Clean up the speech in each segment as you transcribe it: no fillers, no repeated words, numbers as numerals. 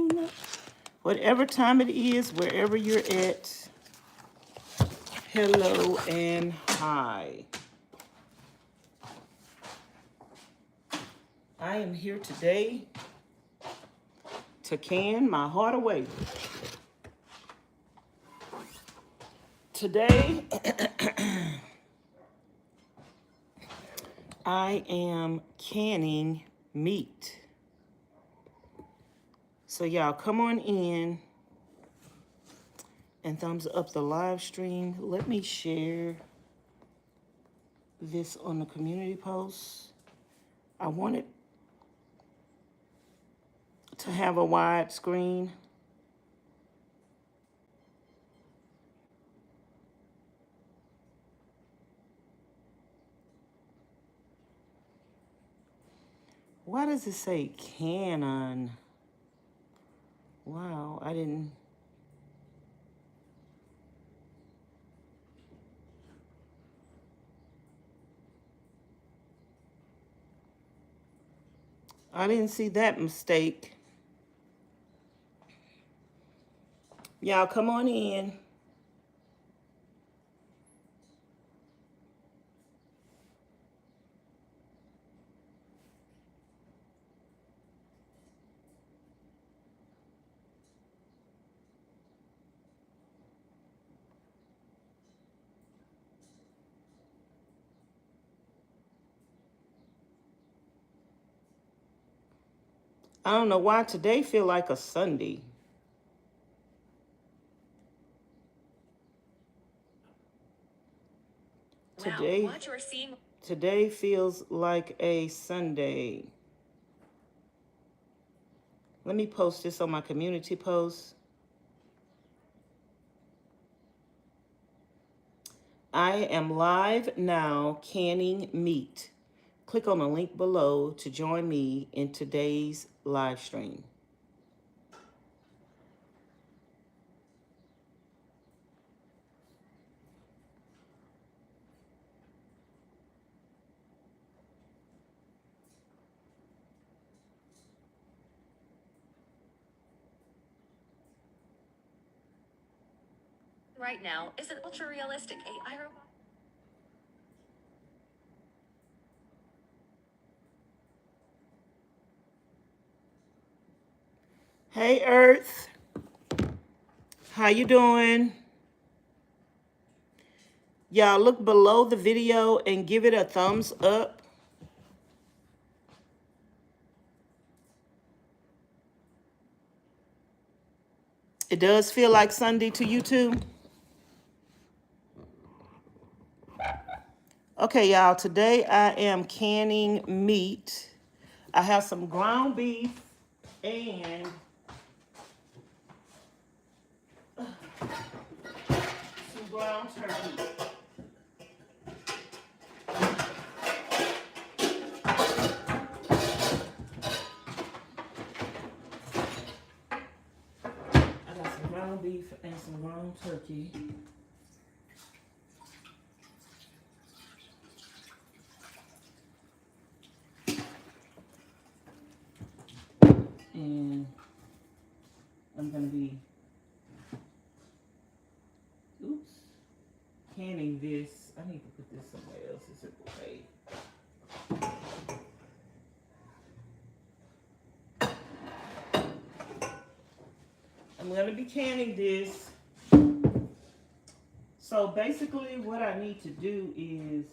afternoon, whatever time it is, wherever you're at. Hello and hi. I am here today to can my heart away. Today, I am canning meat. So y'all come on in and thumbs up the live stream. Let me share this on the community post. I wanted to have a wide screen. Why does it say Canon? Wow, I didn't. I didn't see that mistake. Y'all come on in. I don't know why today feel like a Sunday. Today, wow, what you're seeing today feels like a Sunday. Let me post this on my community post. I am live now canning meat. Click on the link below to join me in today's live stream. Right now is an ultra-realistic AI robot. Hey Earth, how you doing? Y'all look below the video and give it a thumbs up. It does feel like Sunday to you too? Okay, y'all, today I am canning meat. I have some ground beef and some ground turkey. I got some ground beef and some ground turkey. And I'm gonna be, canning this. I need to put this somewhere else. Is it okay? I'm gonna be canning this. So basically what I need to do is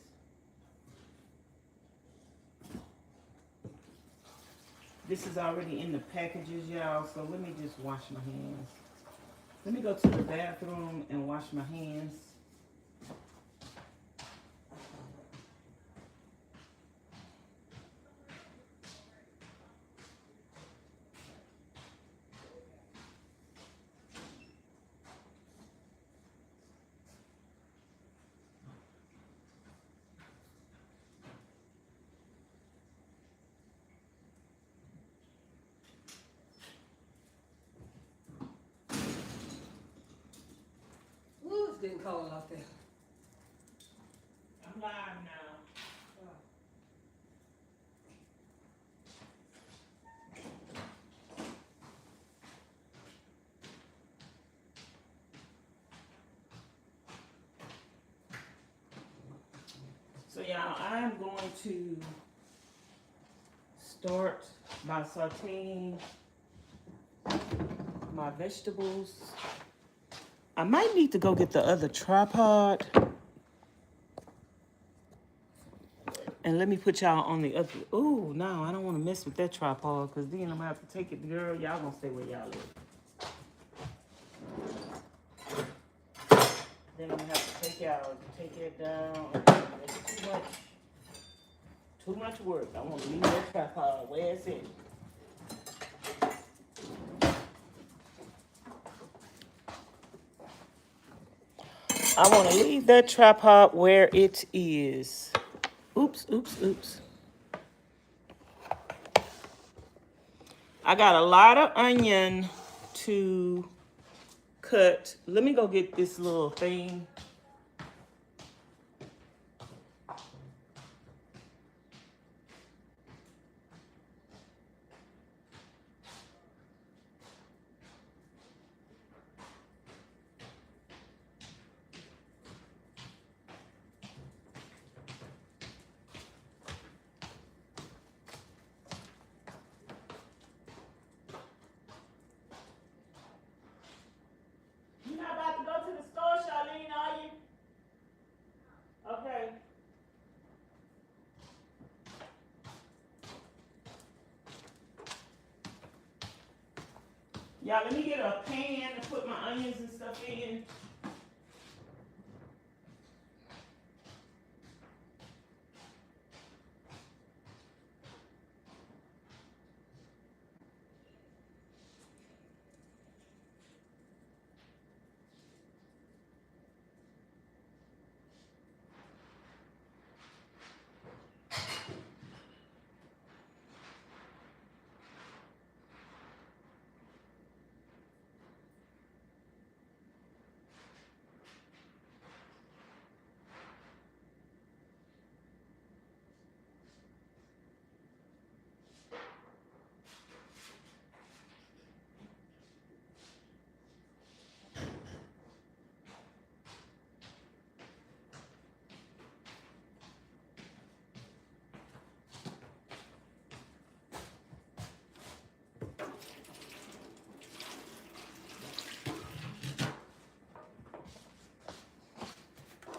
this is already in the packages, y'all. So let me just wash my hands. Let me go to the bathroom and wash my hands. Ooh, it's getting cold out there. I'm live now. y'all, I'm going to start by sauteing my vegetables. I might need to go get the other tripod. And let me put y'all on the other. Oh, no, I don't want to mess with that tripod because then I'm going to have to take it. Girl, y'all going to stay where y'all live. Then I'm going to have to take it down. It's too much work. I want to leave that tripod where it's at. I want to leave that tripod where it is. Oops, oops, oops. I got a lot of onion to cut. Let me go get this little thing. You're not about to go to the store, Charlene, are you? Okay. Y'all, let me get a pan to put my onions and stuff in.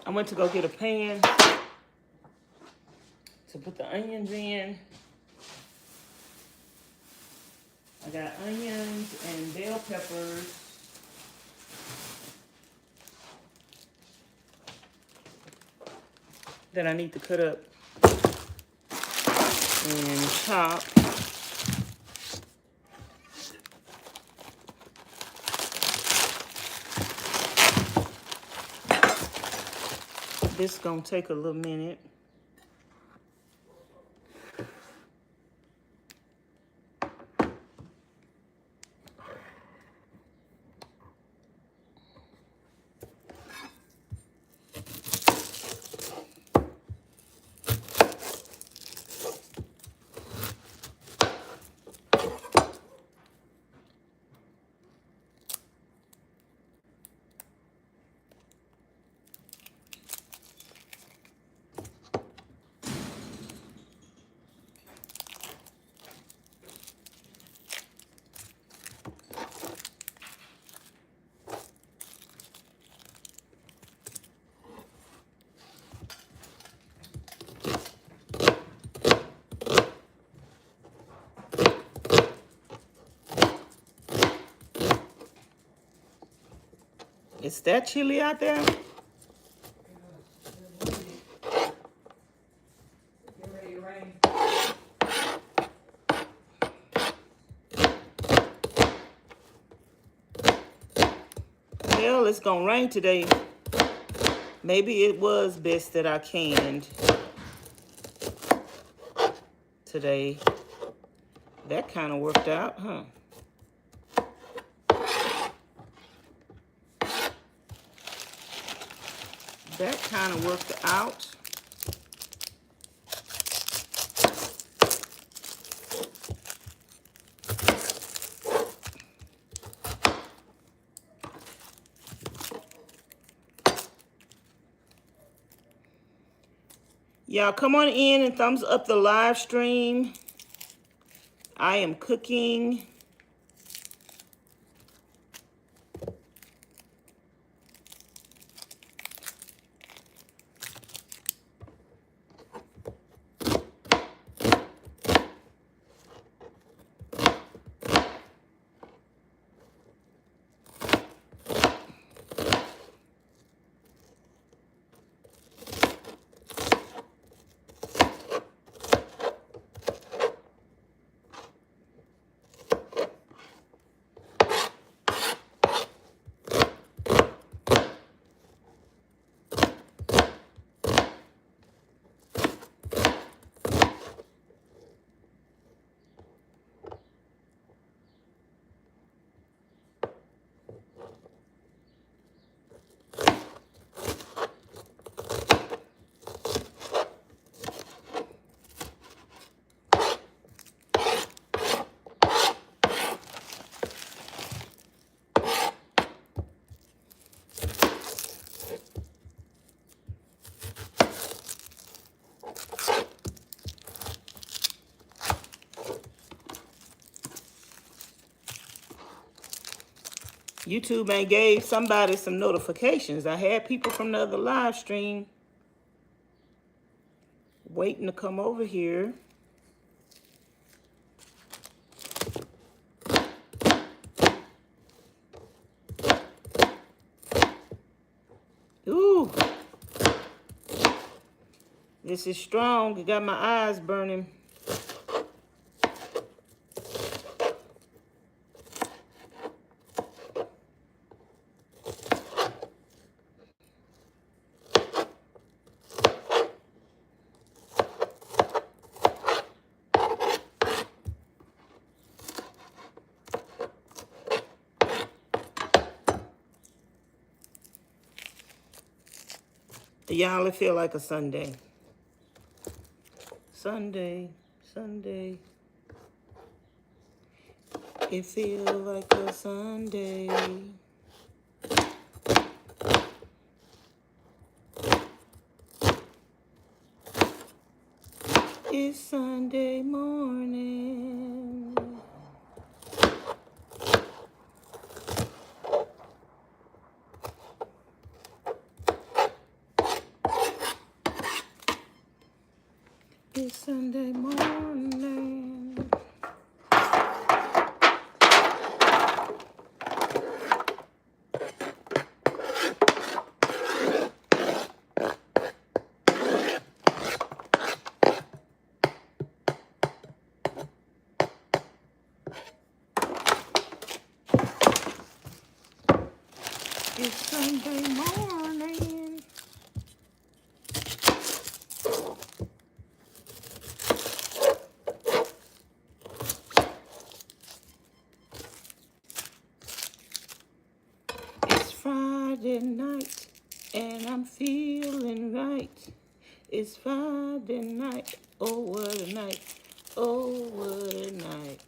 I went to go get a pan to put the onions in. I got onions and bell peppers. That I need to cut up and chop. This gonna take a little minute. Is that chilly out there? Get ready to rain. Well, it's gonna rain today. Maybe it was best that I canned today. That kind of worked out, huh? That kind of worked out. Y'all come on in and thumbs up the live stream. I am cooking. YouTube ain't gave somebody some notifications. I had people from the other live stream waiting to come over here. Ooh. This is strong. It got my eyes burning. Y'all, it feel like a Sunday. Sunday, Sunday. It feel like a Sunday. It's Sunday morning. It's Sunday morning. It's Sunday morning. It's Friday night and I'm feeling right. It's Friday night. Oh, what a night. Oh, what a night.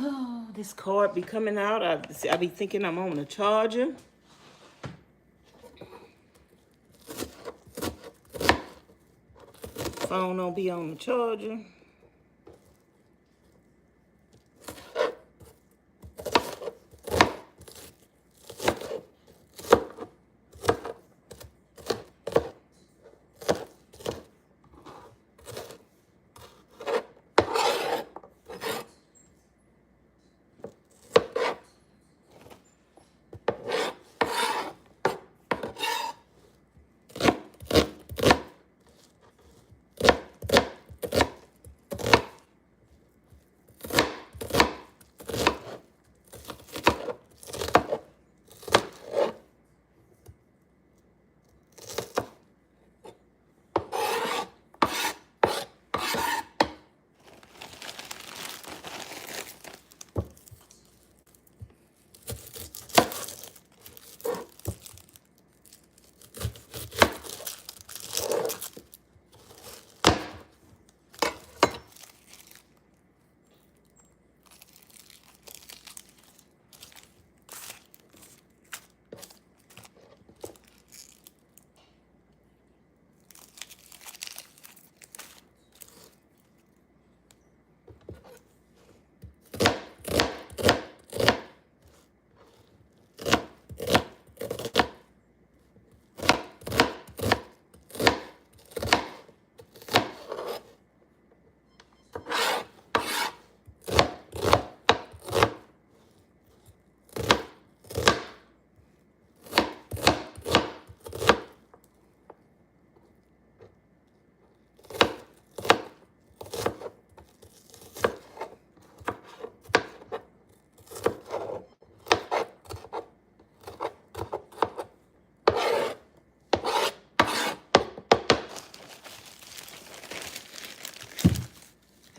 Oh, this card be coming out. I be thinking I'm on a charger. Phone don't be on the charger.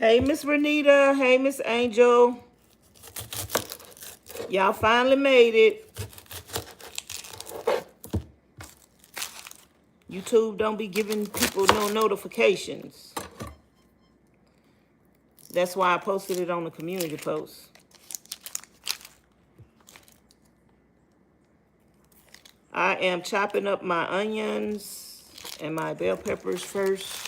Hey, Miss Renita. Hey, Miss Angel. Y'all finally made it. YouTube don't be giving people no notifications. That's why I posted it on the community post. I am chopping up my onions and my bell peppers first.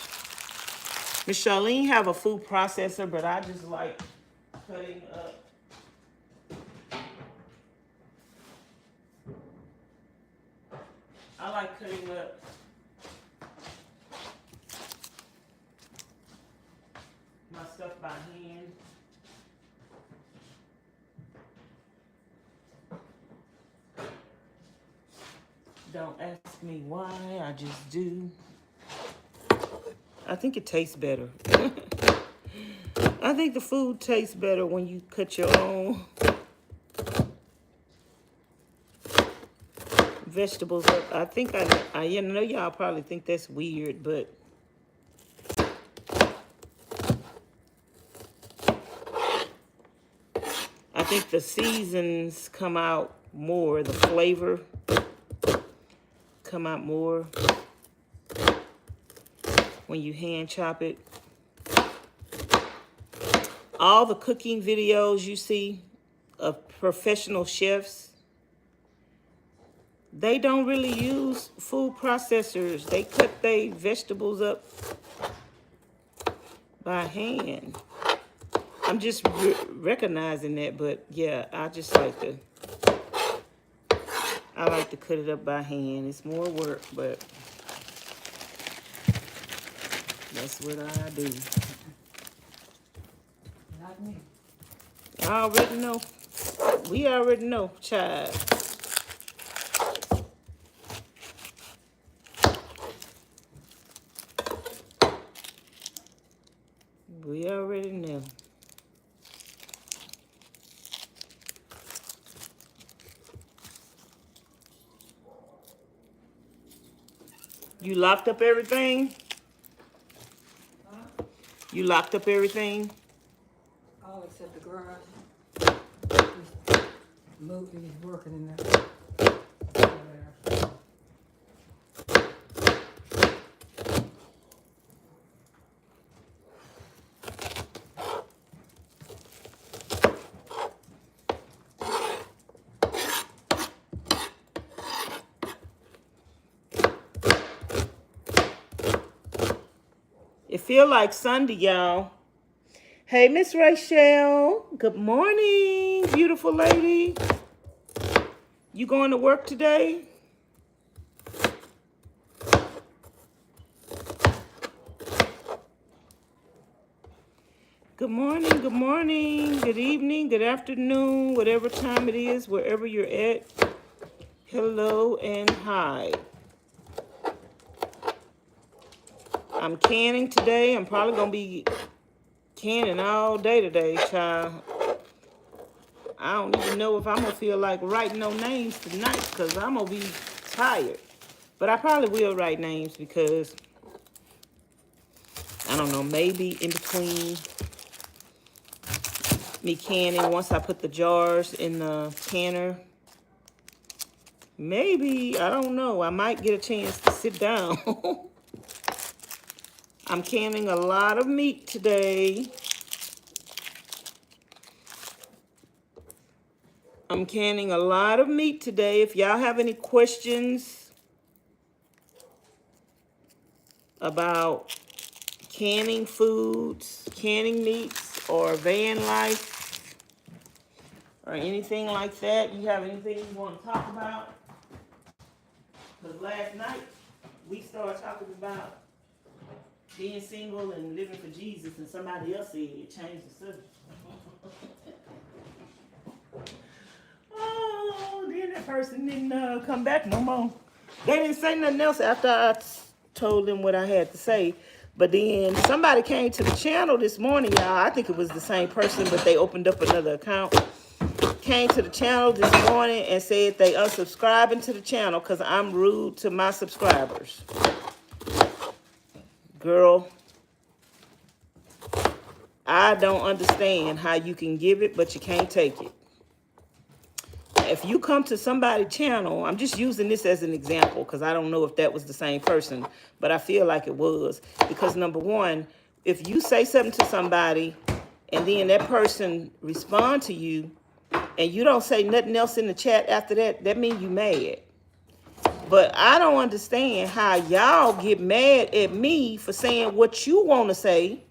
Miss Charlene have a food processor, but I just like cutting up. I like cutting up my stuff by hand. Don't ask me why, I just do. I think it tastes better. I think the food tastes better when you cut your own vegetables up. I think I you know y'all probably think that's weird, but I think the seasons come out more, the flavor come out more when you hand chop it. All the cooking videos you see of professional chefs, they don't really use food processors. They cut their vegetables up by hand. I'm just recognizing that, but yeah, I like to cut it up by hand. It's more work, but that's what I do. Not me. I already know. We already know, child. We already know. You locked up everything? Huh? You locked up everything? All except the garage. He's moving, he's working in there. It feel like Sunday, y'all. Hey, Miss Rachel. Good morning, beautiful lady. You going to work today? Good morning, good evening, good afternoon, whatever time it is, wherever you're at. Hello and hi. I'm canning today. I'm probably going to be canning all day today, child. I don't even know if I'm going to feel like writing no names tonight because I'm going to be tired. But I probably will write names because, I don't know, maybe in between me canning, once I put the jars in the canner, maybe, I don't know, I might get a chance to sit down. I'm canning a lot of meat today. I'm canning a lot of meat today. If y'all have any questions about canning foods, canning meats, or van life, or anything like that, you have anything you want to talk about? Because last night, we started talking about being single and living for Jesus, and somebody else said it changed the subject. Oh, then that person didn't come back no more. They didn't say nothing else after I told them what I had to say. But then somebody came to the channel this morning, y'all. I think it was the same person, but they opened up another account. Came to the channel this morning and said they unsubscribing to the channel because I'm rude to my subscribers. Girl, I don't understand how you can give it, but you can't take it. If you come to somebody's channel, I'm just using this as an example because I don't know if that was the same person, but I feel like it was. Because number one, if you say something to somebody and then that person respond to you and you don't say nothing else in the chat after that, that means you mad. But I don't understand how y'all get mad at me for saying what you want to say.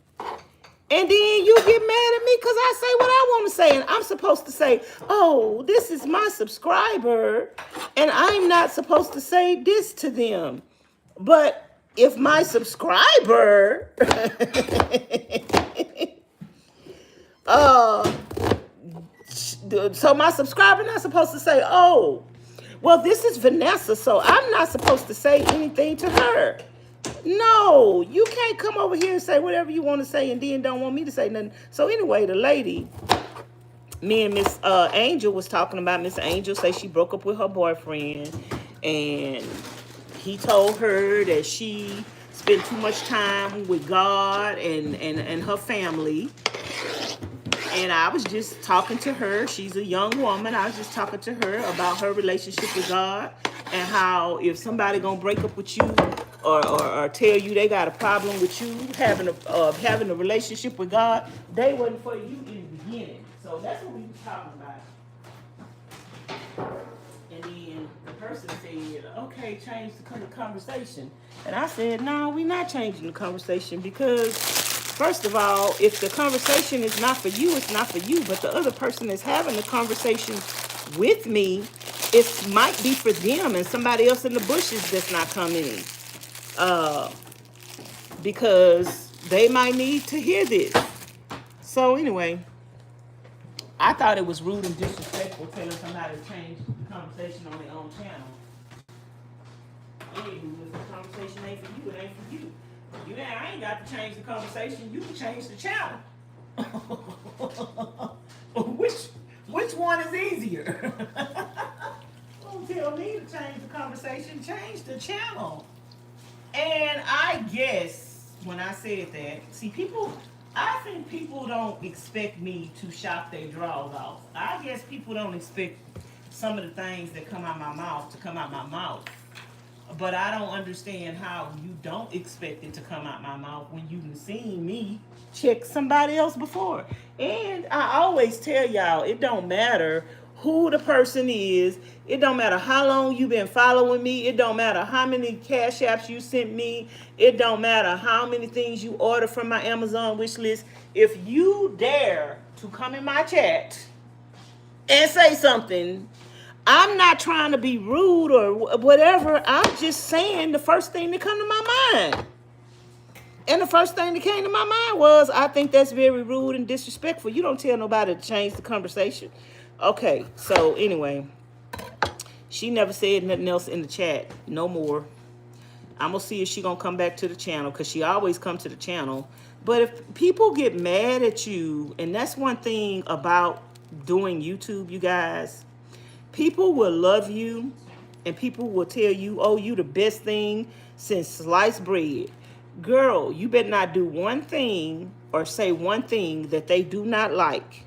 And then you get mad at me because I say what I want to say. And I'm supposed to say, oh, this is my subscriber. And I'm not supposed to say this to them. But if my subscriber, so my subscriber not supposed to say, oh, well, this is Vanessa, so I'm not supposed to say anything to her. No, you can't come over here and say whatever you want to say and then don't want me to say nothing. So anyway, the lady, me and Miss Angel was talking about. Miss Angel say she broke up with her boyfriend and he told her that she spent too much time with God and her family. And I was just talking to her. She's a young woman. I was just talking to her about her relationship with God and how if somebody gonna break up with you or tell you they got a problem with you having a relationship with God, they wasn't for you in the beginning. So that's what we was talking about. And then the person said, okay, change the conversation. And I said, no, we're not changing the conversation because first of all, if the conversation is not for you, it's not for you. But the other person is having the conversation with me, it might be for them and somebody else in the bushes that's not coming. Because they might need to hear this. So anyway, I thought it was rude and disrespectful telling somebody to change the conversation on their own channel. Anywho, if the conversation ain't for you, it ain't for you. I ain't got to change the conversation. You can change the channel. Which one is easier? Don't tell me to change the conversation. Change the channel. And I guess when I said that, see, I think people don't expect me to shop their drawers off. I guess people don't expect some of the things that come out my mouth to come out my mouth. But I don't understand how you don't expect it to come out my mouth when you've seen me check somebody else before. And I always tell y'all, it don't matter who the person is. It don't matter how long you've been following me. It don't matter how many cash apps you sent me. It don't matter how many things you order from my Amazon wish list. If you dare to come in my chat and say something, I'm not trying to be rude or whatever. I'm just saying the first thing that come to my mind. And the first thing that came to my mind was, I think that's very rude and disrespectful. You don't tell nobody to change the conversation. Okay, so anyway, she never said nothing else in the chat. No more. I'm going to see if she going to come back to the channel because she always come to the channel. But if people get mad at you, and that's one thing about doing YouTube, you guys, people will love you and people will tell you, oh, you the best thing since sliced bread. Girl, you better not do one thing or say one thing that they do not like.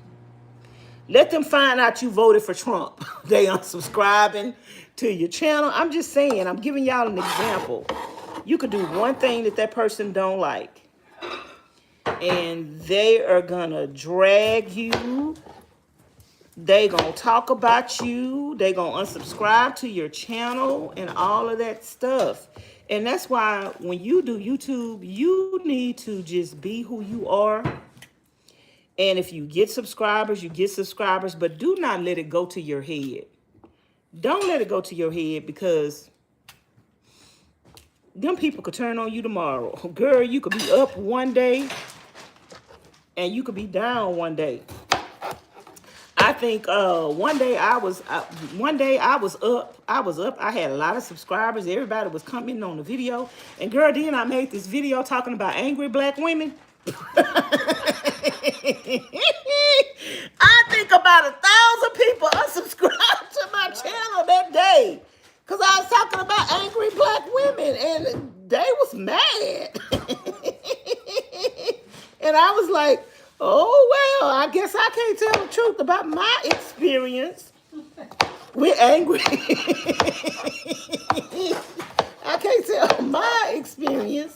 Let them find out you voted for Trump. They unsubscribing to your channel. I'm just saying, I'm giving y'all an example. You could do one thing that person don't like. And they are going to drag you. They going to talk about you. They going to unsubscribe to your channel and all of that stuff. And that's why when you do YouTube, you need to just be who you are. And if you get subscribers, you get subscribers, but do not let it go to your head. Don't let it go to your head because them people could turn on you tomorrow. Girl, you could be up one day and you could be down one day. I think one day I was up. I had a lot of subscribers. Everybody was commenting on the video. And girl, then I made this video talking about angry black women. I think about 1,000 people unsubscribed to my channel that day because I was talking about angry black women and they was mad. And I was like, Oh, well, I guess I can't tell the truth about my experience with angry. I can't tell my experience.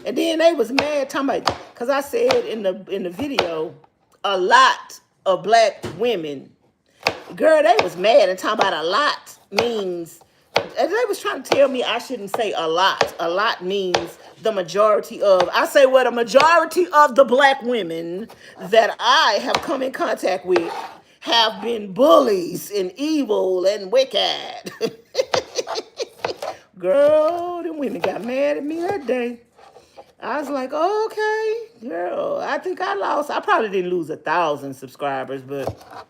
And then they was mad talking about, because I said in the video, a lot of black women, girl, they was mad and talking about a lot means, and they was trying to tell me I shouldn't say a lot. A lot means the majority of, I say, well, the majority of the black women that I have come in contact with have been bullies and evil and wicked. Girl, them women got mad at me that day. I was like, okay, girl, I think I probably didn't lose 1,000 subscribers, but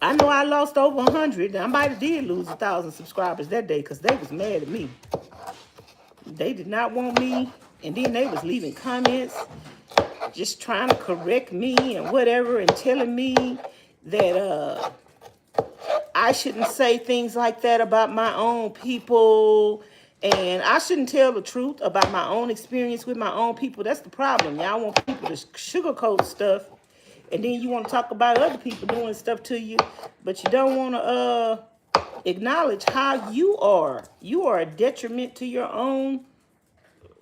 I know I lost over 100. I might have did lose 1,000 subscribers that day because they was mad at me. They did not want me, and then they was leaving comments just trying to correct me and whatever, and telling me that I shouldn't say things like that about my own people, and I shouldn't tell the truth about my own experience with my own people. That's the problem. Y'all want people to sugarcoat stuff, and then you want to talk about other people doing stuff to you, but you don't want to acknowledge how you are. You are a detriment to your own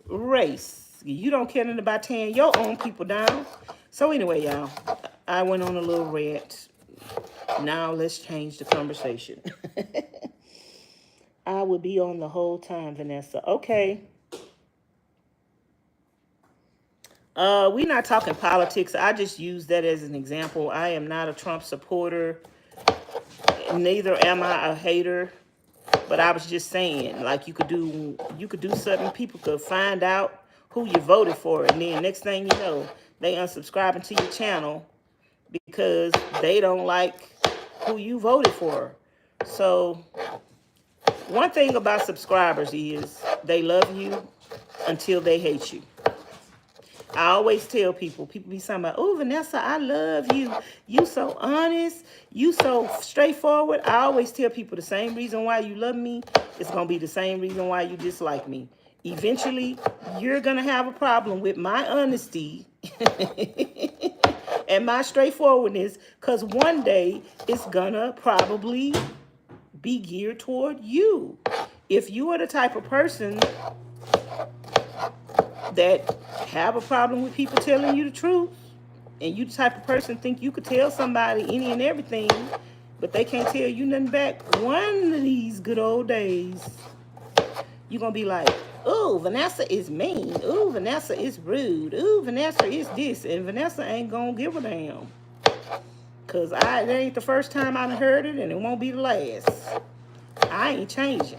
race. You don't care nothing about tearing your own people down. So anyway, y'all, I went on a little rant. Now let's change the conversation. I will be on the whole time, Vanessa. Okay. We're not talking politics. I just use that as an example. I am not a Trump supporter. Neither am I a hater. But I was just saying, like, you could do something, people could find out who you voted for, and then next thing you know, they unsubscribing to your channel because they don't like who you voted for. So one thing about subscribers is they love you until they hate you. I always tell people be talking about, oh, Vanessa, I love you. You so honest. You so straightforward. I always tell people the same reason why you love me is going to be the same reason why you dislike me. Eventually, you're going to have a problem with my honesty and my straightforwardness, because one day it's going to probably be geared toward you. If you are the type of person that have a problem with people telling you the truth, and you the type of person think you could tell somebody any and everything, but they can't tell you nothing back, one of these good old days, you're going to be like, ooh, Vanessa is mean. Ooh, Vanessa is rude. Ooh, Vanessa is this. And Vanessa ain't going to give a damn. Because it ain't the first time I heard it, and it won't be the last. I ain't changing.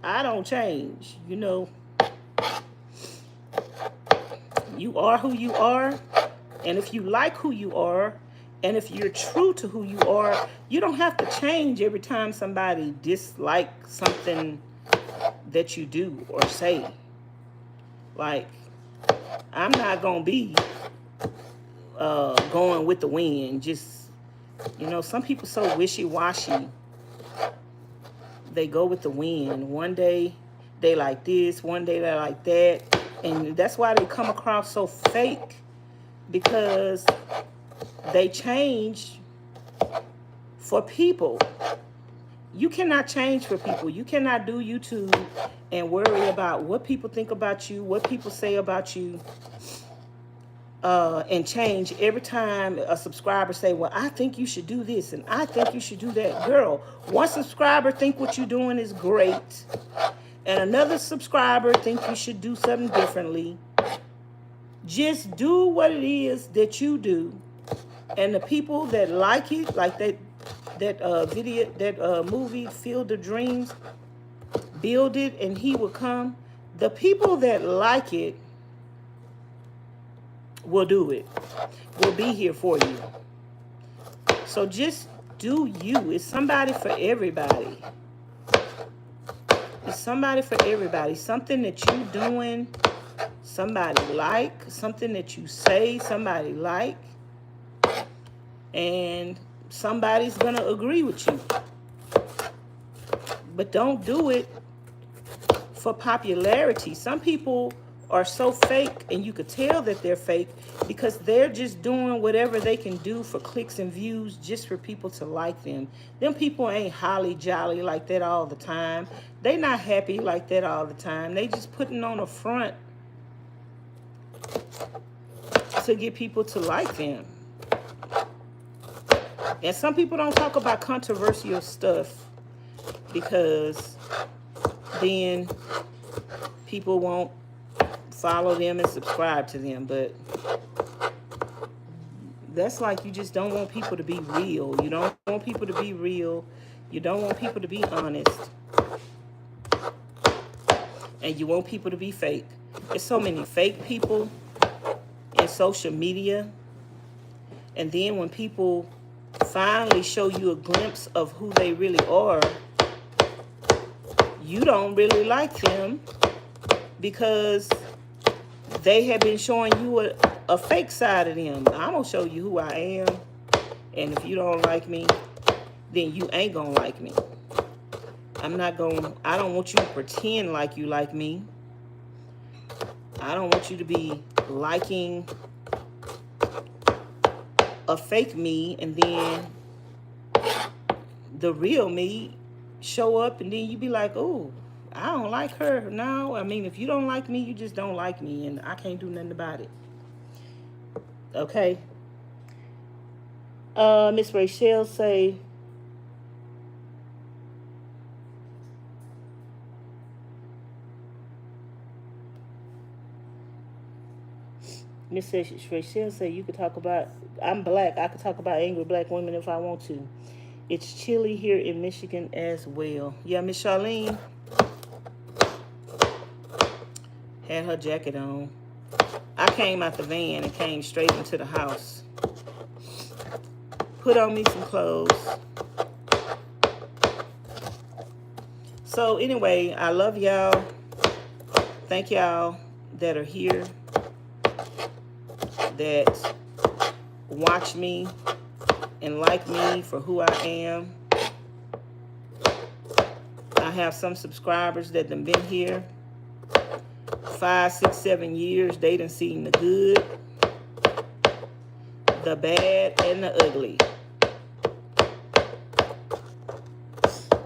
I don't change, you know. You are who you are, and if you like who you are, and if you're true to who you are, you don't have to change every time somebody dislikes something that you do or say. Like, I'm not going to be going with the wind. Just, you know, some people so wishy-washy. They go with the wind. One day they like this, one day they like that. And that's why they come across so fake, because they change for people. You cannot change for people. You cannot do YouTube and worry about what people think about you, what people say about you, and change every time a subscriber say, well, I think you should do this and I think you should do that. Girl, one subscriber think what you're doing is great, and another subscriber think you should do something differently. Just do what it is that you do, and the people that like it, like that video, that movie, Field of Dreams, build it and he will come. The people that like it will do it, will be here for you. So just do you. It's somebody for everybody. It's somebody for everybody. Something that you're doing, somebody like. Something that you say, somebody like. And somebody's going to agree with you. But don't do it for popularity. Some people are so fake, and you could tell that they're fake because they're just doing whatever they can do for clicks and views just for people to like them. Them people ain't holly jolly like that all the time. They not happy like that all the time. They just putting on a front to get people to like them. And some people don't talk about controversial stuff because then people won't follow them and subscribe to them. But that's like you just don't want people to be real. You don't want people to be real. You don't want people to be honest. And you want people to be fake. There's so many fake people in social media. And then when people finally show you a glimpse of who they really are, you don't really like them because they have been showing you a fake side of them. I'm going to show you who I am. And if you don't like me, then you ain't going to like me. I don't want you to pretend like you like me. I don't want you to be liking a fake me and then the real me show up and then you be like, oh, I don't like her. No, I mean, if you don't like me, you just don't like me, and I can't do nothing about it. Okay. Miss Rachel say, Miss Rachel say you could talk about, I'm black, I could talk about angry black women if I want to. It's chilly here in Michigan as well. Yeah, Miss Charlene had her jacket on. I came out the van and came straight into the house. Put on me some clothes. So anyway, I love y'all. Thank y'all that are here, that watch me and like me for who I am. I have some subscribers that done been here 5, 6, 7 years. They done seen the good, the bad, and the ugly.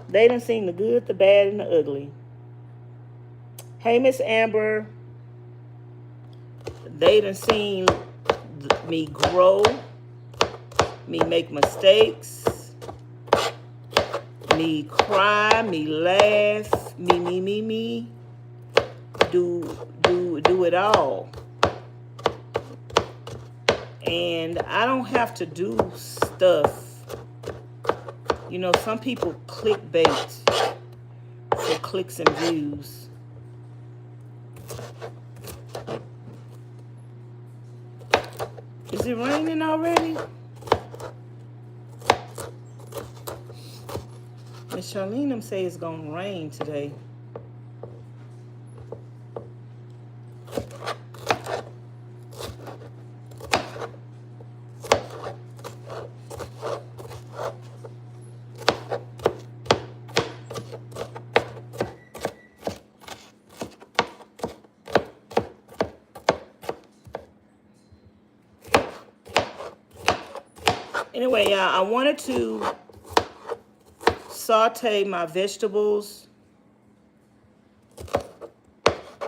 They done seen the good, the bad, and the ugly. Hey, Miss Amber. They done seen me grow, me make mistakes, me cry, me laugh, me. Do it all. And I don't have to do stuff. You know, some people clickbait for clicks and views. Is it raining already? Miss Charlene them say it's gonna rain today. Anyway, y'all, I wanted to saute my vegetables.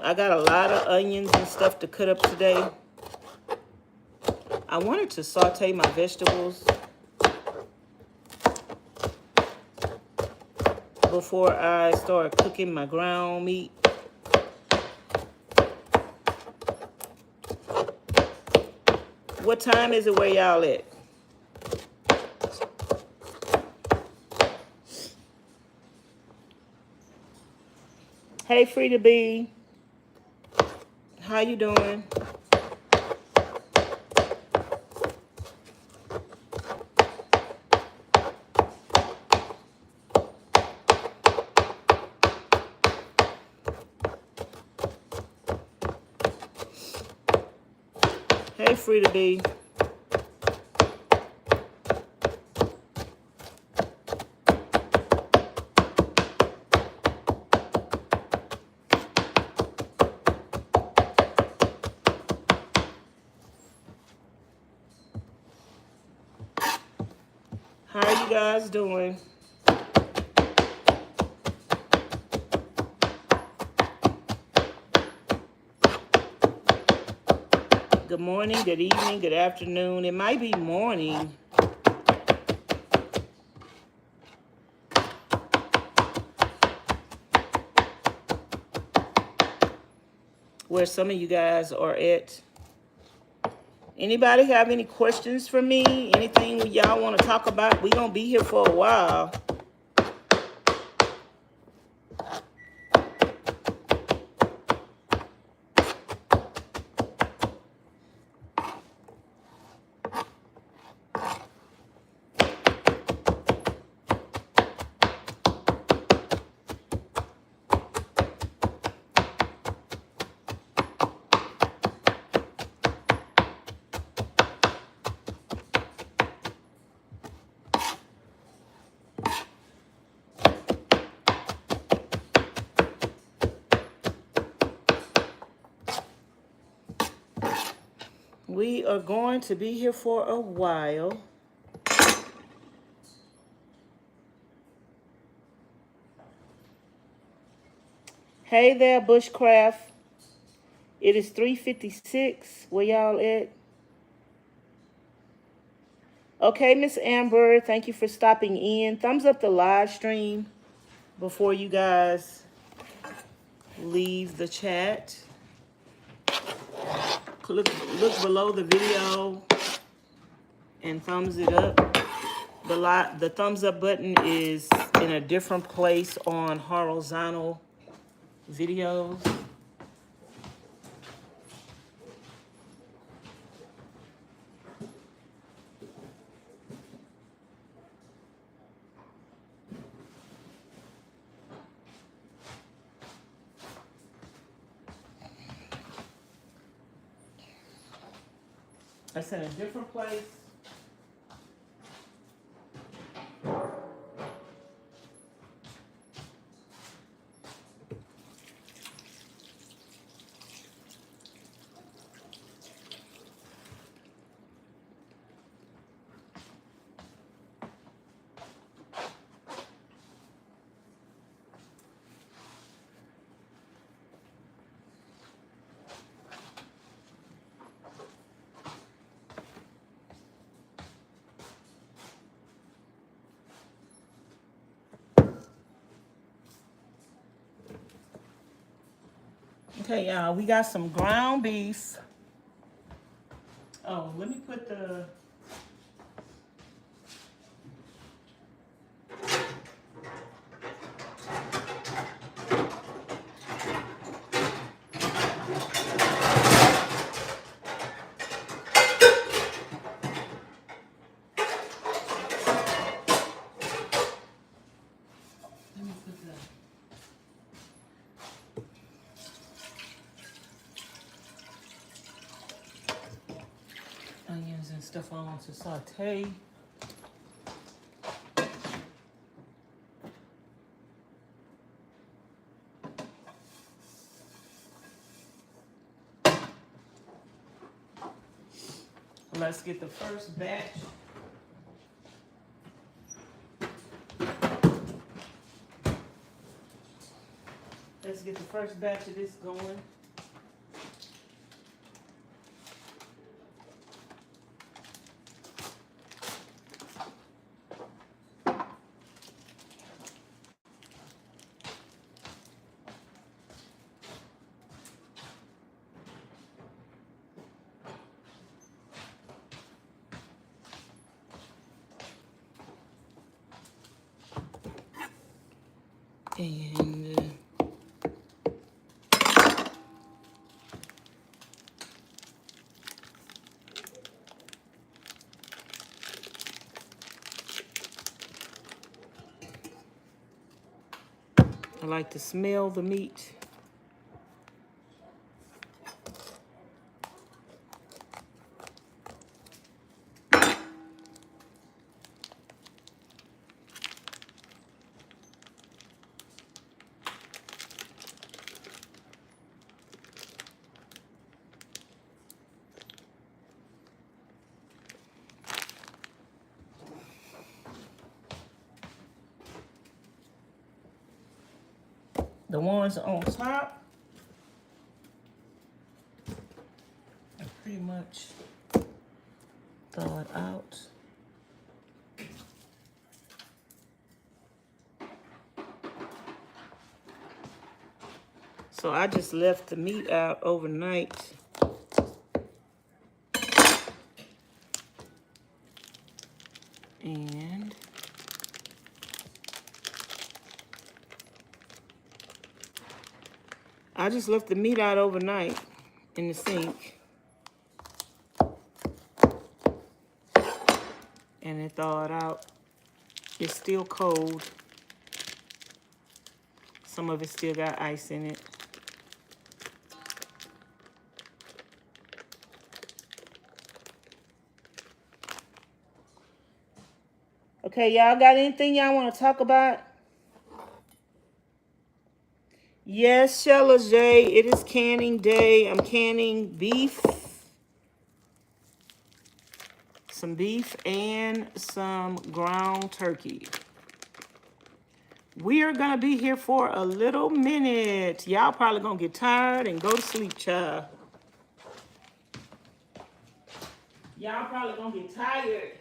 I got a lot of onions and stuff to cut up today. I wanted to saute my vegetables before I start cooking my ground meat. What time is it where y'all at? Hey, Frida B. How you doing? Hey, Frida B. How are you guys doing? Good morning, good evening, good afternoon. It might be morning. Where some of you guys are at. Anybody have any questions for me? Anything y'all want to talk about? We're going to be here for a while. We are going to be here for a while. Hey there, Bushcraft. It is 3:56. Where y'all at? Okay, Miss Amber, thank you for stopping in. Thumbs up the live stream before you guys leave the chat. Look below the video and thumbs it up. The thumbs up button is in a different place on horizontal videos. That's in a different place. Okay, y'all, we got some ground beef. Oh, let me put the... onions and stuff on to saute. Let's get the first batch. Let's get the first batch of this going. And I like to smell the meat. The ones on top are pretty much thawed out. So I just left the meat out overnight. And I just left the meat out overnight in the sink. And it thawed out. It's still cold. Some of it still got ice in it. Okay, y'all got anything y'all want to talk about? Yes, Shella J, it is canning day. I'm canning beef. Some beef and some ground turkey. We are going to be here for a little minute. Y'all probably going to get tired and go to sleep, child. Y'all probably going to get tired.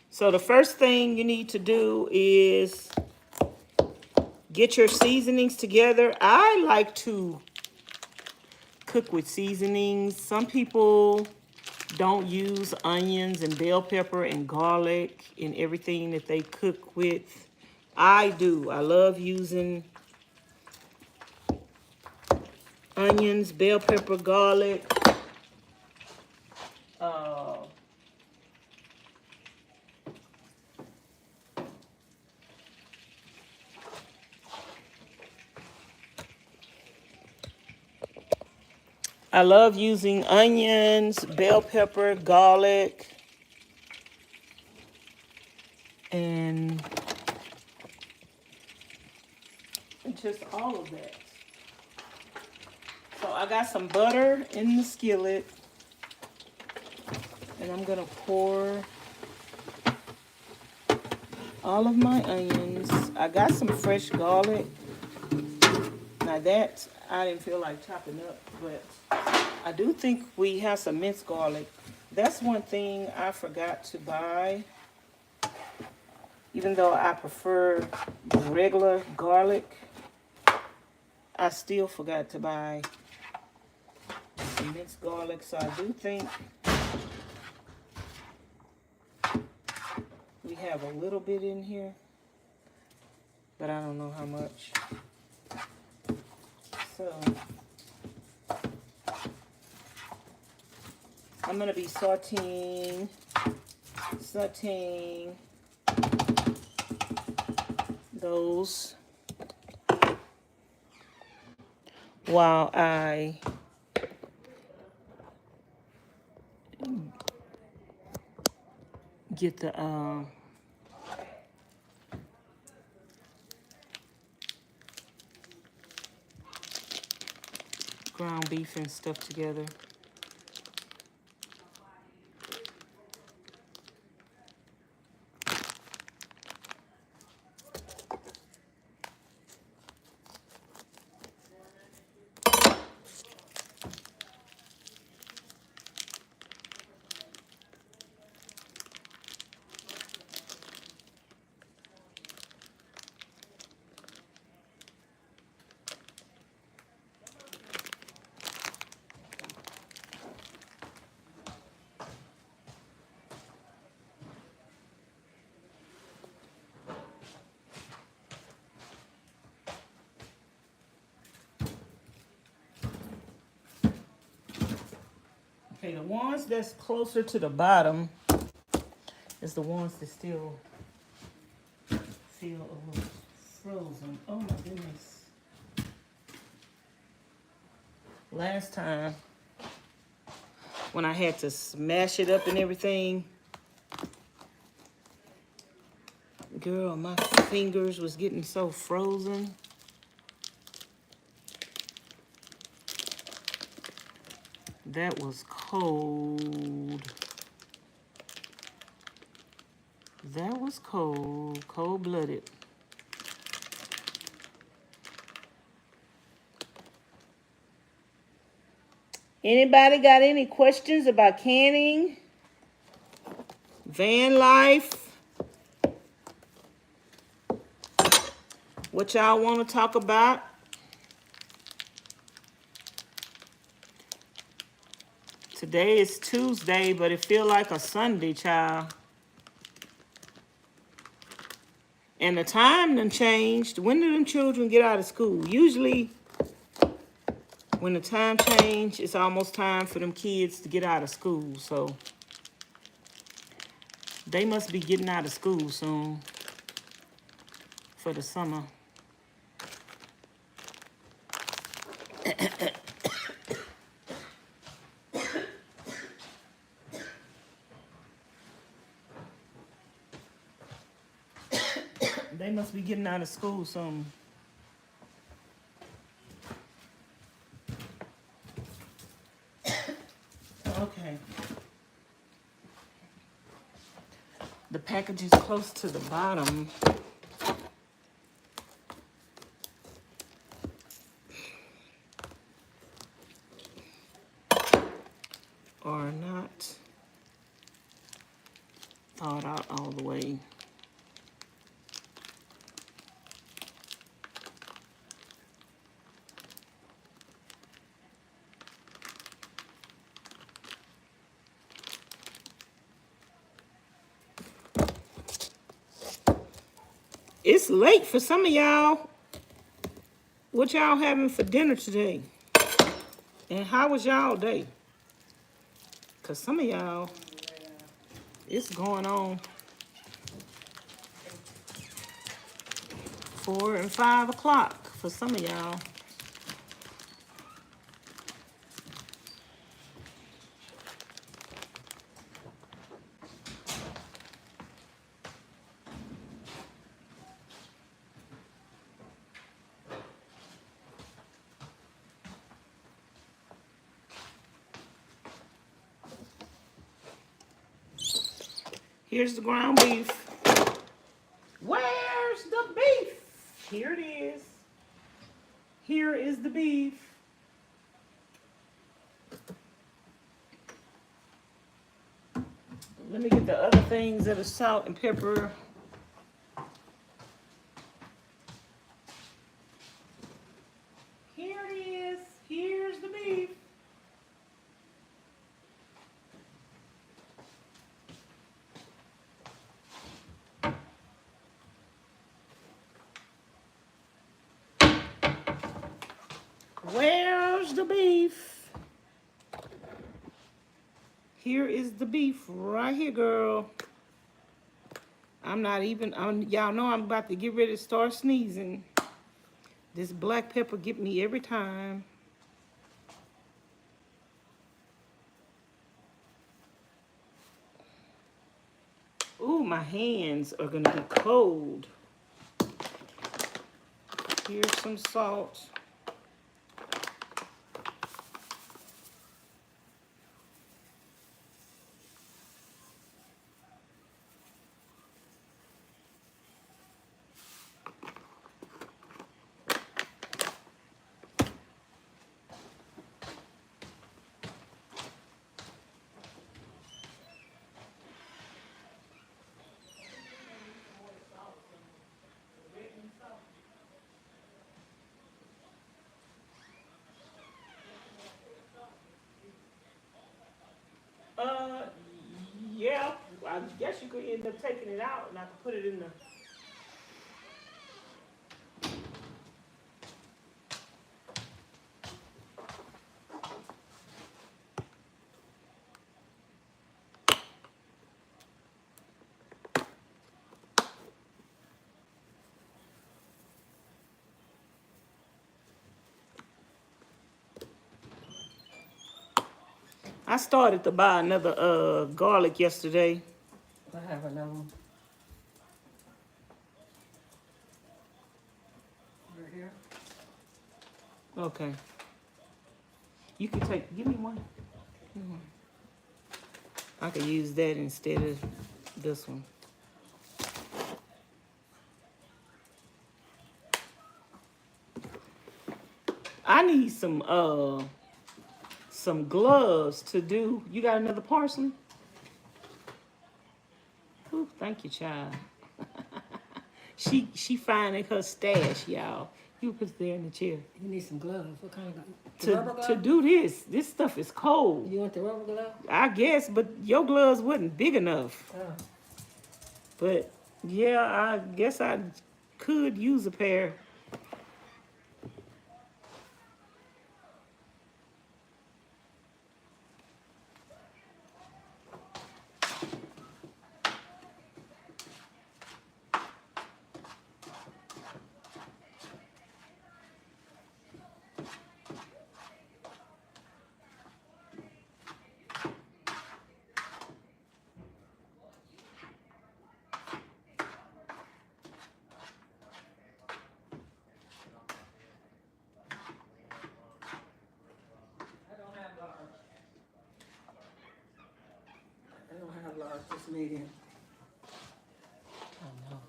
So the first thing you need to do is get your seasonings together. I like to cook with seasonings. Some people don't use onions and bell pepper and garlic in everything that they cook with. I do. I love using onions, bell pepper, garlic. I love using onions, bell pepper, garlic, and just all of that. So I got some butter in the skillet, and I'm gonna pour all of my onions. I got some fresh garlic. Now that I didn't feel like chopping up, but I do think we have some minced garlic. That's one thing I forgot to buy. Even though I prefer regular garlic, I still forgot to buy some minced garlic. So I do think we have a little bit in here, but I don't know how much. So I'm gonna be sauteing those while I get the ground beef and stuff together. Okay, the ones that's closer to the bottom is the ones that still feel a little frozen. Oh my goodness. Last time when I had to smash it up and everything, girl, my fingers was getting so frozen. That was cold. That was cold, cold-blooded. Anybody got any questions about canning? Van life? What y'all want to talk about? Today is Tuesday, but it feel like a Sunday, child. And the time done changed. When do them children get out of school? Usually, when the time change, it's almost time for them kids to get out of school. So, they must be getting out of school soon for the summer. They must be getting out of school soon. Okay. The package is close to the bottom. Are not thawed out all the way. It's late for some of y'all. What y'all having for dinner today? And how was y'all day? Because some of y'all, it's going on 4 and 5 o'clock for some of y'all. Here's the ground beef. Where's the beef? Here it is. Here is the beef. Let me get the other things that are salt and pepper. Here it is. Here's the beef. Where's the beef? Here is the beef right here, girl. I'm not even, y'all know I'm about to get ready to start sneezing. This black pepper get me every time. Ooh, my hands are gonna be cold. Here's some salt. Yeah, I guess you could end up taking it out and I could put it in the... I started to buy another garlic yesterday. I have another one. Right here. Okay. You can give me one. I could use that instead of this one. I need some gloves to do. You got another parcel? Ooh, thank you, child. She finding her stash, y'all. You put it there in the chair. You need some gloves. What kind of gloves? Rubber gloves? To do this. This stuff is cold. You want the rubber glove? I guess, but your gloves wasn't big enough. Oh. But yeah, I guess I could use a pair. I don't have large, just medium. I know.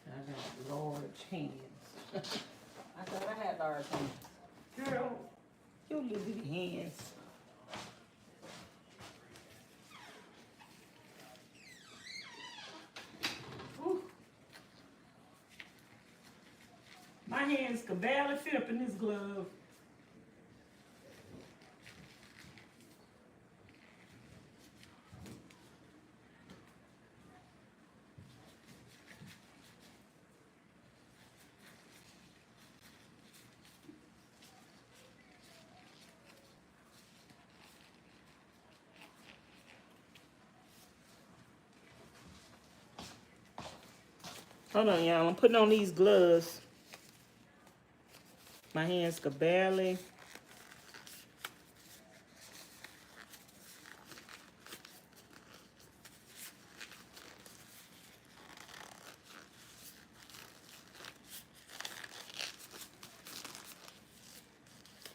I got large hands. I thought I had large hands. Girl, your little bitty hands. Ooh. My hands could barely fit up in this glove. Hold on, y'all. I'm putting on these gloves. My hands could barely.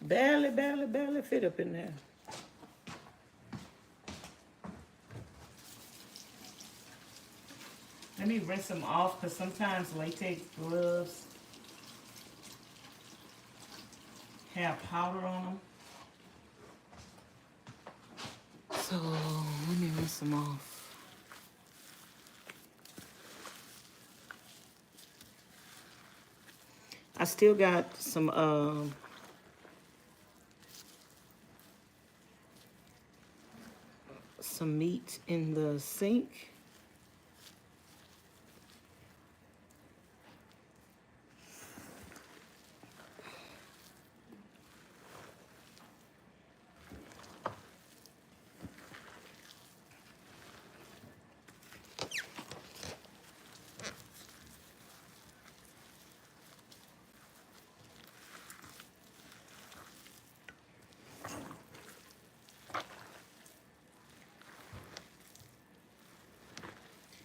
Barely fit up in there. Let me rinse them off because sometimes latex gloves have powder on them. So let me rinse them off. I still got some meat in the sink.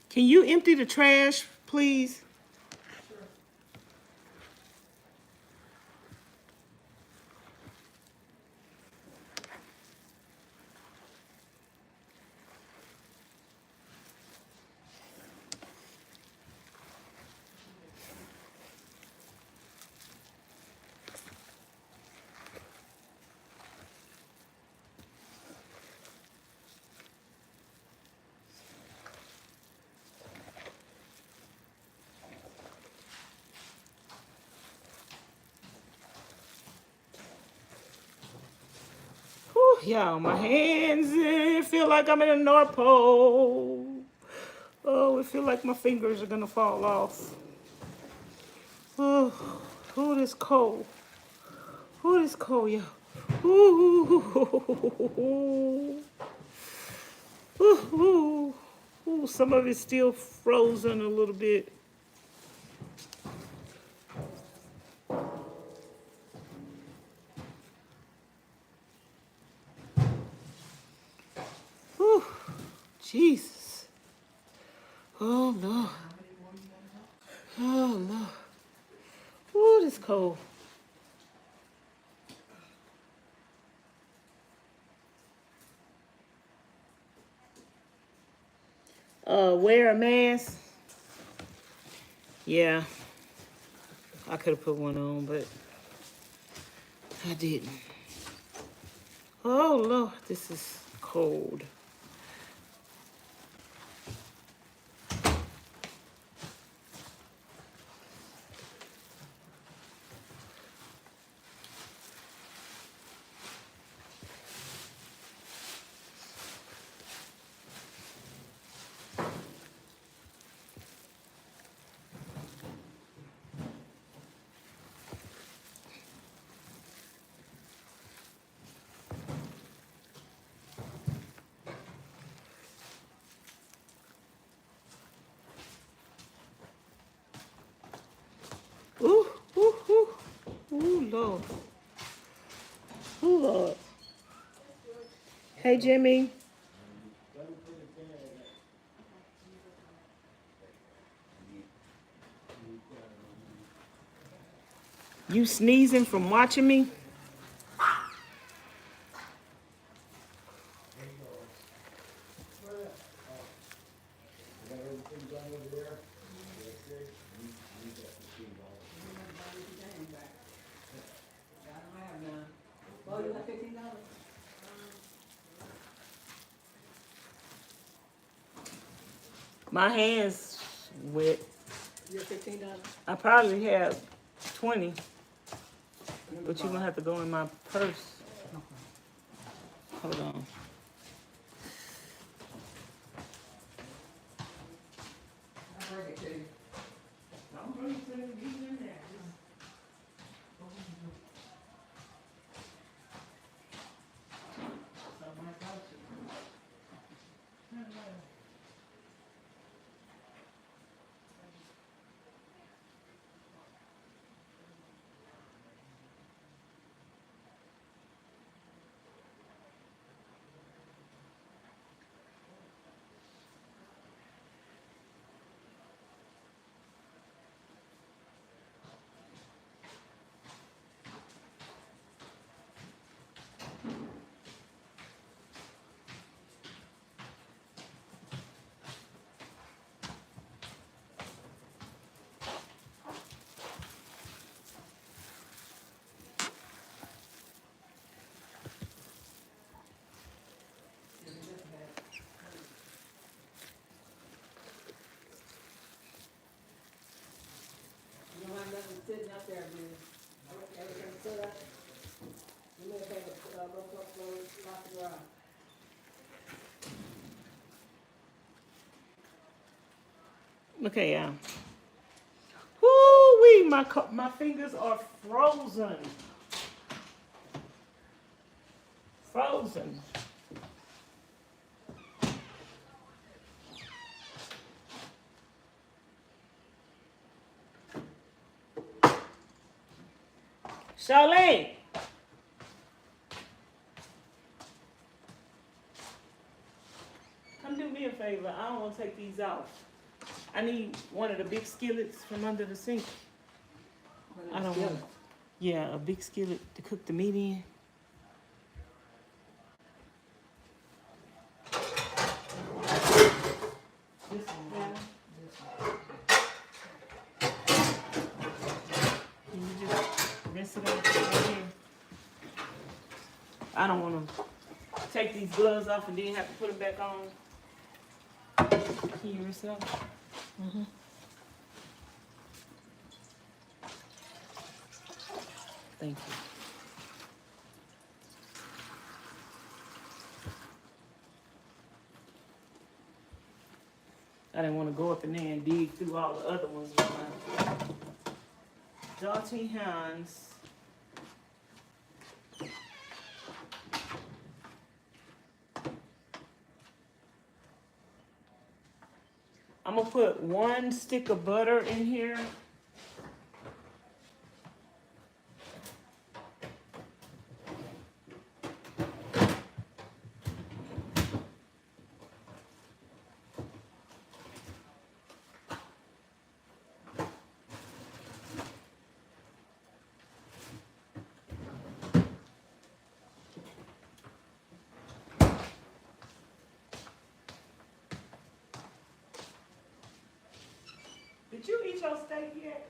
Can you empty the trash, please? Whew, y'all, my hands, it feel like I'm in a North Pole. Oh, it feel like my fingers are gonna fall off. Oh, this cold. Oh, this cold, y'all. Ooh, ooh, ooh, some of it's still frozen a little bit. Ooh, Jesus. Oh, Lord. Oh, Lord. Ooh, this cold. Wear a mask. Yeah, I could have put one on, but I didn't. Oh Lord, this is cold. Ooh, ooh, ooh, ooh, Lord. Ooh, Lord. Hey, Jimmy. You sneezing from watching me? Oh, you got $15? My hands wet. You got $15? I probably have 20, but you're gonna have to go in my purse. Hold on. I'll bring it to you. I'm bringing these in there. You don't have nothing sitting out there, do you? Everything set up? You may take a look up, lock the garage. Okay, yeah. Woo-wee, my fingers are frozen. Frozen. Charlene. Come do me a favor. I don't want to take these off. I need one of the big skillets from under the sink. I don't want. Yeah, a big skillet to cook the meat in. This one. Yeah. Can you just rinse it off right here? I don't want to take these gloves off and then have to put them back on. Can you rinse it off? Mm-hmm. Thank you. I didn't want to go up in there and dig through all the other ones with my dirty hands. I'm gonna put 1 stick of butter in here. Did you eat your steak yet?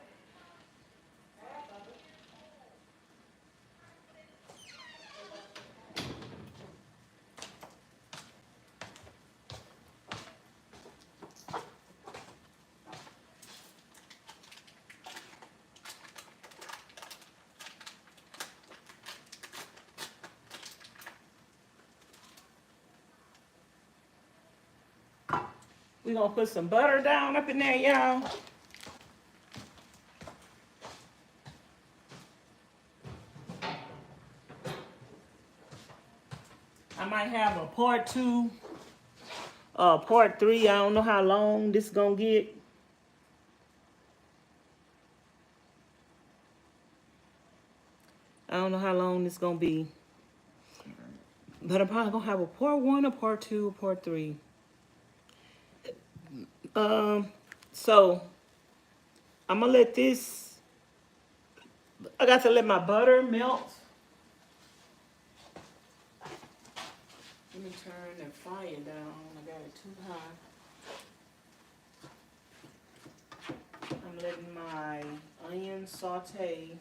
We're gonna put some butter down up in there, y'all. I might have a part 2, part 3. I don't know how long this gonna get. I don't know how long this gonna be. But I'm probably gonna have a part 1, a part 2, a part 3. So I'm gonna let this, I got to let my butter melt. Let me turn the fire down. I got it too high. I'm letting my onion saute.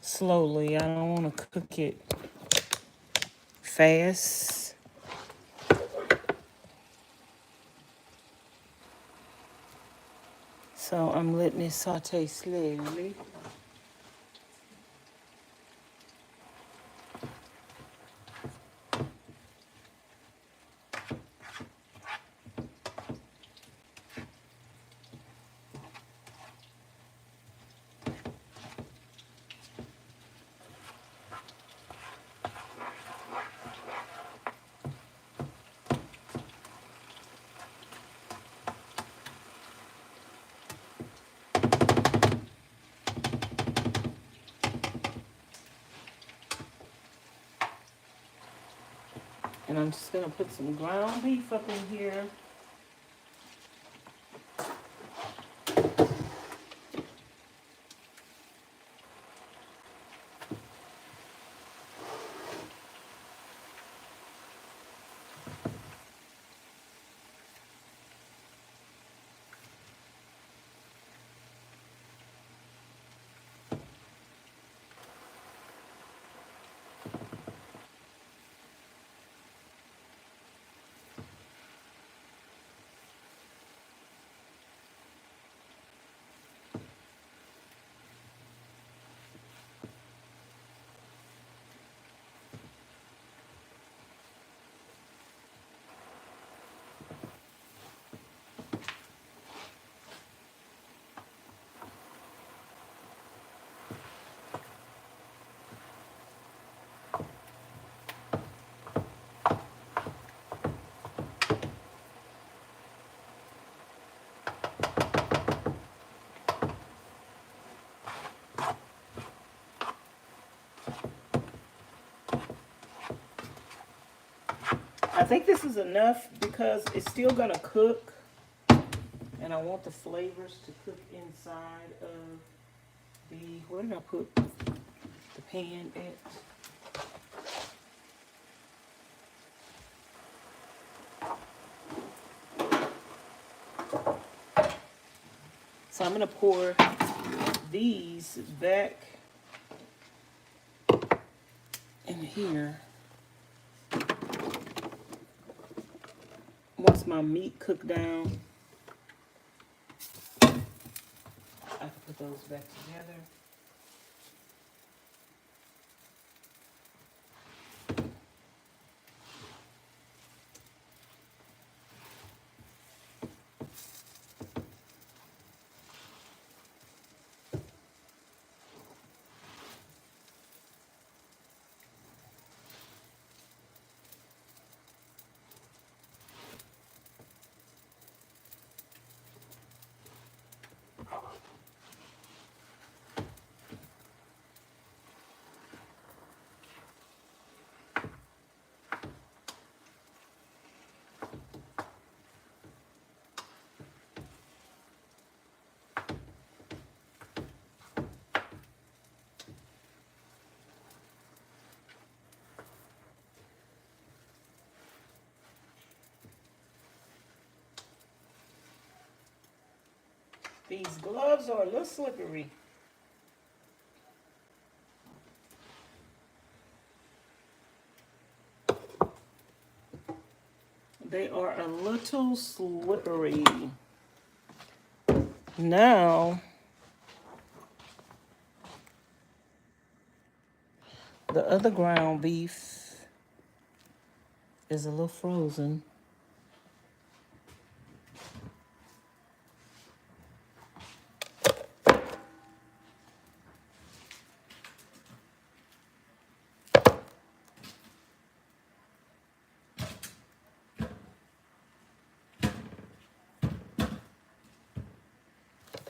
Slowly. I don't want to cook it fast. So I'm letting it saute slowly. And I'm just gonna put some ground beef up in here. I think this is enough because it's still gonna cook, and I want the flavors to cook inside of the, where did I put the pan at? So I'm gonna pour these back in here. Once my meat cooked down, I can put those back together. These gloves are a little slippery. They are a little slippery. Now, the other ground beef, is a little frozen.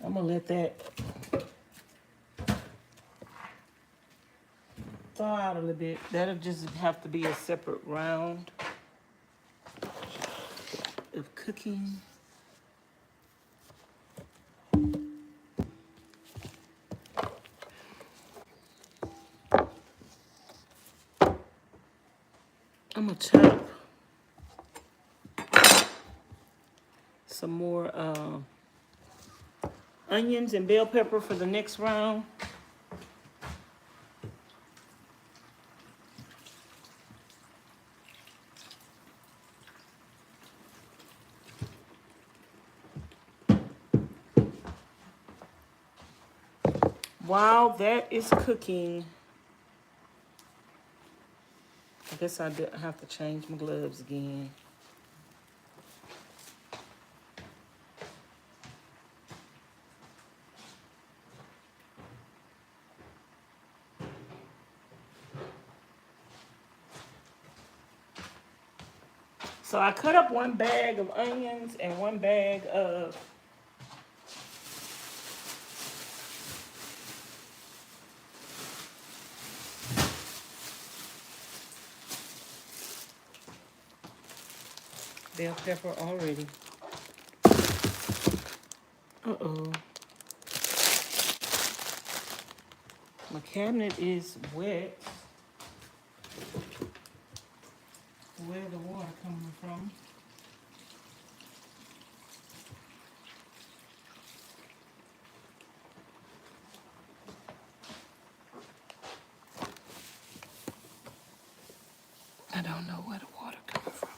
I'm gonna let that thaw out a little bit. That'll just have to be a separate round of cooking. I'm gonna chop some more onions and bell pepper for the next round. While that is cooking, I guess I have to change my gloves again. So I cut up 1 bag of onions and 1 bag of bell pepper already. Uh-oh. My cabinet is wet. Where the water coming from? I don't know where the water coming from.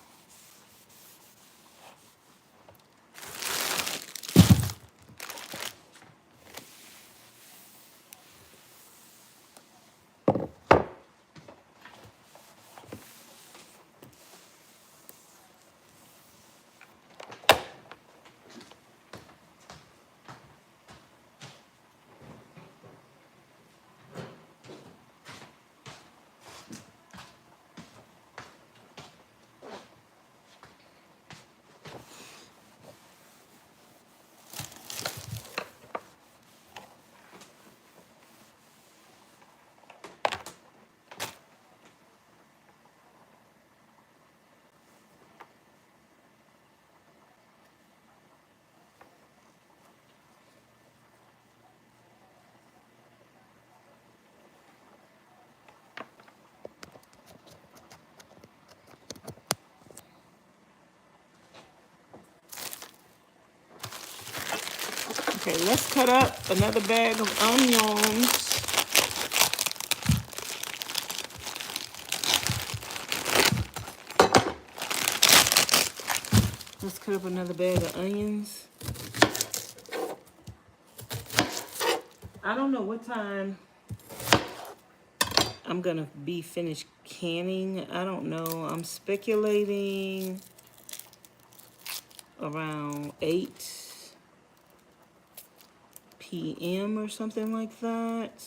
Okay, let's cut up another bag of onions. Let's cut up another bag of onions. I don't know what time I'm gonna be finished canning. I don't know. I'm speculating around 8 p.m. or something like that.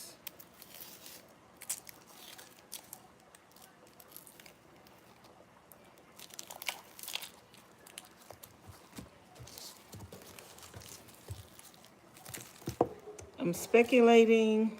I'm speculating.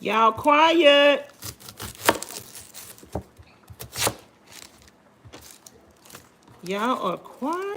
Y'all quiet. Y'all are quiet.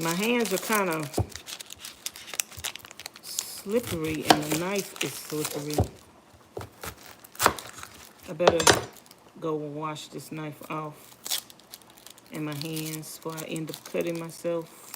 My hands are kind of slippery and the knife is slippery. I better go and wash this knife off in my hands before I end up cutting myself.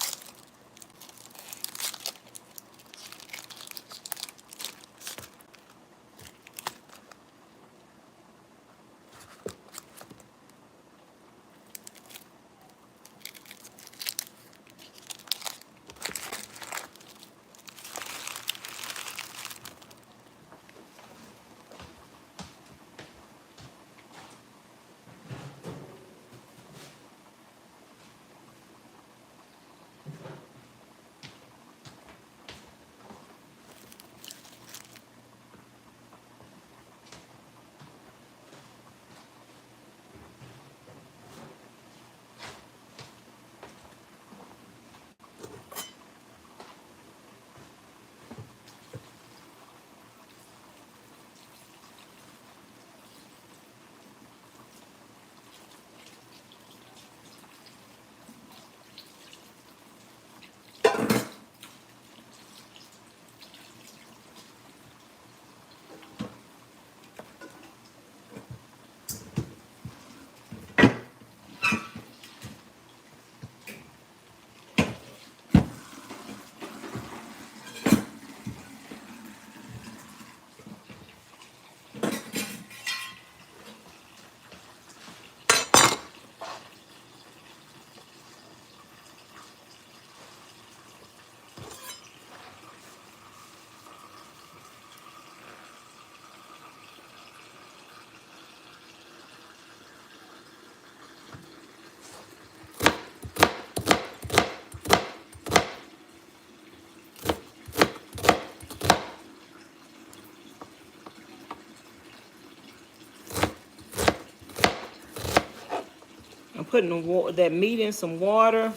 I'm putting that meat in some water.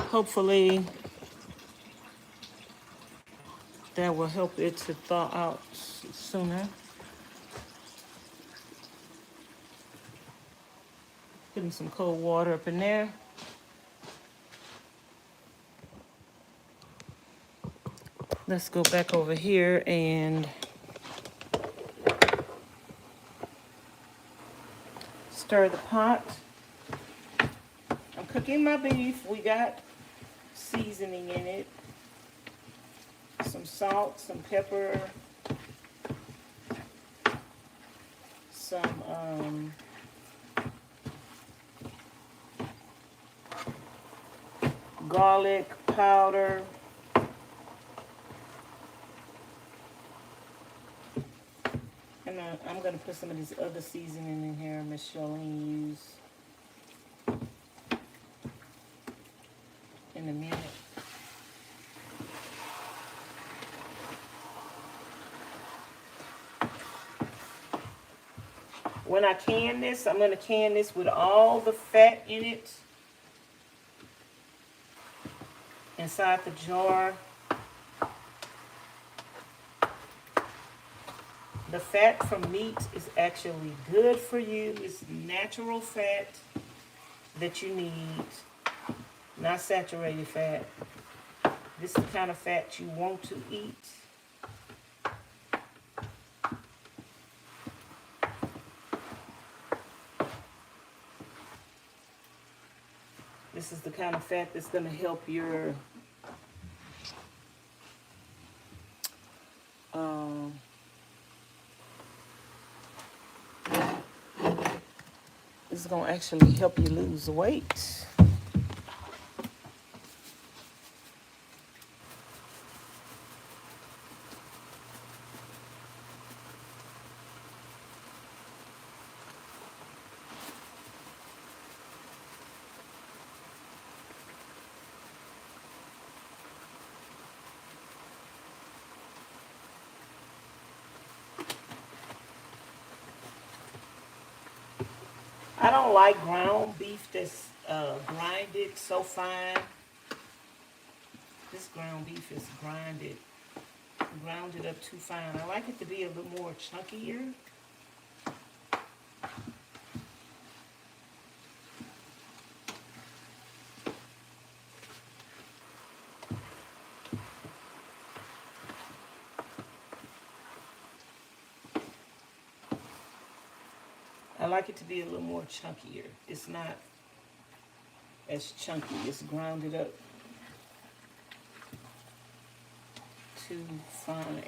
Hopefully that will help it to thaw out sooner. Putting some cold water up in there. Let's go back over here and stir the pot. I'm cooking my beef. We got seasoning in it. Some salt, some pepper, some garlic powder. And I'm going to put some of this other seasoning in here Miss Charlene used in a minute. When I can this, I'm going to can this with all the fat in it inside the jar. The fat from meat is actually good for you. It's natural fat that you need, not saturated fat. This is the kind of fat you want to eat. This is the kind of fat that's going to help your this is going to actually help you lose weight. I don't like ground beef that's grinded so fine. This ground beef is grounded up too fine. I like it to be a little more chunkier. I like it to be a little more chunkier. It's not as chunky. It's grounded up too fine.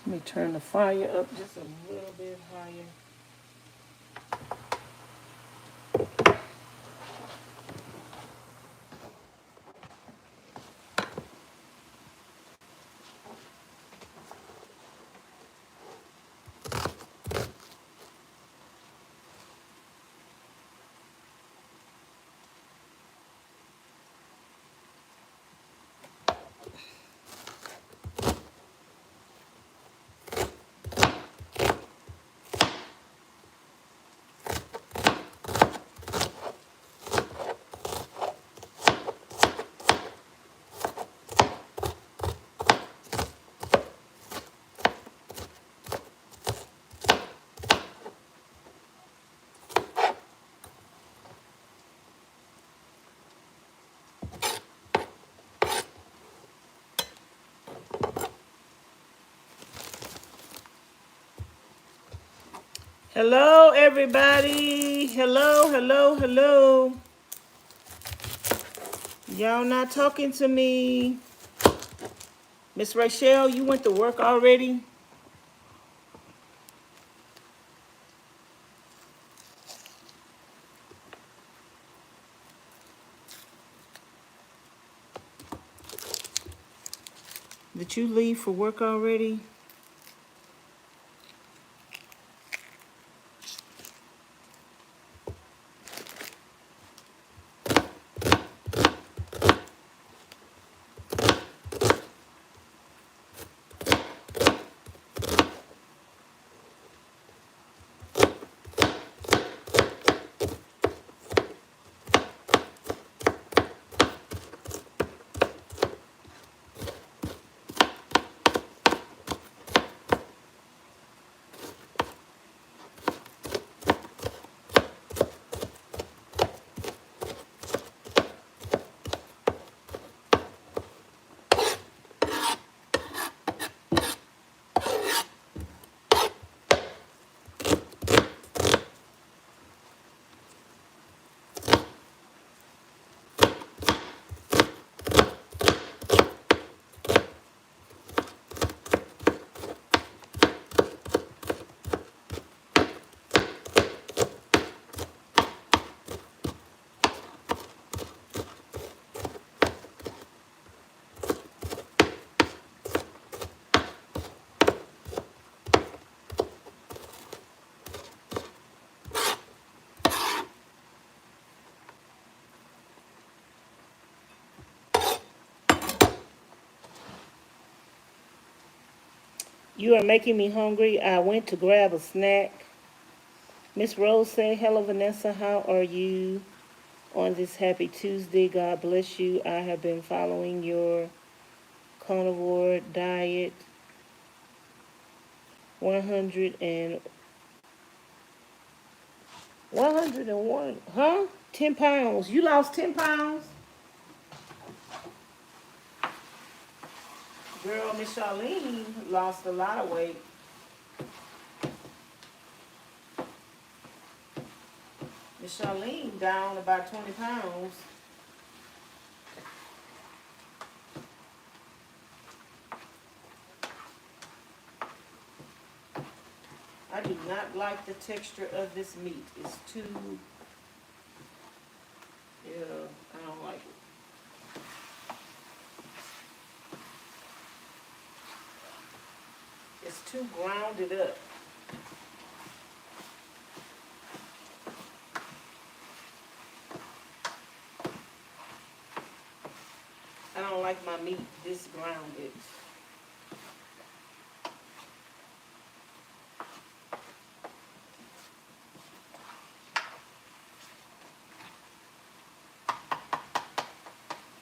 Let me turn the fire up just a little bit higher. Hello, everybody. Hello, hello, hello. Y'all not talking to me. Miss Rachel, you went to work already? Did you leave for work already? You are making me hungry. I went to grab a snack. Miss Rose said, hello, Vanessa. How are you on this happy Tuesday? God bless you. I have been following your carnivore diet. 101, huh? 10 pounds. You lost 10 pounds? Girl, Miss Charlene lost a lot of weight. Miss Charlene down about 20 pounds. I do not like the texture of this meat. It's too, yeah, I don't like it. It's too grounded up. I don't like like my meat this grounded.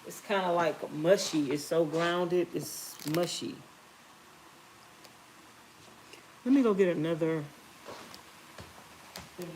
It's kind of like mushy. It's so grounded, it's mushy. Let me go get another thing.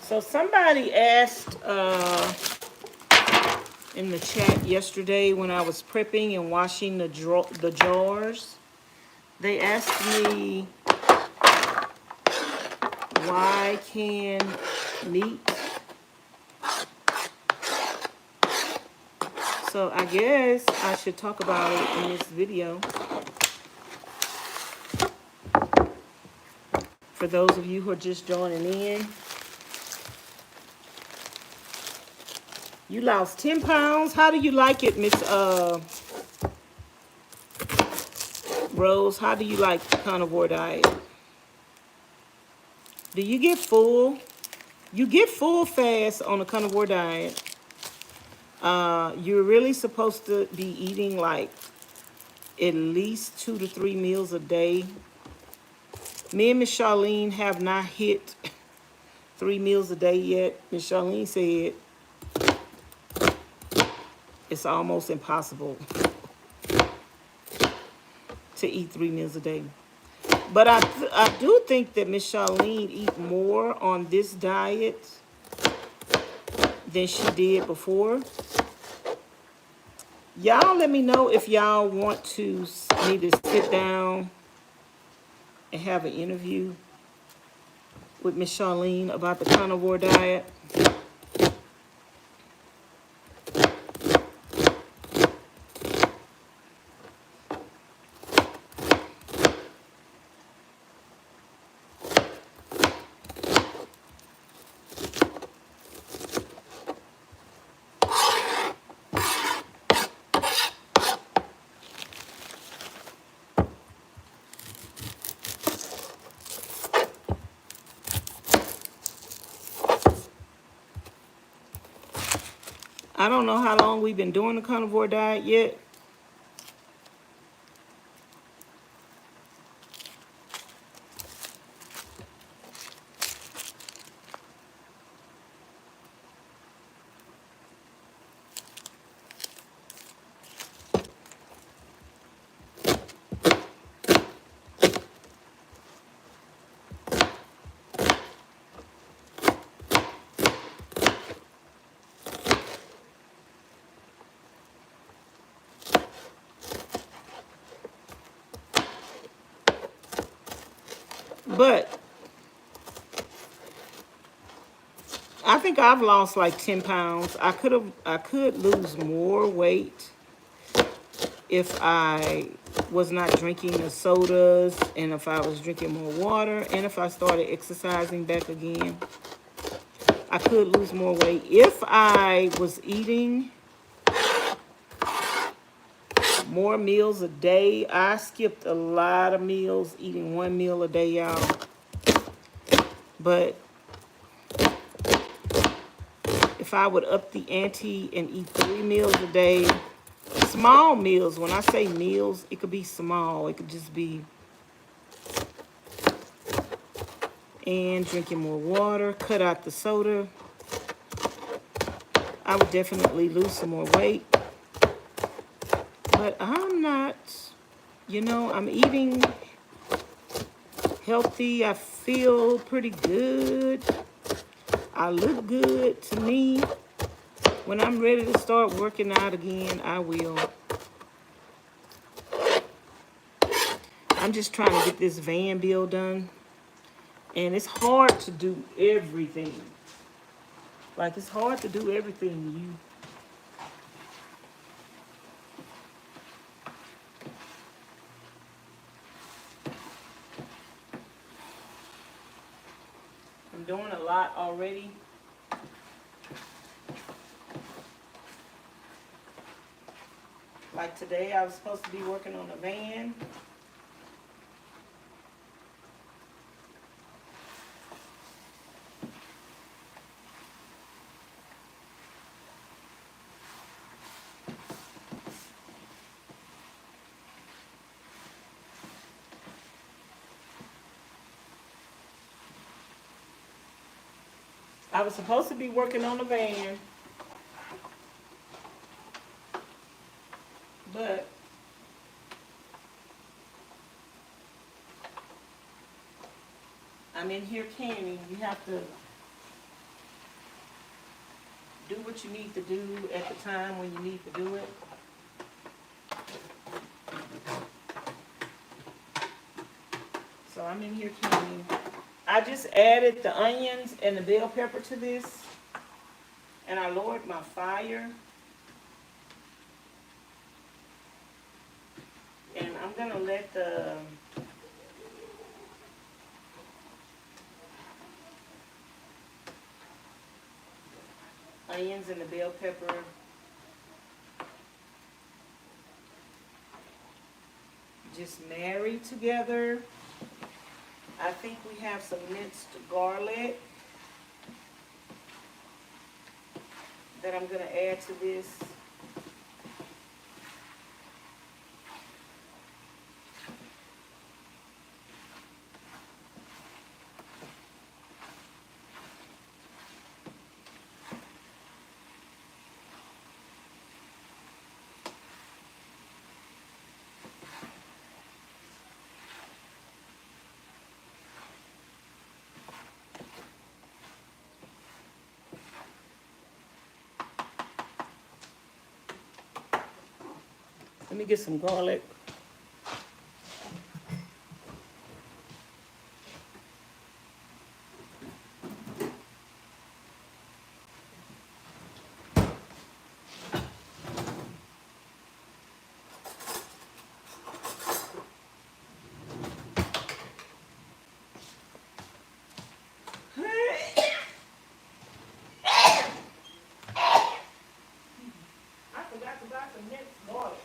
So somebody asked in the chat yesterday when I was prepping and washing the jars, they asked me why can meat. So I guess I should talk about it in this video. For those of you who are just joining in, you lost 10 pounds. How do you like it, Miss Rose? How do you like the carnivore diet? Do you get full? You get full fast on the carnivore diet. You're really supposed to be eating like at least 2 to 3 meals a day. Me and Miss Charlene have not hit 3 meals a day yet. Miss Charlene said it's almost impossible to eat 3 meals a day. But I do think that Miss Charlene eat more on this diet than she did before. Y'all let me know if y'all want to me to sit down and have an interview with Miss Charlene about the carnivore diet. I don't know how long we've been doing the carnivore diet yet. But I think I've lost like 10 pounds. I could lose more weight if I was not drinking the sodas and if I was drinking more water and if I started exercising back again. I could lose more weight if I was eating more meals a day. I skipped a lot of meals, eating 1 meal a day, y'all. But if I would up the ante and eat 3 meals a day, small meals, when I say meals, it could be small. It could just be, and drinking more water, cut out the soda, I would definitely lose some more weight. But I'm not, you know, I'm eating healthy. I feel pretty good. I look good to me. When I'm ready to start working out again, I will. I'm just trying to get this van bill done. And it's hard to do everything. Like, it's hard to do everything. I'm doing a lot already. Like today, I was supposed to be working on a van. I was supposed to be working on a van, but I'm in here canning. You have to do what you need to do at the time when you need to do it. So I'm in here canning. I just added the onions and the bell pepper to this, and I lowered my fire. And I'm gonna let the onions and the bell pepper just marry together. I think we have some minced garlic that I'm gonna add to this. Let me get some garlic. I forgot to buy some minced garlic.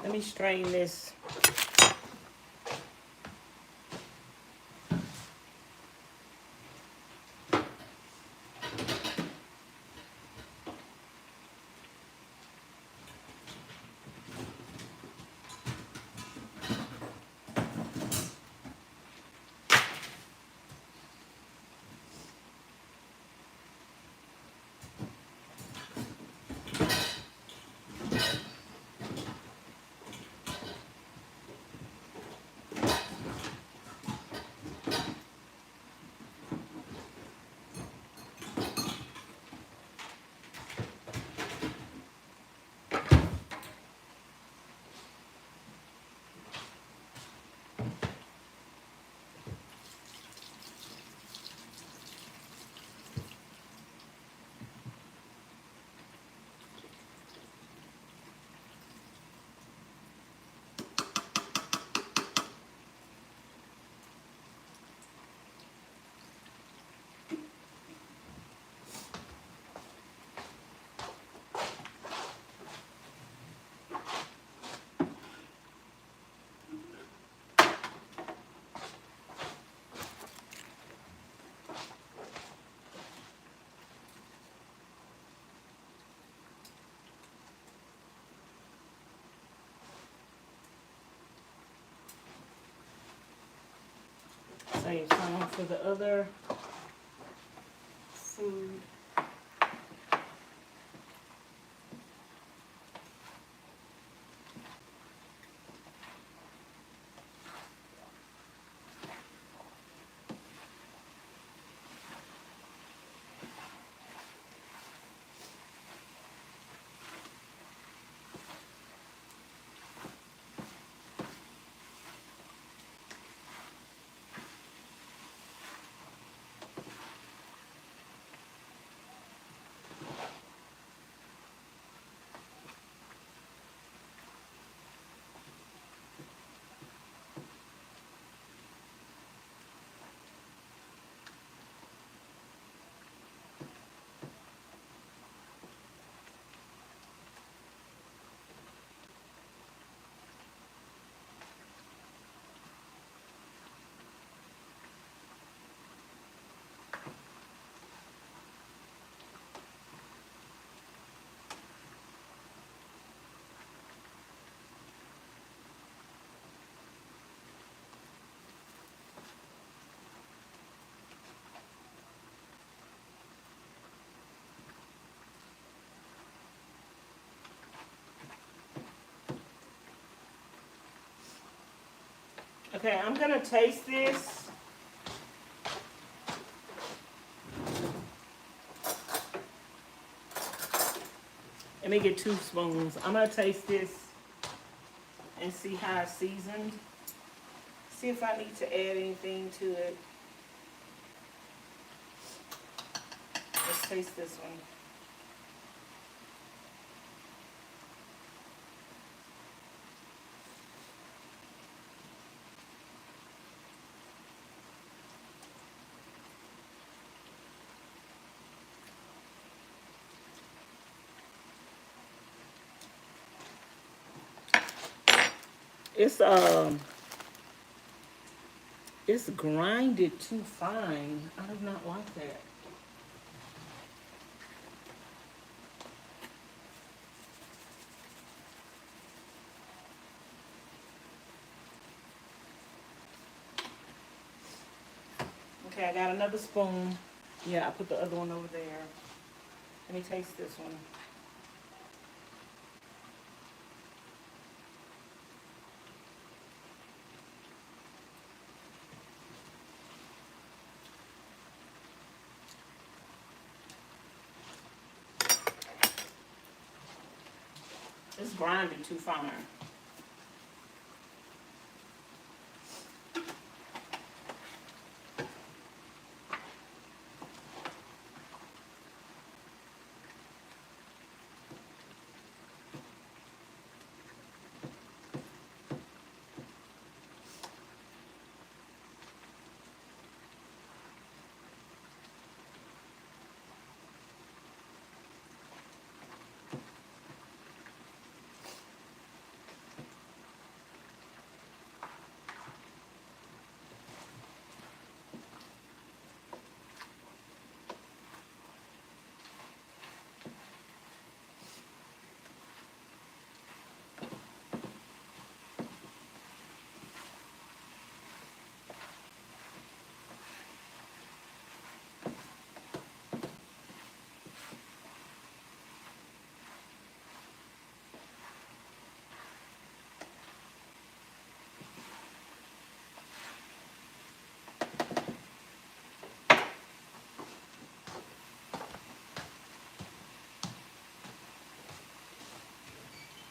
Let me strain this. save some for the other food. Okay, I'm gonna taste this. Let me get 2 spoons. I'm gonna taste this and see how it's seasoned. See if I need to add anything to it. Let's taste this one. It's grinded too fine. I do not like that. Okay, I got another spoon. Yeah, I put the other one over there. Let me taste this one. It's grinded too fine.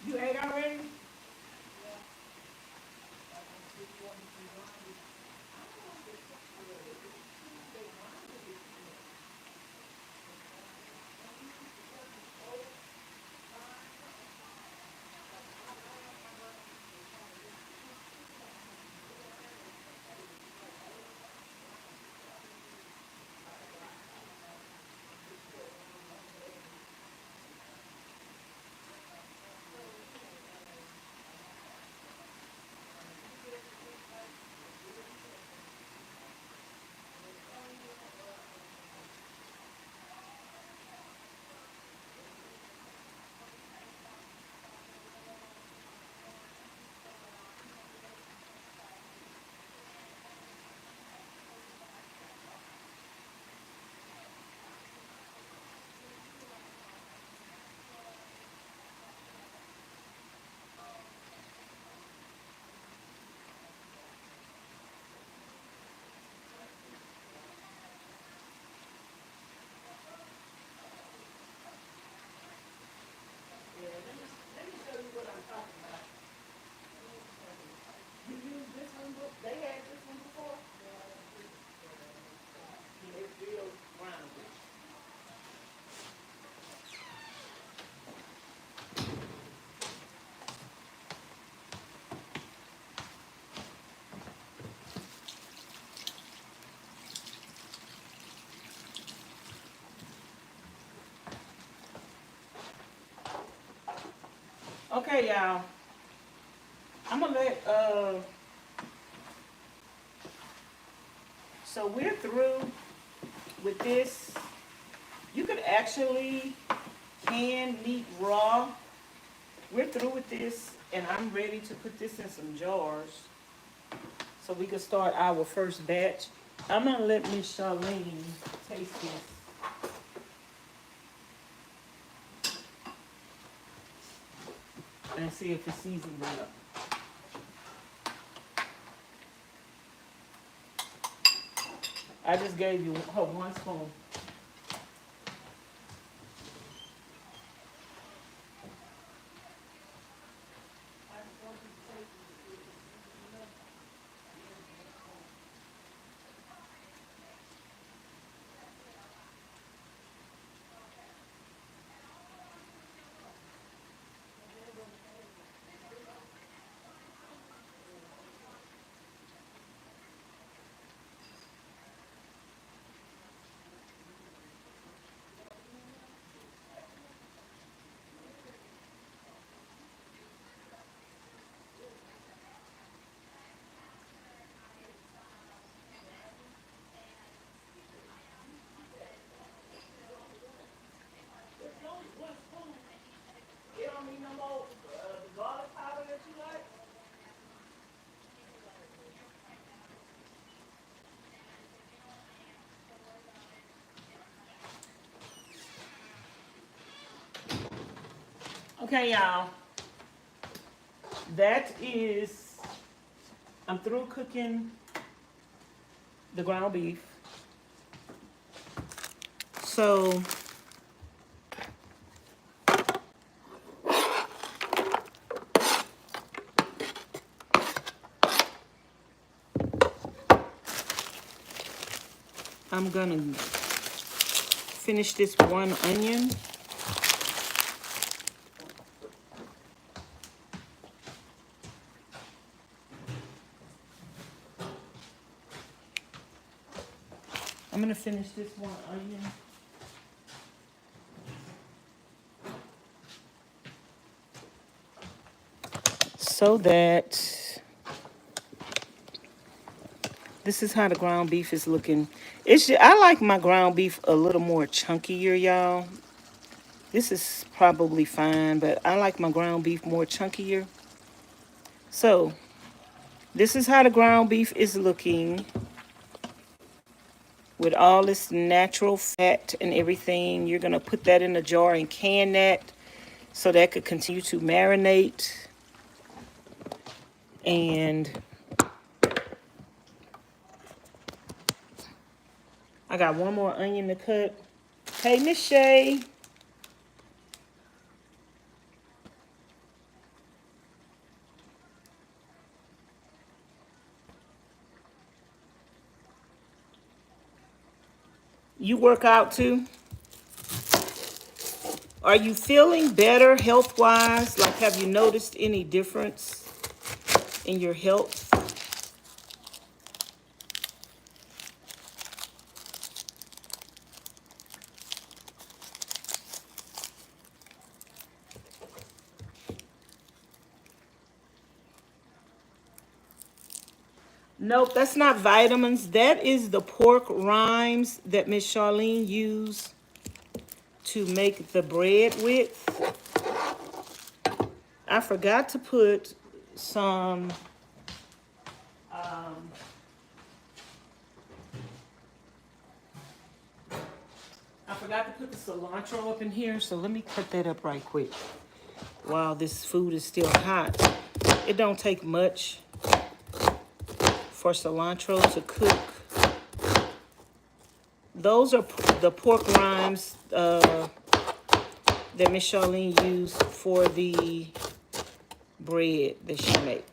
You ate already? Okay, y'all. I'm gonna let so we're through with this. You could actually can meat raw. We're through with this, and I'm ready to put this in some jars so we can start our first batch. I'm gonna let Miss Charlene taste this and see if it's seasoned enough. I just gave you her 1 spoon. You don't need no more garlic powder that you like? Okay, y'all. That is, I'm through cooking the ground beef. So I'm gonna finish this 1 onion. I'm gonna finish this 1 onion. So that this is how the ground beef is looking. I like my ground beef a little more chunkier, y'all. This is probably fine, but I like my ground beef more chunkier. So this is how the ground beef is looking with all this natural fat and everything. You're gonna put that in a jar and can that so that could continue to marinate. And I got one more onion to cut. Hey, Miss Shay. You work out too? Are you feeling better health-wise? Like, have you noticed any difference in your health? Nope, that's not vitamins. That is the pork rinds that Miss Charlene used to make the bread with. I forgot to put some I forgot to put the cilantro up in here, so let me cut that up right quick while this food is still hot. It don't take much for cilantro to cook. Those are the pork rinds that Miss Charlene used for the bread that she made.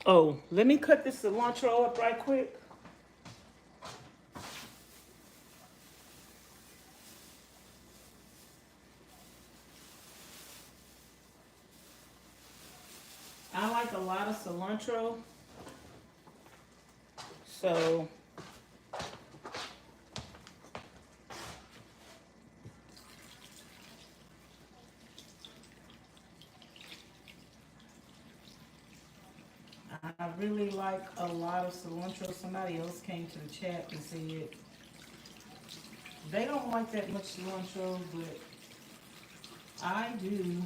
Oh, let me cut this cilantro up right quick. I like a lot of cilantro, so I really like a lot of cilantro. Somebody else came to the chat and said they don't like that much cilantro, but I do.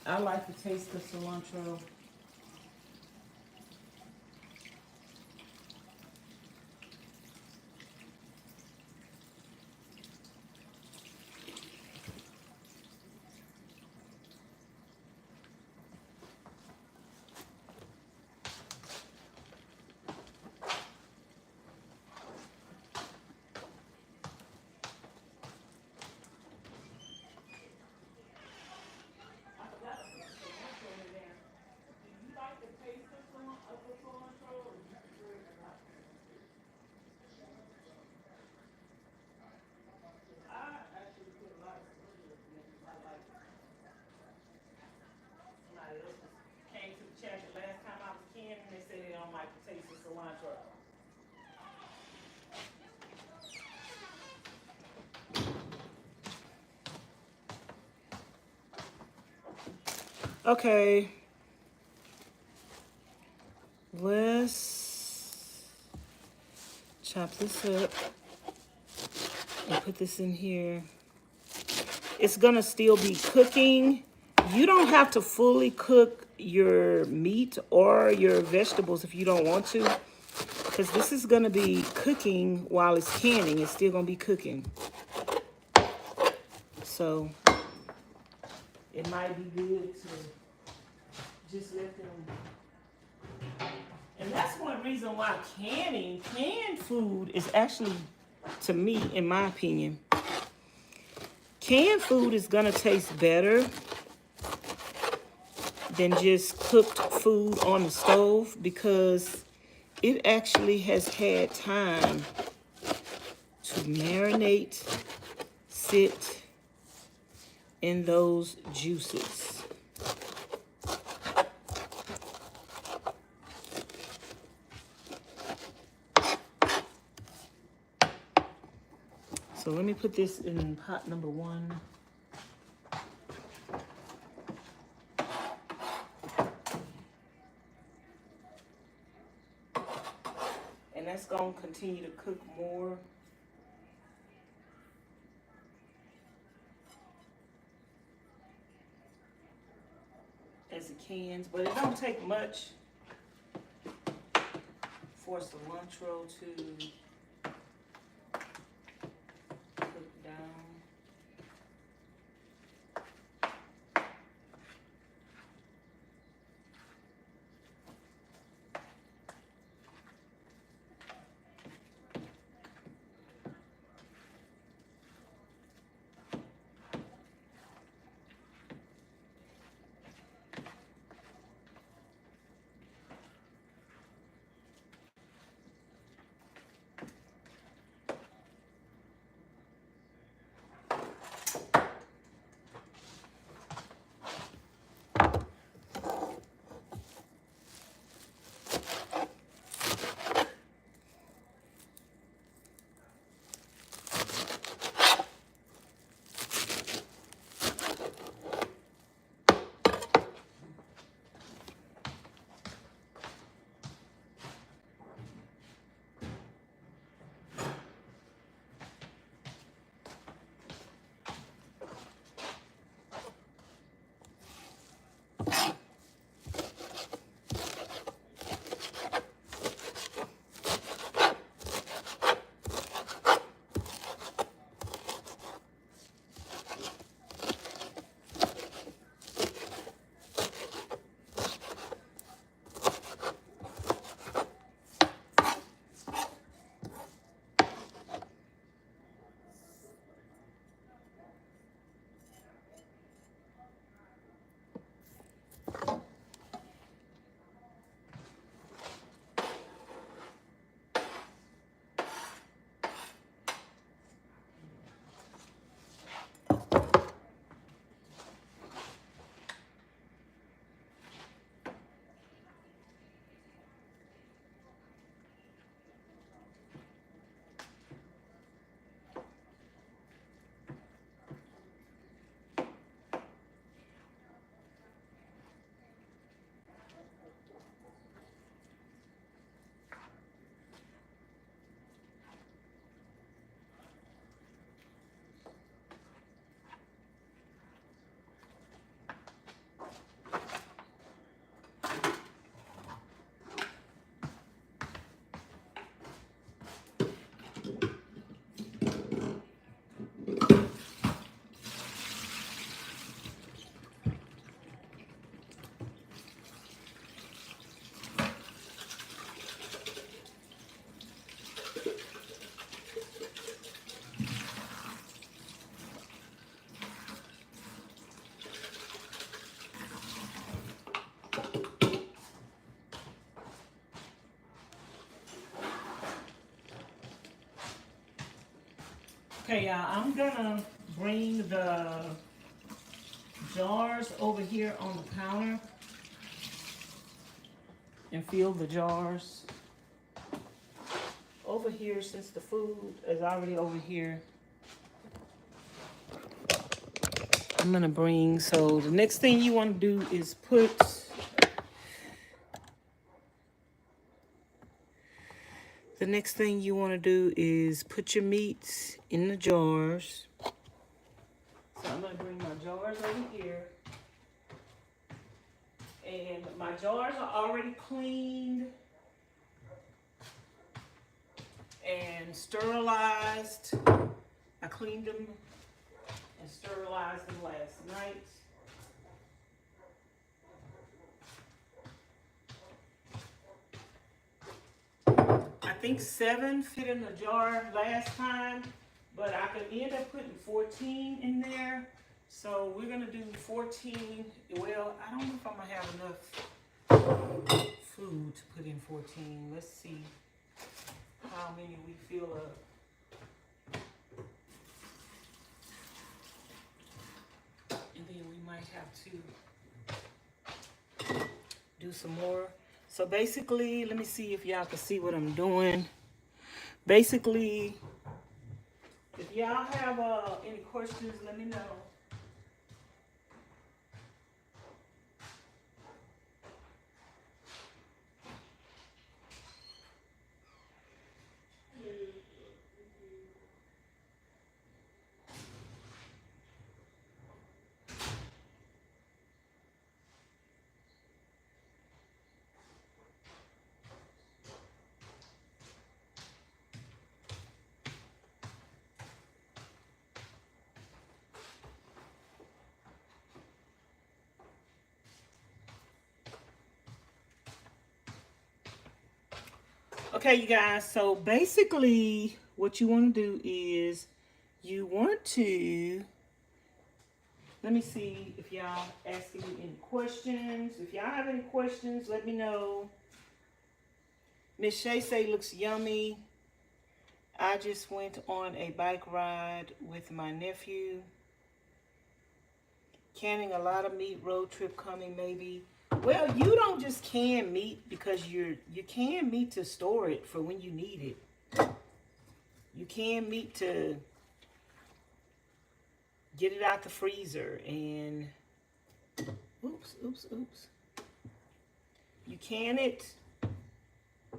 I like the taste of cilantro. Somebody else came to the chat the last time I was canning, they said they don't like the taste of cilantro. Okay, let's chop this up and put this in here. It's gonna still be cooking. You don't have to fully cook your meat or your vegetables if you don't want to, because this is gonna be cooking while it's canning. It's still gonna be cooking. So it might be good to just let them. And that's one reason why canned food is actually, to me, in my opinion, canned food is gonna taste better than just cooked food on the stove, because it actually has had time to marinate, sit in those juices. So let me put this in pot number 1. And that's going to continue to cook more. As it cans, but it don't take much for cilantro to cook down. Okay, y'all, I'm gonna bring the jars over here on the counter and fill the jars over here since the food is already over here. I'm gonna bring, so the next thing you wanna do is put your meats in the jars. So I'm gonna bring my jars over here. And my jars are already cleaned and sterilized. I cleaned them and sterilized them last night. I think 7 fit in the jar last time, but I could end up putting 14 in there. So we're gonna do 14. Well, I don't know if I'm gonna have enough food to put in 14. Let's see how many we fill up. And then we might have to do some more. So basically, let me see if y'all can see what I'm doing. Basically, if y'all have any questions, let me know. Okay, you guys, so basically what you want to do is you want to, let me see if y'all asking me any questions. If y'all have any questions, let me know. Miss Shay say looks yummy. I just went on a bike ride with my nephew. Canning a lot of meat, road trip coming maybe. Well, you don't just can meat because you can meat to store it for when you need it. You can meat to get it out the freezer and oops. You can it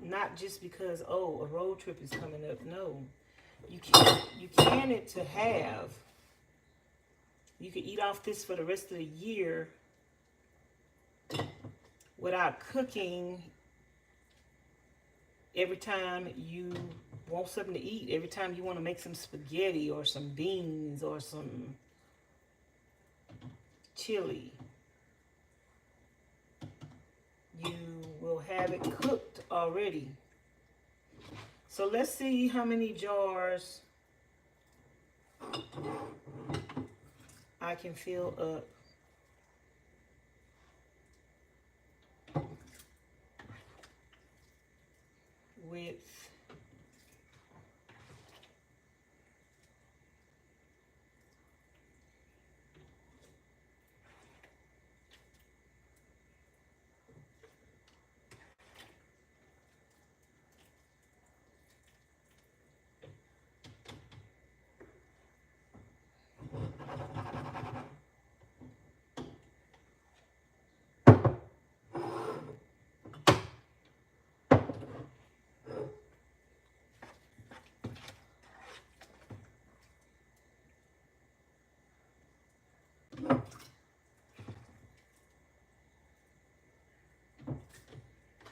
not just because, oh, a road trip is coming up. No. You can it to have. You can eat off this for the rest of the year without cooking every time you want something to eat. Every time you want to make some spaghetti or some beans or some chili, you will have it cooked already. So let's see how many jars I can fill up. With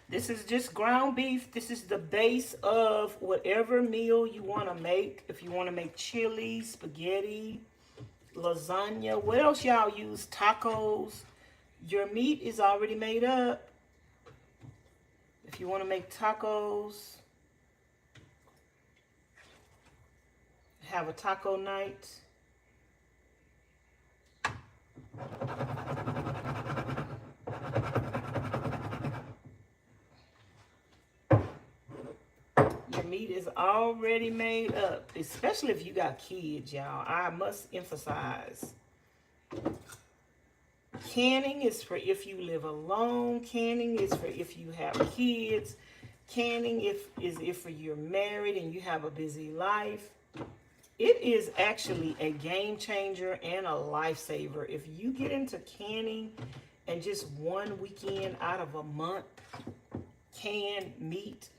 this is just ground beef. This is the base of whatever meal you want to make. If you want to make chili, spaghetti, lasagna, what else y'all use? Tacos. Your meat is already made up. If you want to make tacos, have a taco night. Your meat is already made up, especially if you got kids, y'all. I must emphasize, canning is for if you live alone. Canning is for if you have kids. Canning is if you're married and you have a busy life. It is actually a game changer and a lifesaver. If you get into canning and just one weekend out of a month, can meat,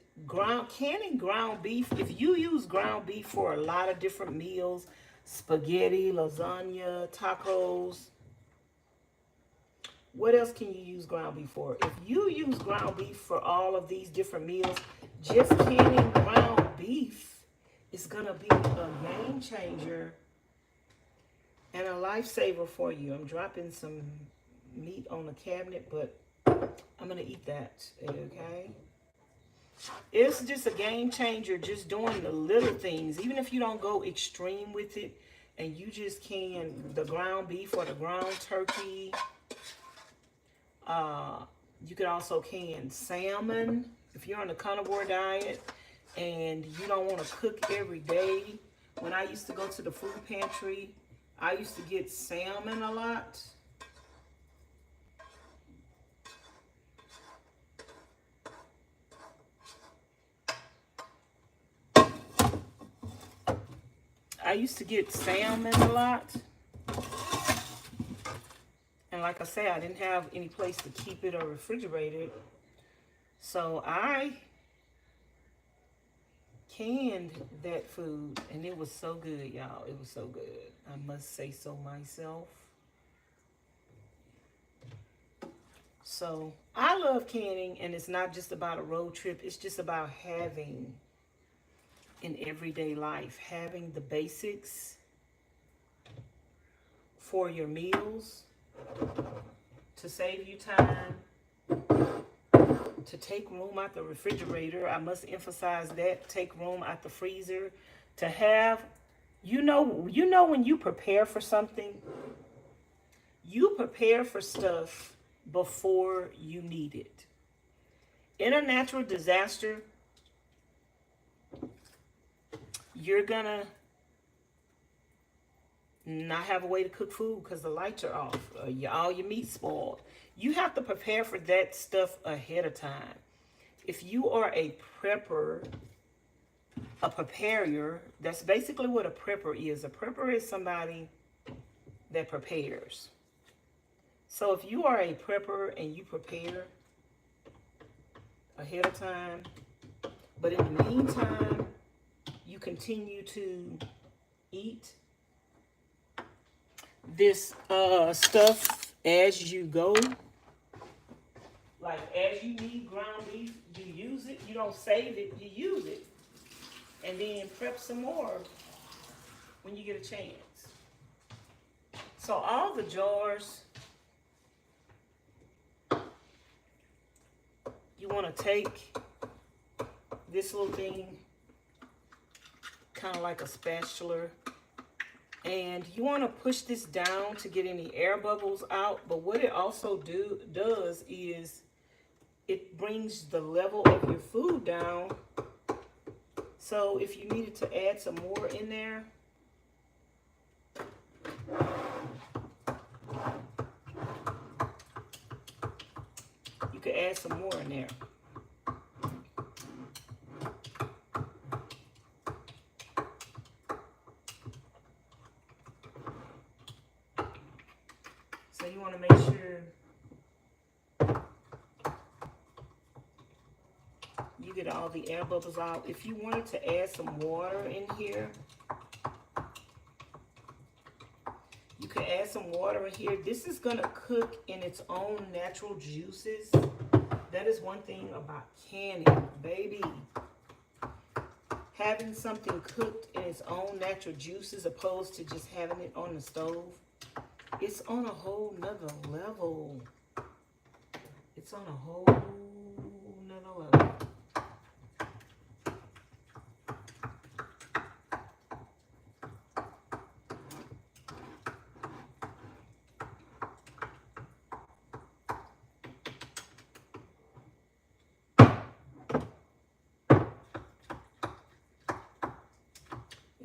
canning ground beef. If you use ground beef for a lot of different meals, spaghetti, lasagna, tacos, what else can you use ground beef for? If you use ground beef for all of these different meals, just canning ground beef is going to be a game changer and a lifesaver for you. I'm dropping some meat on the cabinet, but I'm going to eat that, okay? It's just a game changer, just doing the little things. Even if you don't go extreme with it and you just can the ground beef or the ground turkey. You could also can salmon if you're on the carnivore diet and you don't want to cook every day. When I used to go to the food pantry, I used to get salmon a lot. And like I say, I didn't have any place to keep it or refrigerate it. So I canned that food, and it was so good, y'all. It was so good. I must say so myself. So I love canning, and it's not just about a road trip. It's just about having in everyday life, having the basics for your meals to save you time, to take room out the refrigerator. I must emphasize that. Take room out the freezer. To have, you know when you prepare for something, you prepare for stuff before you need it. In a natural disaster, you're gonna not have a way to cook food because the lights are off. All your meat's spoiled. You have to prepare for that stuff ahead of time. If you are a prepper, a preparer, that's basically what a prepper is. A prepper is somebody that prepares. So if you are a prepper and you prepare ahead of time, but in the meantime, you continue to eat this stuff as you go. Like as you need ground beef, you use it. You don't save it, you use it. And then prep some more when you get a chance. So all the jars, you want to take this little thing, kind of like a spatula, and you want to push this down to get any air bubbles out. But what it also does is it brings the level of your food down. So if you needed to add some more in there, you could add some more in there. So you want to make sure you get all the air bubbles out. If you wanted to add some water in here, you could add some water in here. This is going to cook in its own natural juices. That is one thing about canning, baby. Having something cooked in its own natural juices opposed to just having it on the stove, it's on a whole nother level. It's on a whole nother level.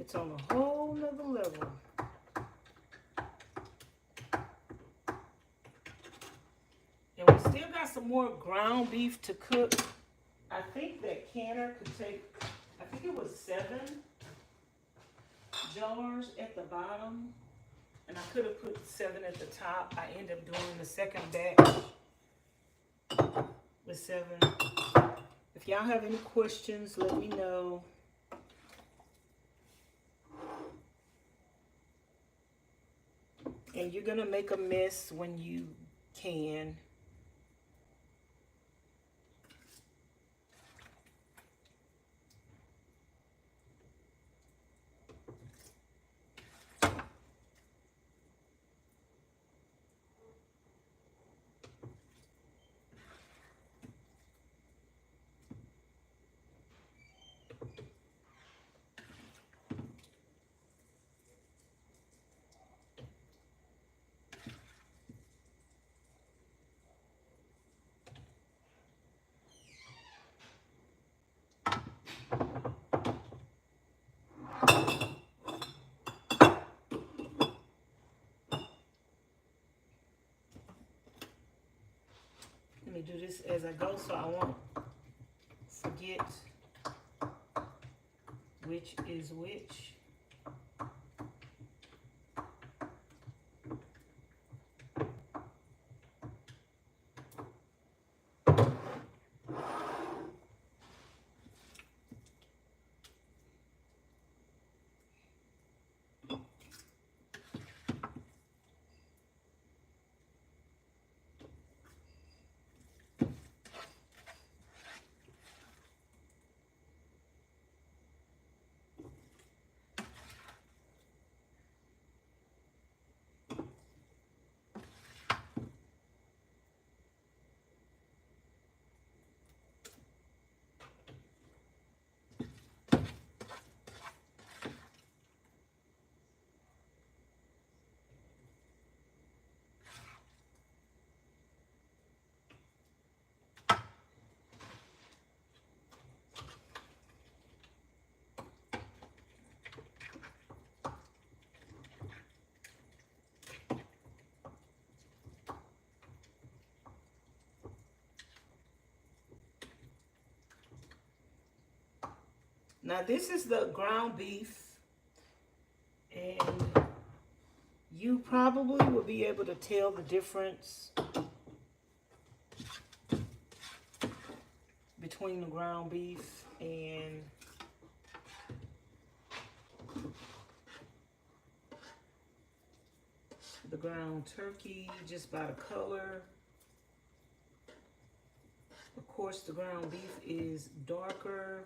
It's on a whole nother level. And we still got some more ground beef to cook. I think that canner could take, I think it was 7 jars at the bottom. And I could have put 7 at the top. I ended up doing the second batch with 7. If y'all have any questions, let me know. And you're gonna make a mess when you can. Let me do this as I go so I won't forget which is which. Now this is the ground beef, and you probably will be able to tell the difference between the ground beef and the ground turkey just by the color. Of course, the ground beef is darker.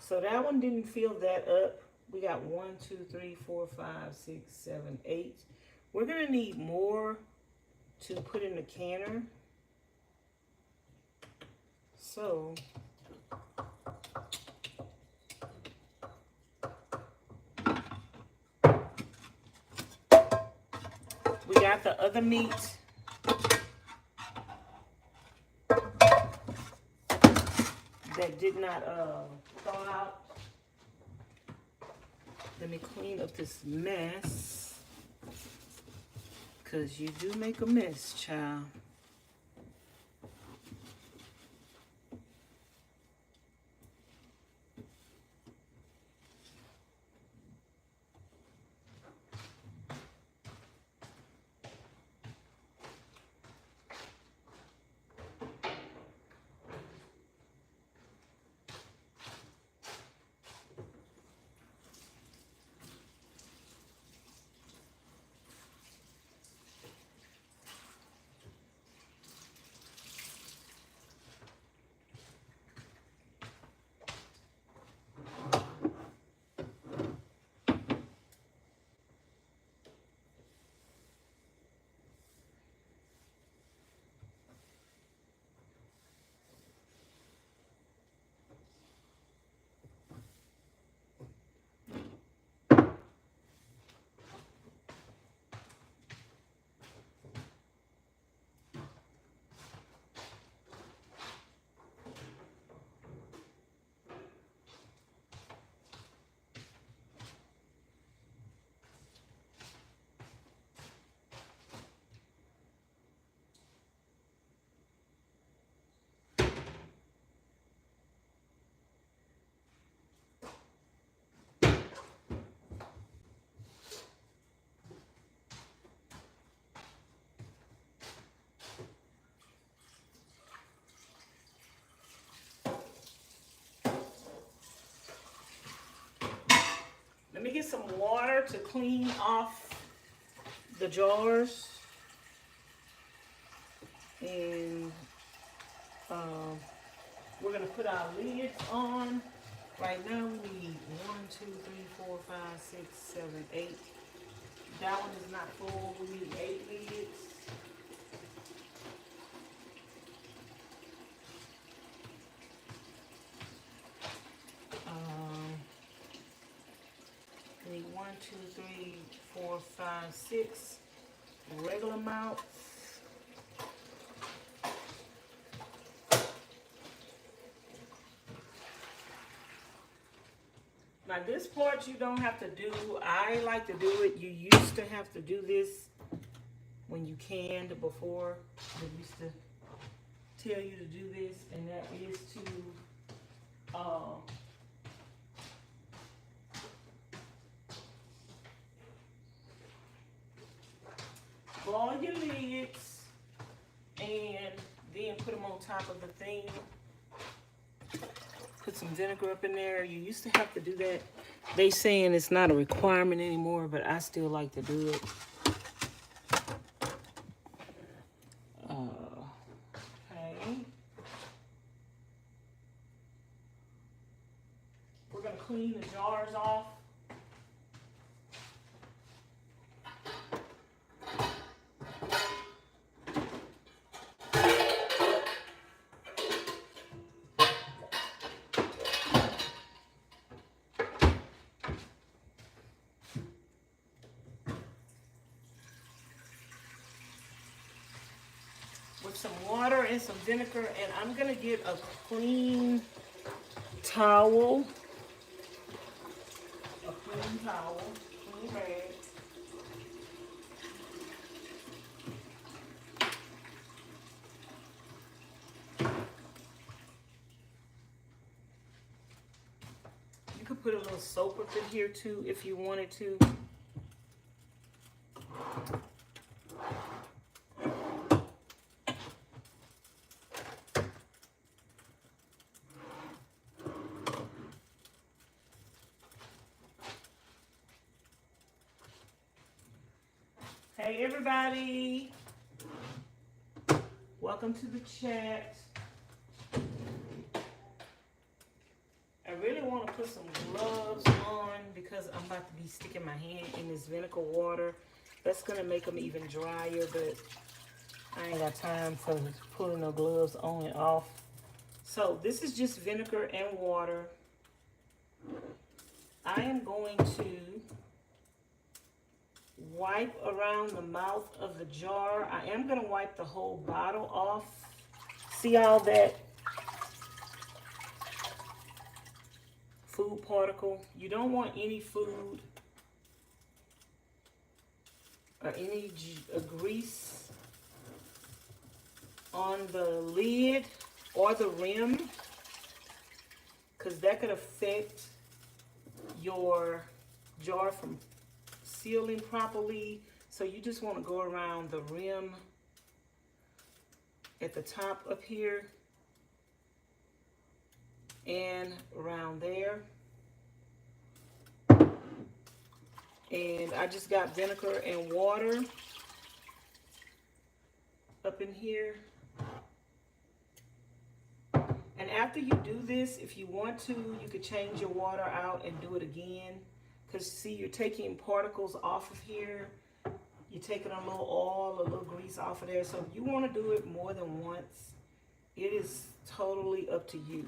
So that one didn't fill that up. We got 1, 2, 3, 4, 5, 6, 7, 8. We're gonna need more to put in the canner. So we got the other meat that did not thaw out. Let me clean up this mess, because you do make a mess, child. some water to clean off the jars. And we're gonna put our lids on. Right now we need 1, 2, 3, 4, 5, 6, 7, 8. That one is not full. We need 8 lids. We need 1, 2, 3, 4, 5, 6 regular amounts. Now this part you don't have to do. I like to do it. You used to have to do this when you canned before. They used to tell you to do this, and that is to boil your lids and then put them on top of the thing. Put some vinegar up in there. You used to have to do that. They saying it's not a requirement anymore, but I still like to do it. Okay. We're gonna clean the jars off. With some water and some vinegar, and I'm gonna get a clean towel, clean bag. You could put a little soap up in here too if you wanted to. Hey everybody, welcome to the chat. I really want to put some gloves on because I'm about to be sticking my hand in this vinegar water. That's going to make them even drier, but I ain't got time for pulling no gloves on and off. So this is just vinegar and water. I am going to wipe around the mouth of the jar. I am going to wipe the whole bottle off. See all that food particle? You don't want any food or any grease on the lid or the rim, because that could affect your jar from sealing properly. So you just want to go around the rim at the top up here and around there. And I just got vinegar and water up in here. And after you do this, if you want to, you could change your water out and do it again. Because see, you're taking particles off of here. You're taking a little oil, a little grease off of there. So if you want to do it more than once, it is totally up to you.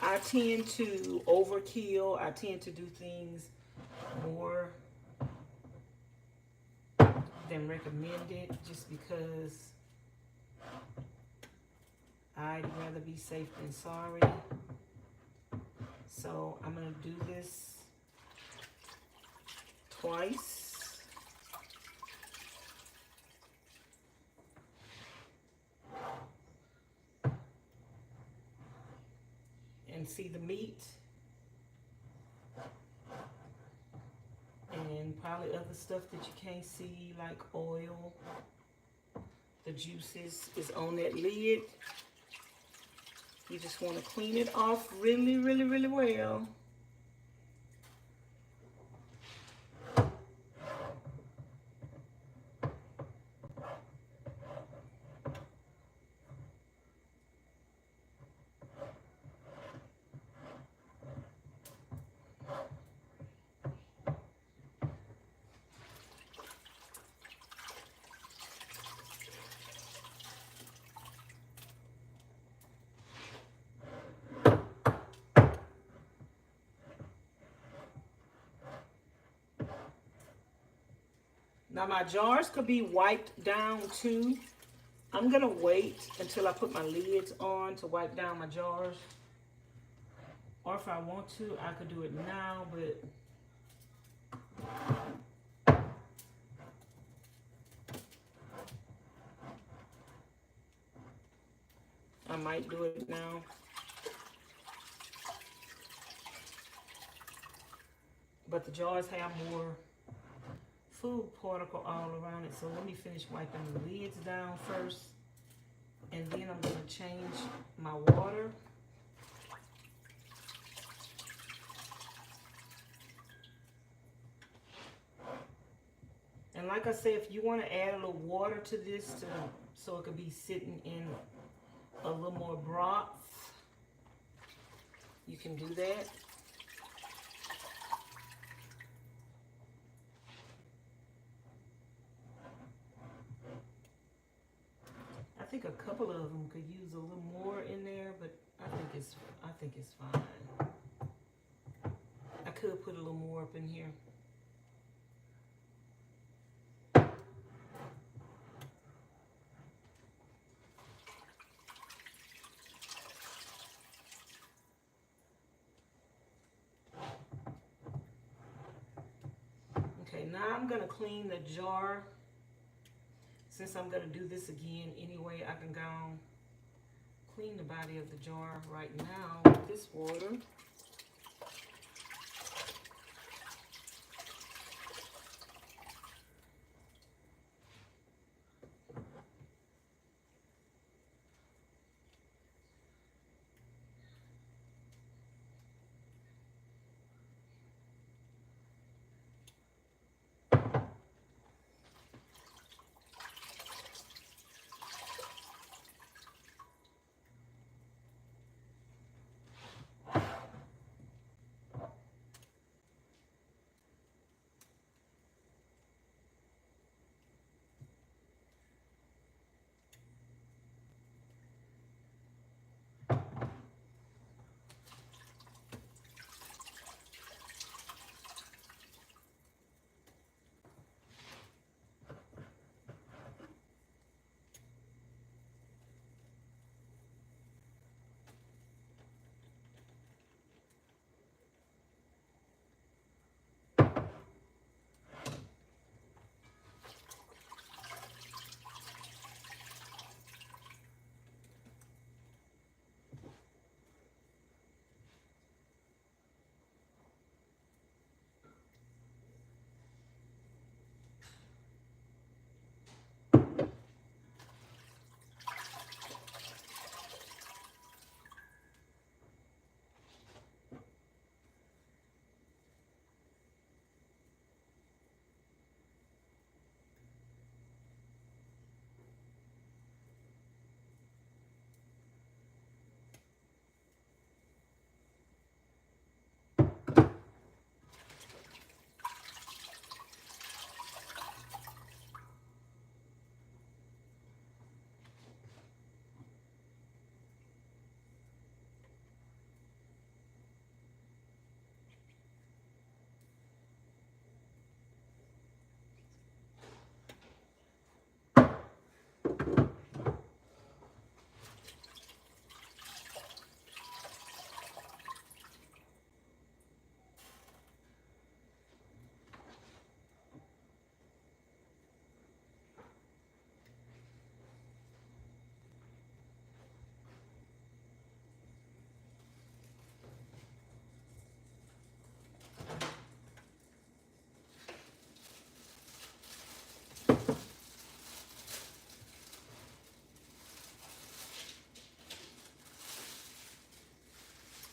I tend to overkill. I tend to do things more than recommended just because I'd rather be safe than sorry. So I'm going to do this twice. And see the meat and probably other stuff that you can't see, like oil. The juices is on that lid. You just want to clean it off really, really, really well. Now my jars could be wiped down too. I'm gonna wait until I put my lids on to wipe down my jars. Or if I want to, I could do it now, but I might do it now. But the jars have more food particle all around it. So let me finish wiping the lids down first. And then I'm gonna change my water. And like I said, if you want to add a little water to this so it could be sitting in a little more broth, you can do that. I think a couple of them could use a little more in there, but I think it's fine. I could put a little more up in here. Okay, now I'm gonna clean the jar. Since I'm gonna do this again anyway, I can go clean the body of the jar right now with this water.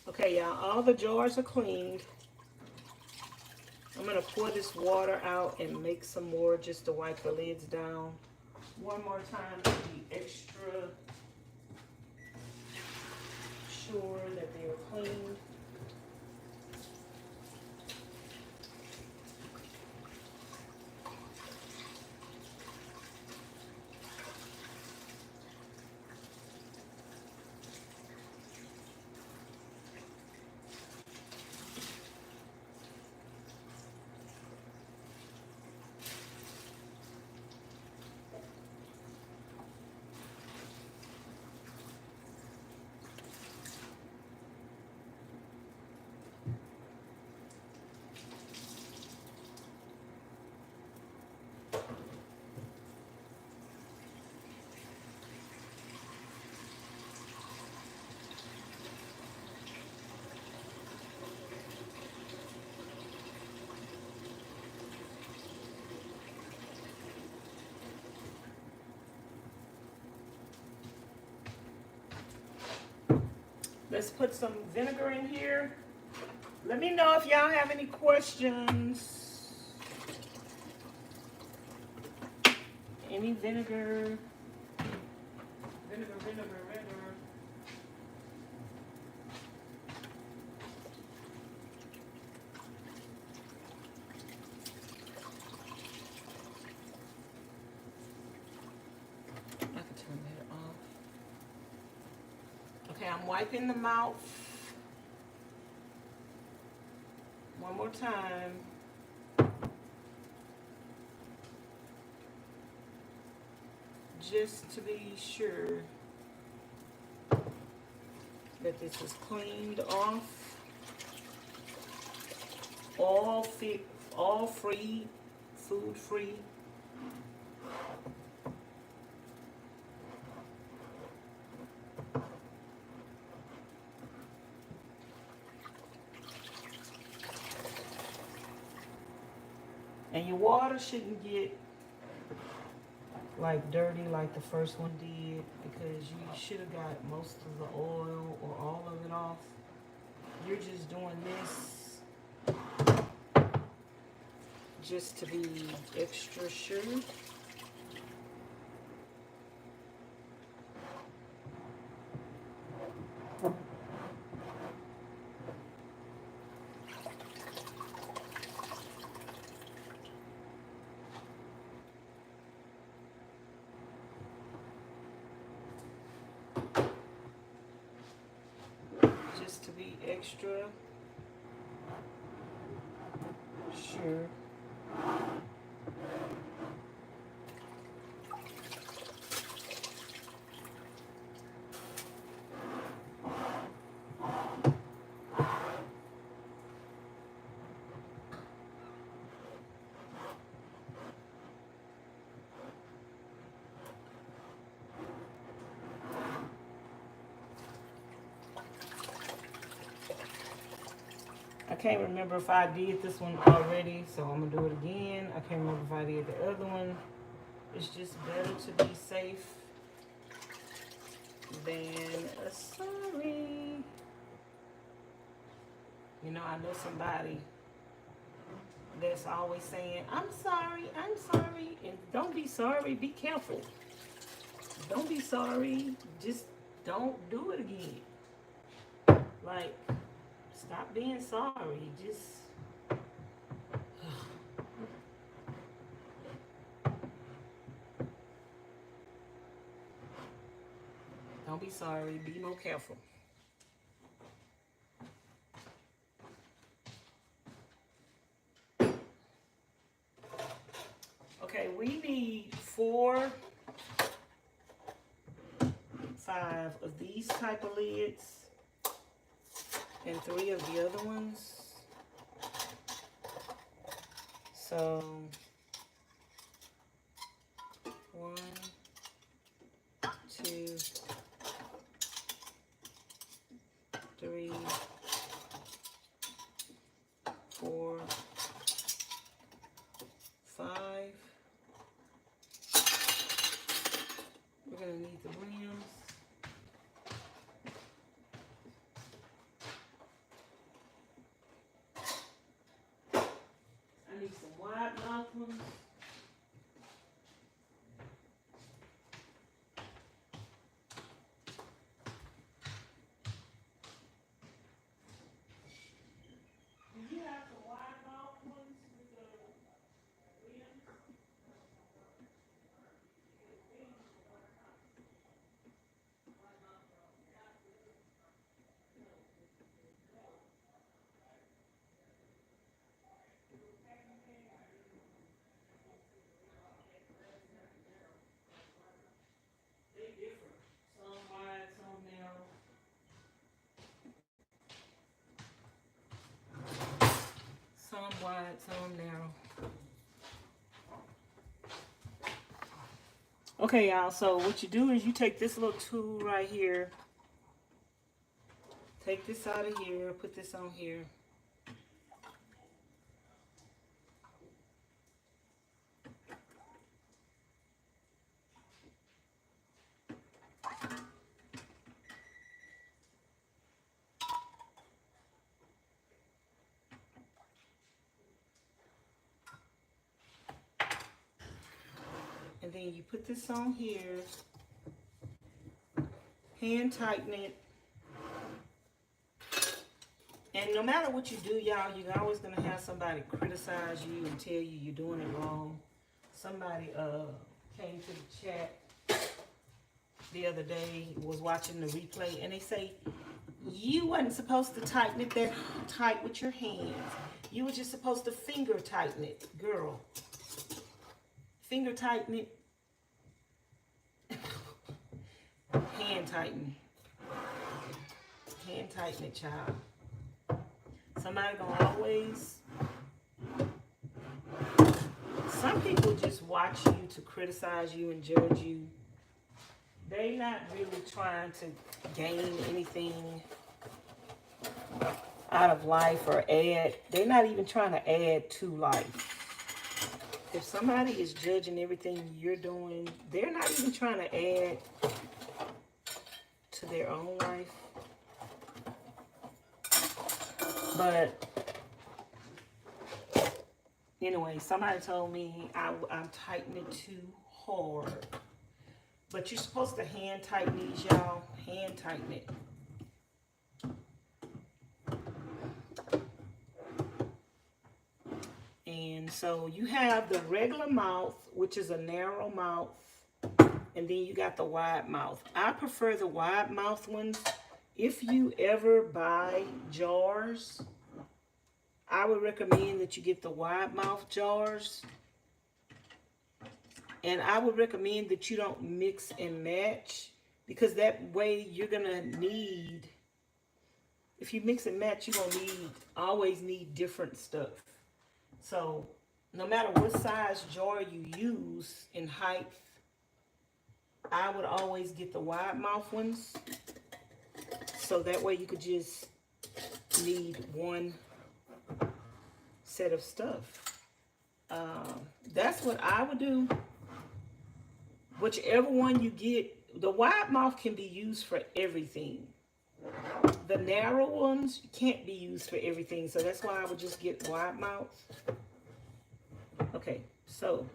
Okay, y'all, all the jars are cleaned. I'm gonna pour this water out and make some more just to wipe the lids down one more time to be extra sure that they are clean. Let's put some vinegar in here. Let me know if y'all have any questions. Any vinegar. Vinegar, vinegar, vinegar. I can turn that off. Okay, I'm wiping the mouth one more time. Just to be sure that this is cleaned off. All free, food free. And your water shouldn't get like dirty like the first one did, because you should have got most of the oil or all of it off. You're just doing this just to be extra sure. Just to be extra sure. I can't remember if I did this one already, so I'm gonna do it again. I can't remember if I did the other one. It's just better to be safe than sorry. You know, I know somebody that's always saying, I'm sorry, and don't be sorry, be careful. Don't be sorry, just don't do it again. Like, stop being sorry, just don't be sorry, be more careful. Okay, we need 4, 5 of these type of lids and 3 of the other ones. So 1, 2, 3, 4, 5. We're gonna need the rims. I need some wide mouth ones. Do you have some wide mouth ones with the rims? They different. Some wide, some narrow. Some wide, some narrow. Okay, y'all, so what you do is you take this little tool right here, take this out of here, put this on here. then you put this on here, hand tighten it. And no matter what you do, y'all, you're always gonna have somebody criticize you and tell you you're doing it wrong. Somebody came to the chat the other day, was watching the replay, and they say, you wasn't supposed to tighten it that tight with your hands. You were just supposed to finger tighten it. Girl, finger tighten it. Hand tighten. Hand tighten it, child. Somebody gonna always, some people just watch you to criticize you and judge you. They not really trying to gain anything out of life or add. They're not even trying to add to life. If somebody is judging everything you're doing, they're not even trying to add to their own life. But anyway, somebody told me I'm tightening it too hard. But you're supposed to hand tighten these, y'all. Hand tighten it. And so you have the regular mouth, which is a narrow mouth. And then you got the wide mouth. I prefer the wide mouth ones. If you ever buy jars, I would recommend that you get the wide mouth jars. And I would recommend that you don't mix and match, because that way you're gonna need, if you mix and match, you're gonna always need different stuff. So no matter what size jar you use in height, I would always get the wide mouth ones. So that way you could just need one set of stuff. That's what I would do. Whichever one you get, the wide mouth can be used for everything. The narrow ones can't be used for everything. So that's why I would just get wide mouth. Okay, so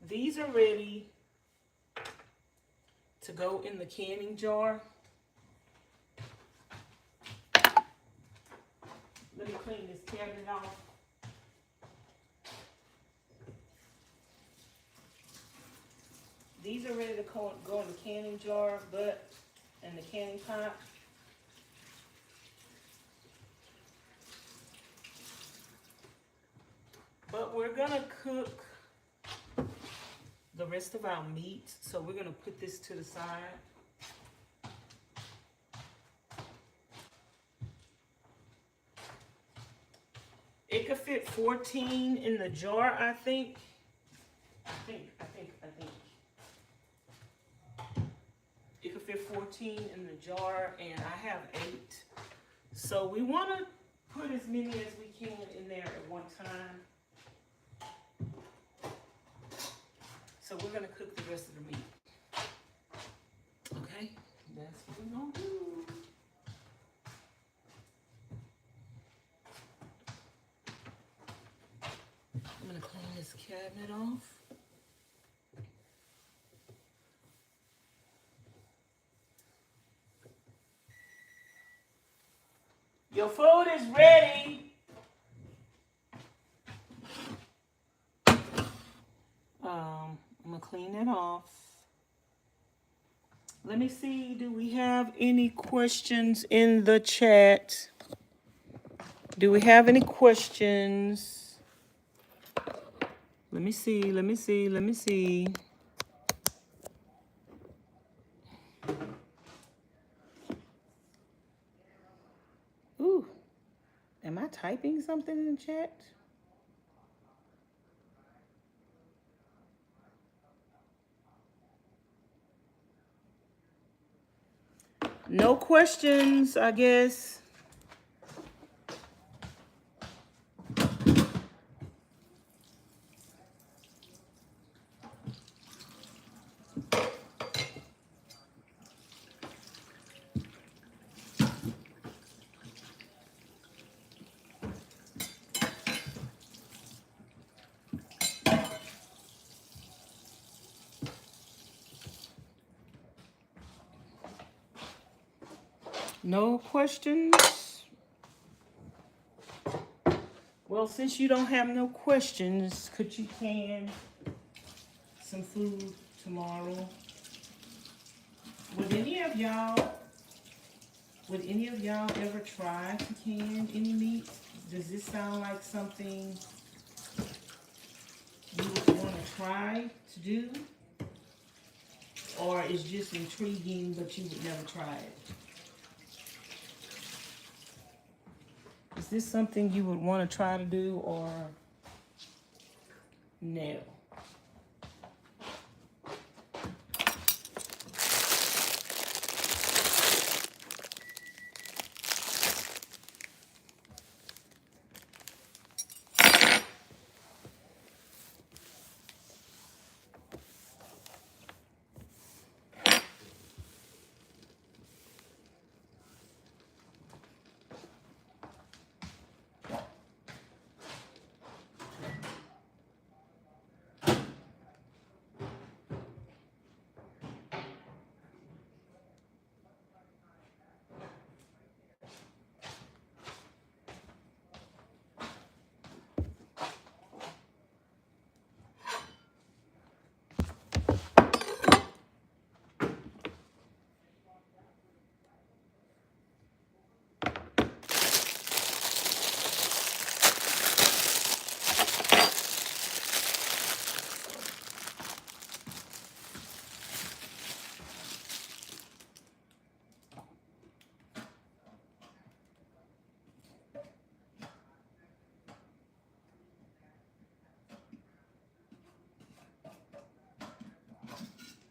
these are ready to go in the canning jar. Let me clean this cabinet off. These are ready to go in the canning jar, and the canning pot. But we're gonna cook the rest of our meat, so we're gonna put this to the side. It could fit 14 in the jar, I think. I think. It could fit 14 in the jar, and I have 8. So we want to put as many as we can in there at one time. So we're going to cook the rest of the meat. Okay, that's what we're going to do. I'm going to clean this cabinet off. Your food is ready. I'm gonna clean it off. Let me see, do we have any questions in the chat? Do we have any questions? Let me see. Ooh, am I typing something in the chat? No questions, I guess. No questions? Well, since you don't have no questions, could you can some food tomorrow? Would any of y'all ever try to can any meat? Does this sound like something you would want to try to do? Or it's just intriguing, but you would never try it? Is this something you would want to try to do, or no?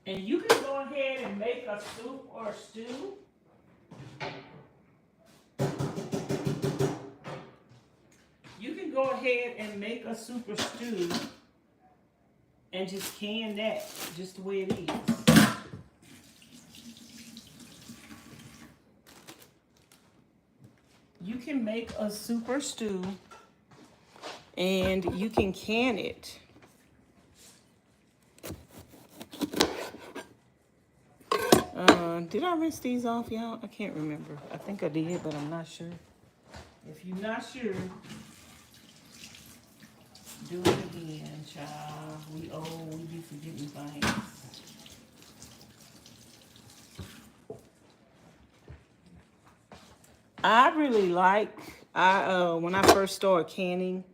And you can go ahead and make a soup or a stew. You can go ahead and make a soup or stew and just can that just the way it is. You can make a soup or stew and you can can it. Did I rinse these off, y'all? I can't remember. I think I did, but I'm not sure. If you're not sure, do it again, child. We be forgetting things. I really like, when I first started canning,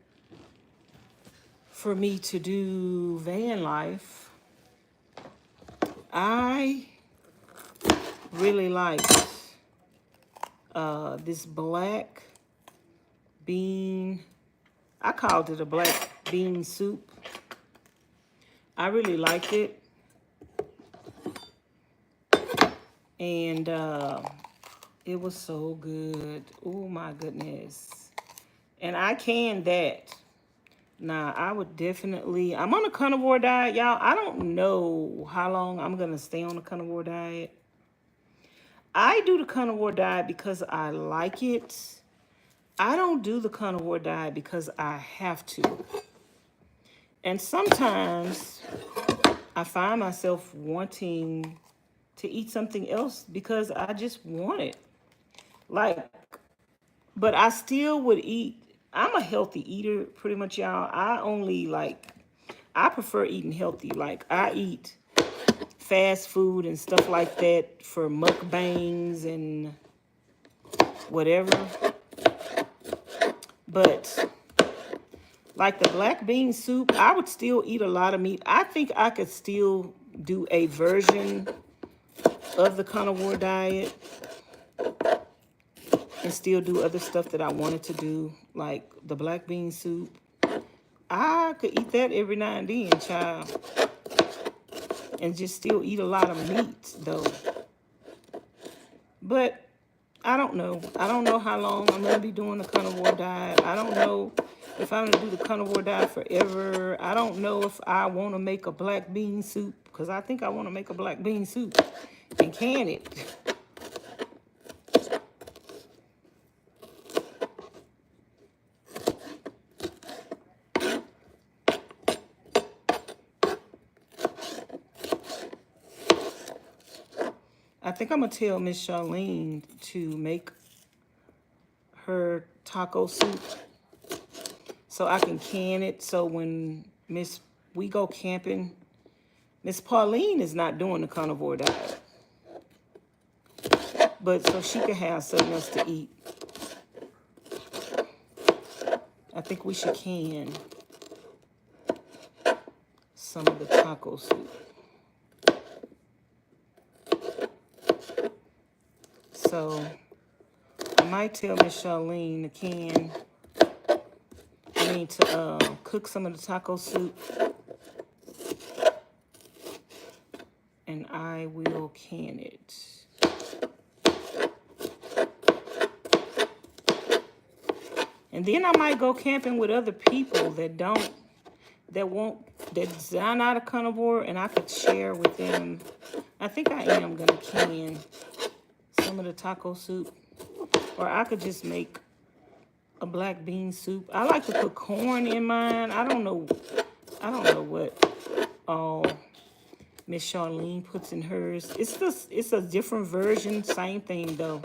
for me to do van life, I really liked this black bean. I called it a black bean soup. I really liked it. And it was so good. Oh my goodness. And I canned that. Now, I would definitely, I'm on a carnivore diet, y'all. I don't know how long I'm going to stay on the carnivore diet. I do the carnivore diet because I like it. I don't do the carnivore diet because I have to. And sometimes I find myself wanting to eat something else because I just want it. Like, but I still would eat. I'm a healthy eater, pretty much, y'all. I prefer eating healthy. Like, I eat fast food and stuff like that for mukbangs and whatever. But like the black bean soup, I would still eat a lot of meat. I think I could still do a version of the carnivore diet and still do other stuff that I wanted to do, like the black bean soup. I could eat that every now and then, child. And just still eat a lot of meat, though. But I don't know. I don't know how long I'm going to be doing the carnivore diet. I don't know if I'm going to do the carnivore diet forever. I don't know if I want to make a black bean soup, because I think I want to make a black bean soup and can it. I think I'm gonna tell Miss Charlene to make her taco soup so I can can it. So when we go camping, Miss Pauline is not doing the carnivore diet, but so she can have something else to eat. I think we should can some of the taco soup. So I might tell Miss Charlene to cook some of the taco soup, and I will can it. And then I might go camping with other people that's not a carnivore, and I could share with them. I think I am gonna can some of the taco soup, or I could just make a black bean soup. I like to put corn in mine. I don't know what all Miss Charlene puts in hers. It's a different version, same thing though.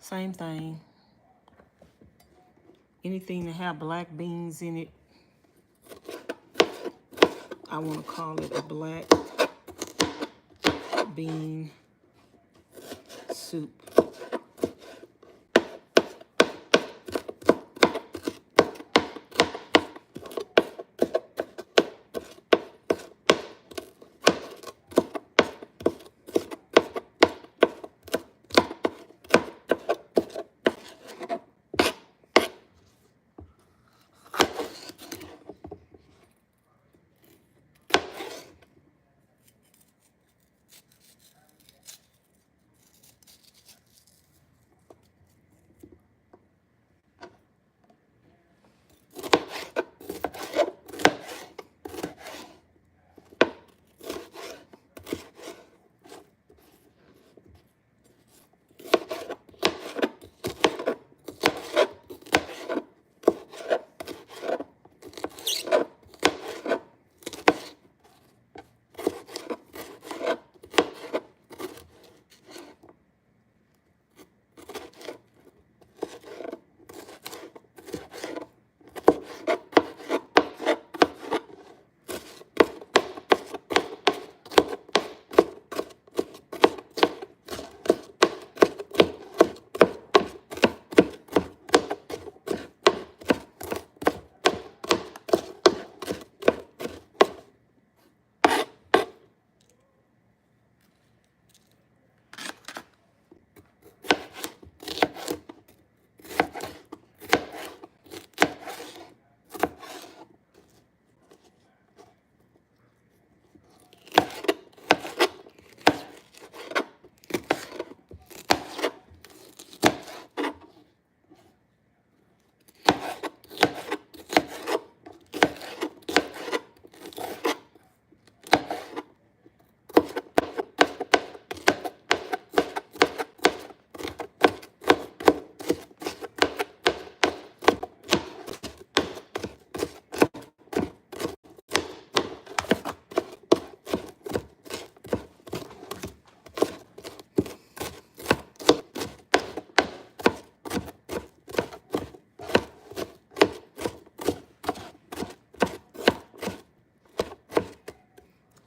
Same thing. Anything that have black beans in it, I want to call it a black bean soup.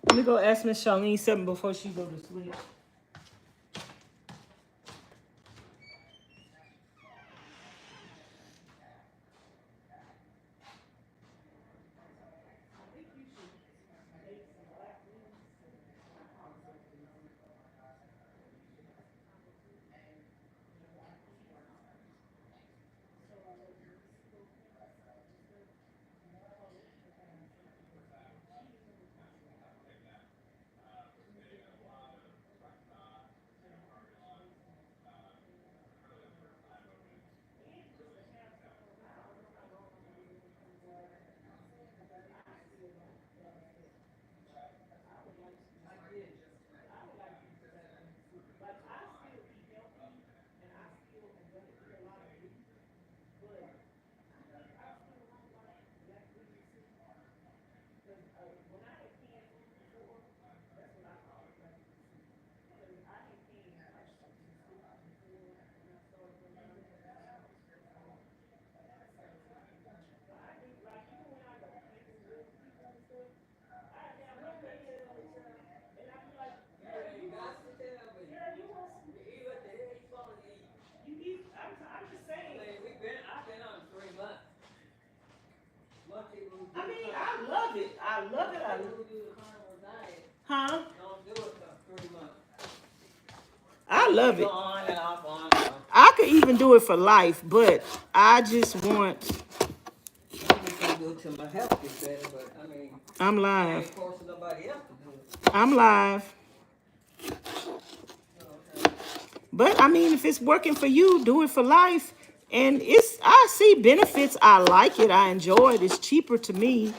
Let me go ask Miss Charlene something before she go to sleep. I love it. Huh? Don't do it for 3 months. I love it. Go on and off, on and off. I could even do it for life, but I just want. I'm just gonna do it till my health gets better, but I mean, I'm I live. ain't forcing nobody else to do it. I'm live. Okay. But I mean, if it's working for you, do it for life. And I see benefits. I like it. I enjoy it. It's cheaper to me.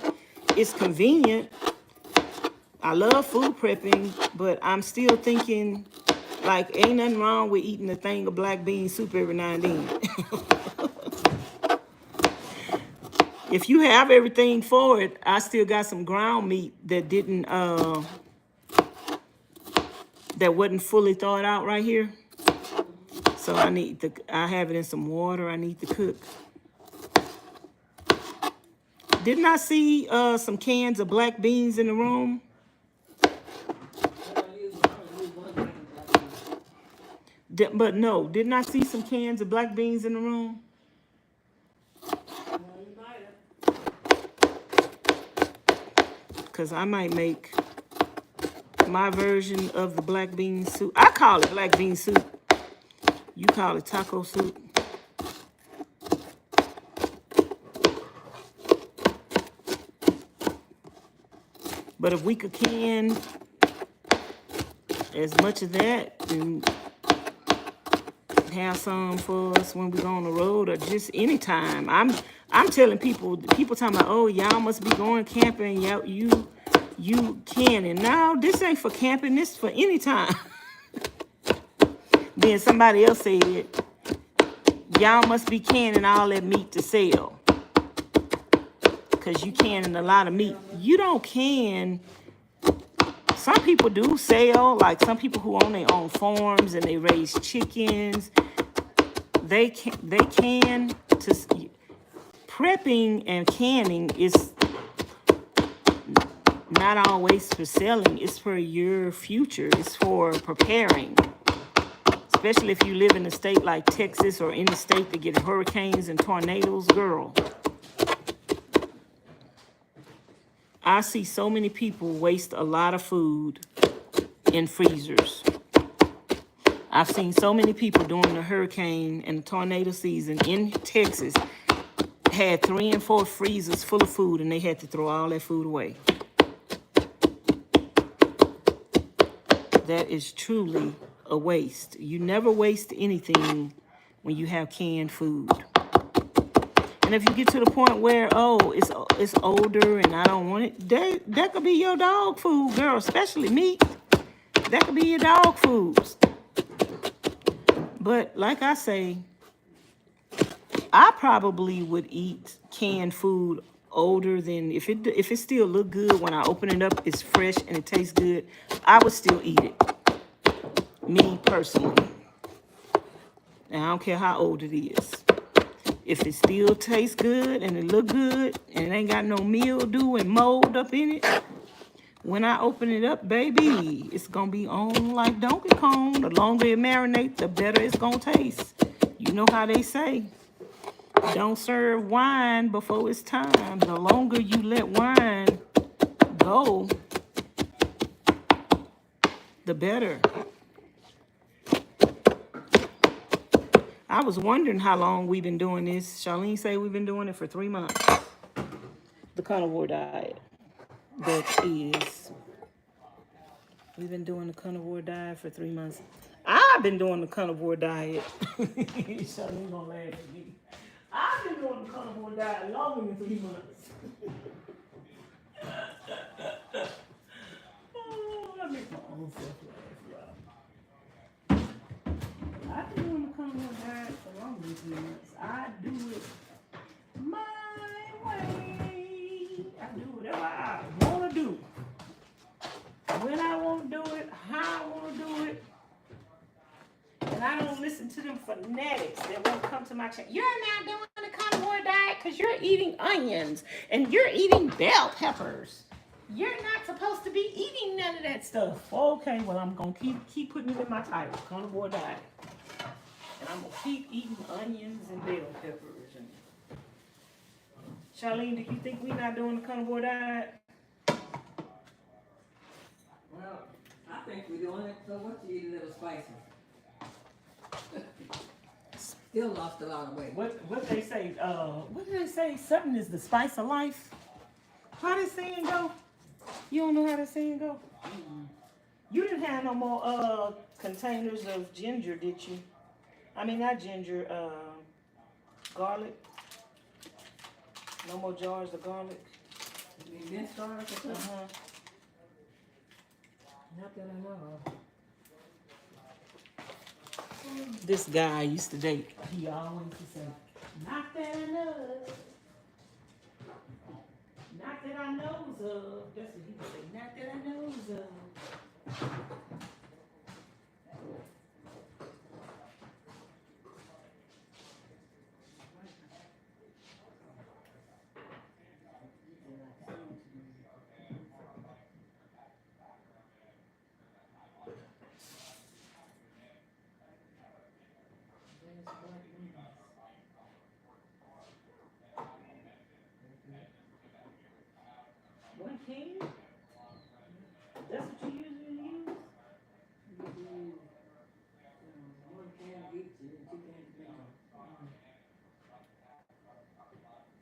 It's convenient. I love food prepping, but I'm still thinking, like, ain't nothing wrong with eating a thing of black bean soup every now and then. If you have everything for it, I still got some ground meat that that wasn't fully thawed out right here. So I have it in some water. I need to cook. Didn't I see some cans of black beans in the room? But no, didn't I see some cans of black beans in the room? Because I might make my version of the black bean soup. I call it black bean soup. You call it taco soup. But if we could can as much of that and have some for us when we go on the road or just anytime. I'm telling people talking about, oh, y'all must be going camping. You can. And now this ain't for camping, this for any time. Then somebody else said, y'all must be canning all that meat to sell. Because you canning a lot of meat. You don't can. Some people do sell, like some people who own their own farms and they raise chickens. They can to prepping and canning is not always for selling. It's for your future. It's for preparing. Especially if you live in a state like Texas or any state that get hurricanes and tornadoes, girl. I see so many people waste a lot of food in freezers. I've seen so many people during the hurricane and the tornado season in Texas had 3 and 4 freezers full of food and they had to throw all that food away. That is truly a waste. You never waste anything when you have canned food. And if you get to the point where, oh, it's older and I don't want it, that could be your dog food, girl, especially meat. That could be your dog foods. But like I say, I probably would eat canned food older than if it still look good when I open it up, it's fresh and it tastes good, I would still eat it. Me personally. And I don't care how old it is. If it still tastes good and it look good and it ain't got no mildew and mold up in it, when I open it up, baby, it's gonna be on like Donkey Kong. The longer it marinates, the better it's gonna taste. You know how they say, don't serve wine before it's time. The longer you let wine go, the better. I was wondering how long we've been doing this. Charlene say we've been doing it for 3 months. The carnivore diet. That is. We've been doing the carnivore diet for 3 months. I've been doing the carnivore diet. Charlene gonna laugh at me. I've been doing the carnivore diet longer than 3 months. Oh, I make my own self laugh. I've been doing the carnivore diet for longer than 3 months. I do it my way. I do whatever I want to do. When I want to do it, how I want to do it. And I don't listen to them fanatics that won't come to my channel. You're not doing the carnivore diet because you're eating onions and you're eating bell peppers. You're not supposed to be eating none of that stuff. Okay, well, I'm going to keep putting it in my title, carnivore diet. And I'm going to keep eating onions and bell peppers. And Charlene, do you think we're not doing the carnivore diet? Well, I think we're doing it, so what you eat a little spicy? Still lost a lot of weight. What they say? What did they say? Something is the spice of life. How did saying go? You don't know how that saying go? You didn't have no more containers of ginger, did you? I mean, not ginger. Garlic. No more jars of garlic. You mean minced garlic or something? Uh-huh. Not that I know of. This guy I used to date, he always used to say, not that I know of. Not that I knows of. That's what he would say, not that I knows of. One can? That's what you usually use? One can of each and 2 cans of vinegar.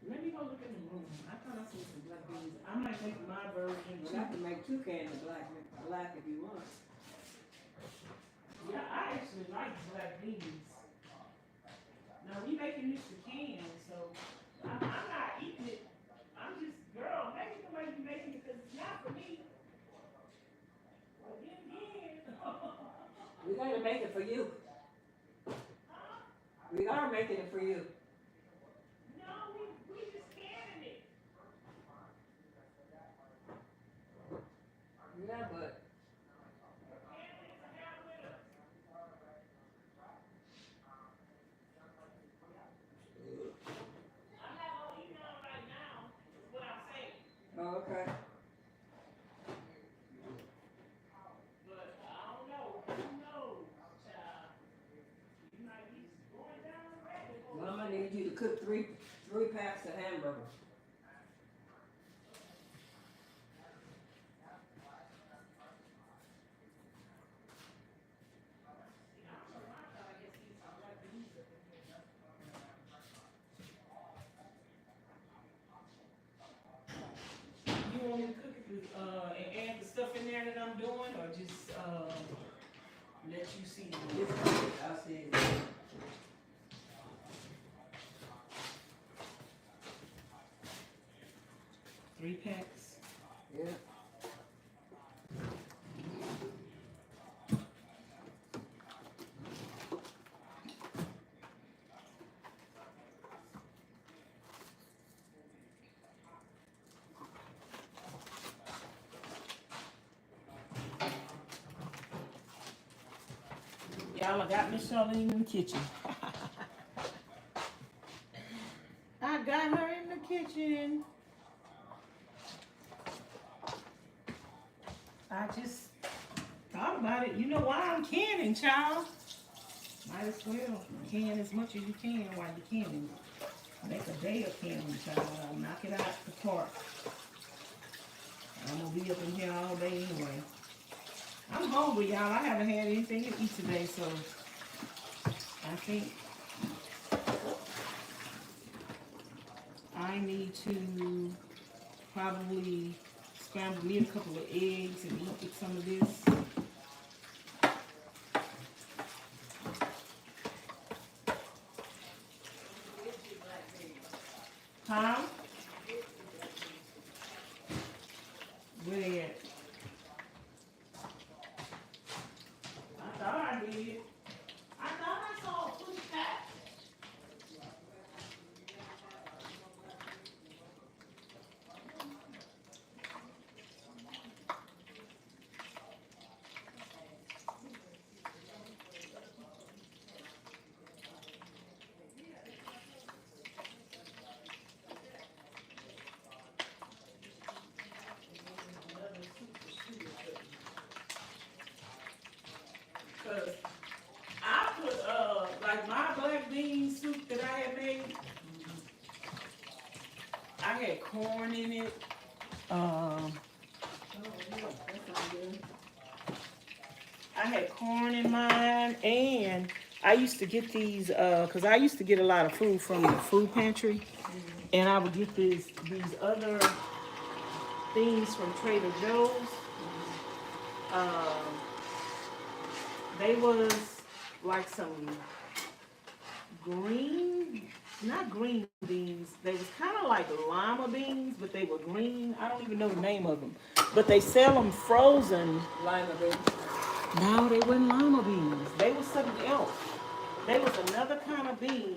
Let me go look in the room. I thought I saw some black beans. I might make my version Well, too. I can make 2 cans of black if you want. Yeah, I actually like black beans. Now we making this for cans, so I'm not eating it. I'm just, girl, make it the way you making it because it's not for me. But then again, We gotta make it for you. We are making it for you. no, we just canning it. Yeah, but Canning it to have with us. I'm not gonna eat none right now. Is what I'm saying. oh, okay. But I don't know. Who knows, child? You might be going down the rabbit hole. Well, I'm gonna need you to cook three packs of hamburgers. You want me to cook it with, and add the stuff in there that I'm doing, or just let you see it? Just cook it, I'll see it. 3 packs. Yeah. Y'all, I got Miss Charlene in the kitchen. I got her in the kitchen. I just thought about it. You know why I'm canning, child? Might as well can as much as you can while you're canning. Make a day of canning, child. I'll knock it out the park. I'm gonna be up in here all day anyway. I'm hungry, y'all. I haven't had anything to eat today, so I think I need to probably scramble me a couple of eggs and eat with some of this. Huh? Where they at? I thought I did. I thought I saw a push pack. Cause I put like my black bean soup that I had made. I had corn in it. Oh, yeah, that sounds good. had corn in mine, and I used to get these, cause I used to get a lot of food from the food pantry, and I would get these other things from Trader Joe's. Um, they was like some green, not green beans. They was kind of like lima beans, but they were green. I don't even know the name of them, but they sell them frozen. Lima beans. No, they weren't lima beans. They was something else. They was another kind of bean,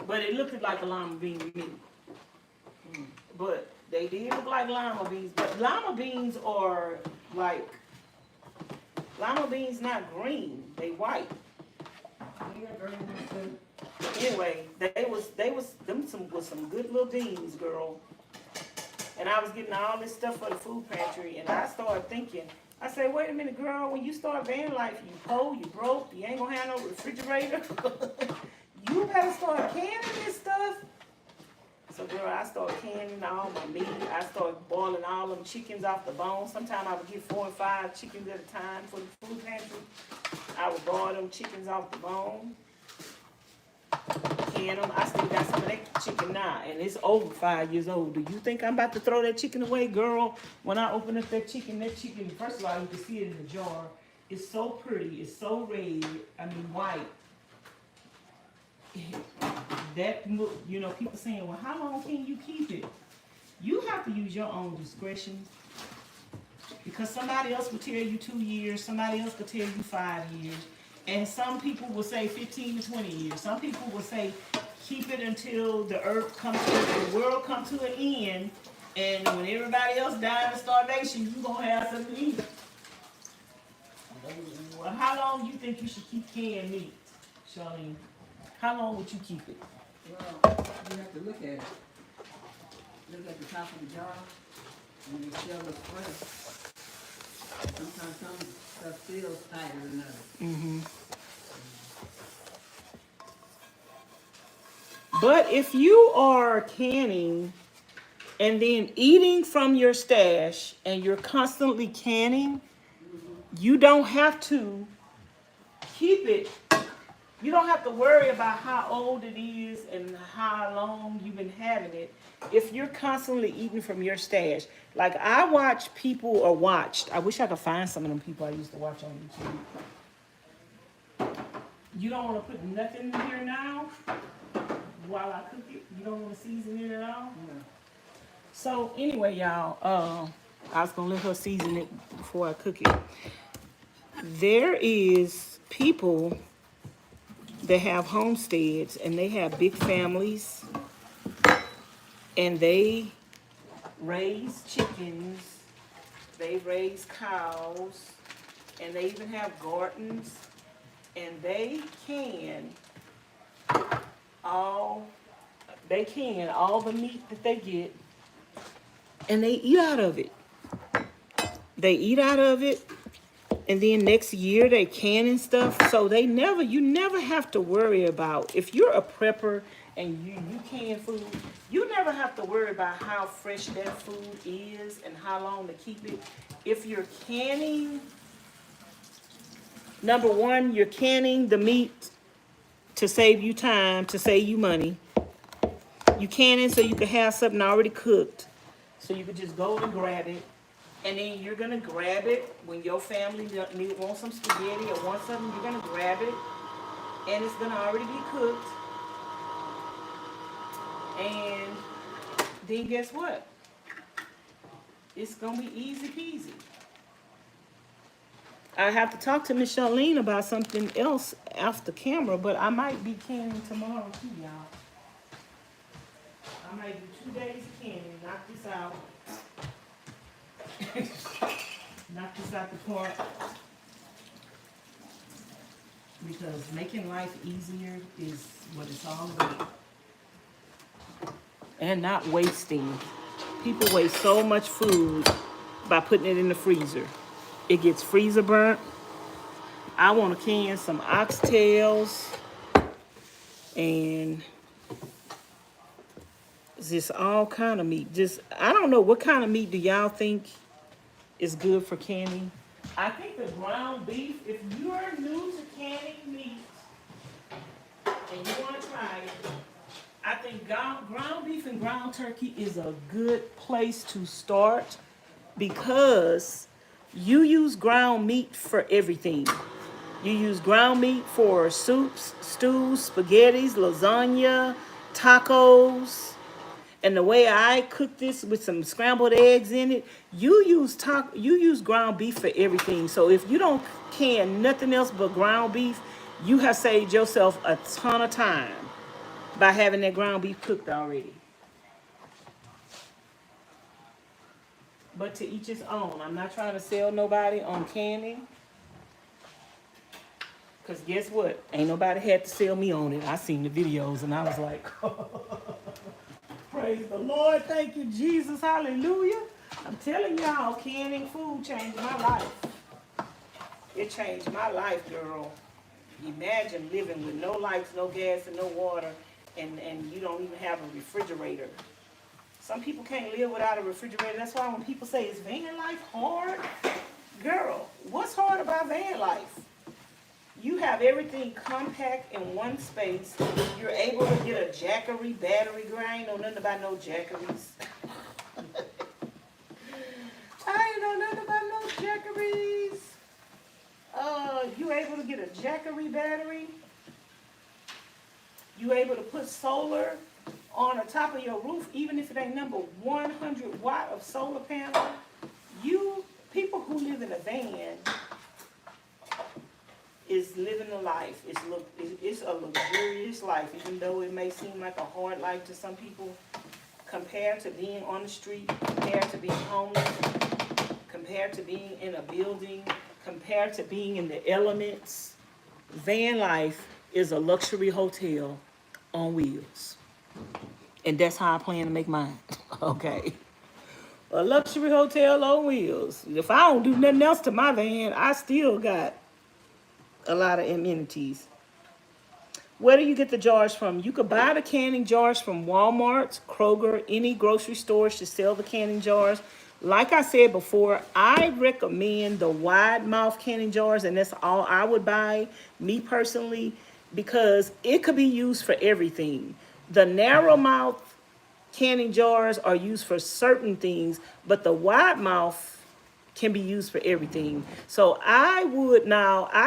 but it looked like a lima bean to me. But they did look like lima beans. But lima beans are like, lima beans not green. They white. You got green ones too. Anyway, them some good little beans, girl. And I was getting all this stuff for the food pantry, and I started thinking, I said, wait a minute, girl, when you start van life, you poor, you broke, you ain't gonna have no refrigerator. You better start canning this stuff. So, girl, I started canning all my meat. I started boiling all them chickens off the bone. Sometimes I would get 4 and 5 chickens at a time for the food pantry. I would boil them chickens off the bone, can them. I still got some of that chicken now, and it's over 5 years old. Do you think I'm about to throw that chicken away, girl? When I open up that chicken, first of all, you can see it in the jar. It's so pretty. It's so red. I mean, white. That, you know, people saying, well, how long can you keep it? You have to use your own discretion, because somebody else will tell you 2 years, somebody else could tell you 5 years, and some people will say 15 to 20 years. Some people will say keep it until the world comes to an end, and when everybody else dies of starvation, you gonna have something to eat. Well, how long you think you should keep canned meat, Charlene? How long would you keep it? Well, you have to look at it. Look at the top of the jar, and the shell is square. Sometimes some stuff feels tighter than others. But if you are canning and then eating from your stash and you're constantly canning, you don't have to keep it. You don't have to worry about how old it is and how long you've been having it if you're constantly eating from your stash. Like I watch people, or watched, I wish I could find some of them people I used to watch on YouTube. You don't want to put nothing in here now while I cook it? You don't want to season it at all? No. So anyway, y'all, I was going to let her season it before I cook it. There is people that have homesteads, and they have big families, and they raise chickens, they raise cows, and they even have gardens, and they can all the meat that they get, and they eat out of it. They eat out of it, and then next year they canning stuff. So you never have to worry about, if you're a prepper and you can food, you never have to worry about how fresh that food is and how long to keep it. If you're canning, number one, you're canning the meat to save you time, to save you money. You canning so you can have something already cooked, so you can just go and grab it. And then you're gonna grab it when your family wants some spaghetti or wants something. You're gonna grab it, and it's gonna already be cooked. And then guess what? It's gonna be easy peasy. I have to talk to Miss Charlene about something else after camera, but I might be canning tomorrow too, y'all. I might do 2 days of canning. Knock this out. Knock this out the park, because making life easier is what it's all about, and not wasting. People waste so much food by putting it in the freezer. It gets freezer burnt. I want to can some oxtails and just all kind of meat. I don't know, what kind of meat do y'all think is good for canning? I think the ground beef, if you are new to canning meat and you want to try it, I think ground beef and ground turkey is a good place to start because you use ground meat for everything. You use ground meat for soups, stews, spaghettis, lasagna, tacos. And the way I cook this with some scrambled eggs in it, you use ground beef for everything. So if you don't can nothing else but ground beef, you have saved yourself a ton of time by having that ground beef cooked already. But to each his own. I'm not trying to sell nobody on canning. Because guess what? Ain't nobody had to sell me on it. I seen the videos and I was like, praise the Lord. Thank you, Jesus. Hallelujah. I'm telling y'all, canning food changed my life. It changed my life, girl. Imagine living with no lights, no gas, and no water, and you don't even have a refrigerator. Some people can't live without a refrigerator. That's why when people say, is van life hard? Girl, what's hard about van life? You have everything compact in one space. You're able to get a Jackery battery grind. I ain't know nothing about no Jackeries. I ain't know nothing about no Jackeries. You able to get a Jackery battery. You able to put solar on the top of your roof, even if it ain't number 100 watt of solar panel. You people who live in a van is living a life. It's a luxurious life, even though it may seem like a hard life to some people. Compared to being on the street, compared to being homeless, compared to being in a building, compared to being in the elements, van life is a luxury hotel on wheels. And that's how I plan to make mine. Okay. A luxury hotel on wheels. If I don't do nothing else to my van, I still got a lot of amenities. Where do you get the jars from? You could buy the canning jars from Walmart, Kroger, any grocery stores to sell the canning jars. Like I said before, I recommend the wide mouth canning jars, and that's all I would buy, me personally, because it could be used for everything. The narrow mouth canning jars are used for certain things, but the wide mouth can be used for everything. So I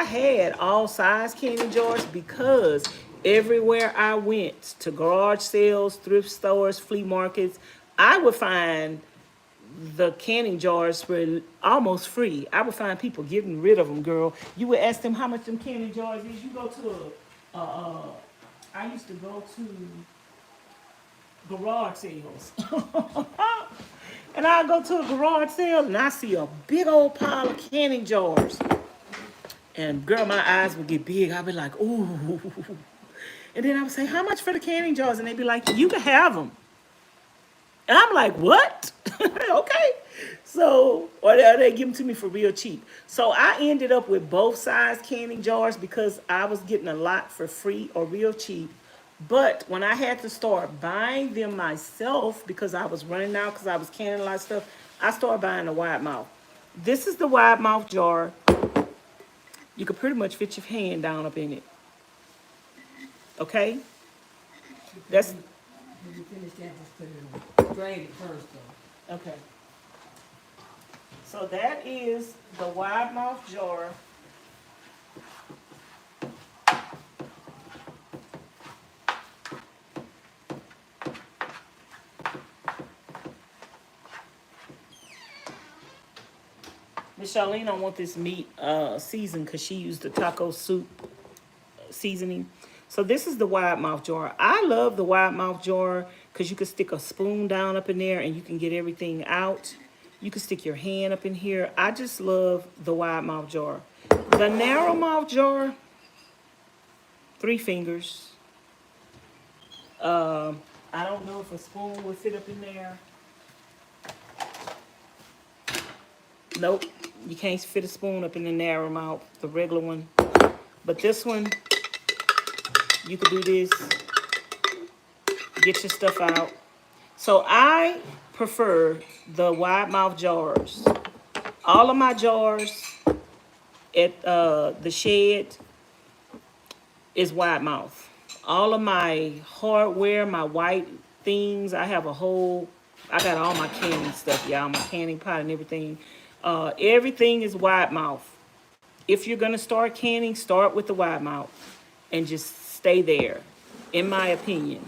had all size canning jars because everywhere I went to garage sales, thrift stores, flea markets, I would find the canning jars for almost free. I would find people getting rid of them, girl. You would ask them how much them canning jars is. You go to I used to go to garage sales. And I go to a garage sale and I see a big old pile of canning jars. And girl, my eyes would get big. I'd be like, ooh. And then I would say, how much for the canning jars? And they'd be like, you can have them. And I'm like, what? Okay. So, or they give them to me for real cheap. So I ended up with both size canning jars because I was getting a lot for free or real cheap. But when I had to start buying them myself because I was running out because I was canning a lot of stuff, I started buying a wide mouth. This is the wide mouth jar. You could pretty much fit your hand down up in it. Okay? That's When you finish that, just put it on. Drain it first, though. okay. So that is the wide mouth jar. Miss Charlene don't want this meat seasoned because she used the taco soup seasoning. So this is the wide mouth jar. I love the wide mouth jar because you can stick a spoon down up in there and you can get everything out. You can stick your hand up in here. I just love the wide mouth jar. The narrow mouth jar, 3 fingers. I don't know if a spoon would fit up in there. Nope, you can't fit a spoon up in the narrow mouth, the regular one. But this one, you could do this, get your stuff out. So I prefer the wide mouth jars. All of my jars at the shed is wide mouth. All of my hardware, my white things, I have a whole, I got all my canning stuff, y'all, my canning pot and everything. Everything is wide mouth. If you're gonna start canning, start with the wide mouth and just stay there, in my opinion.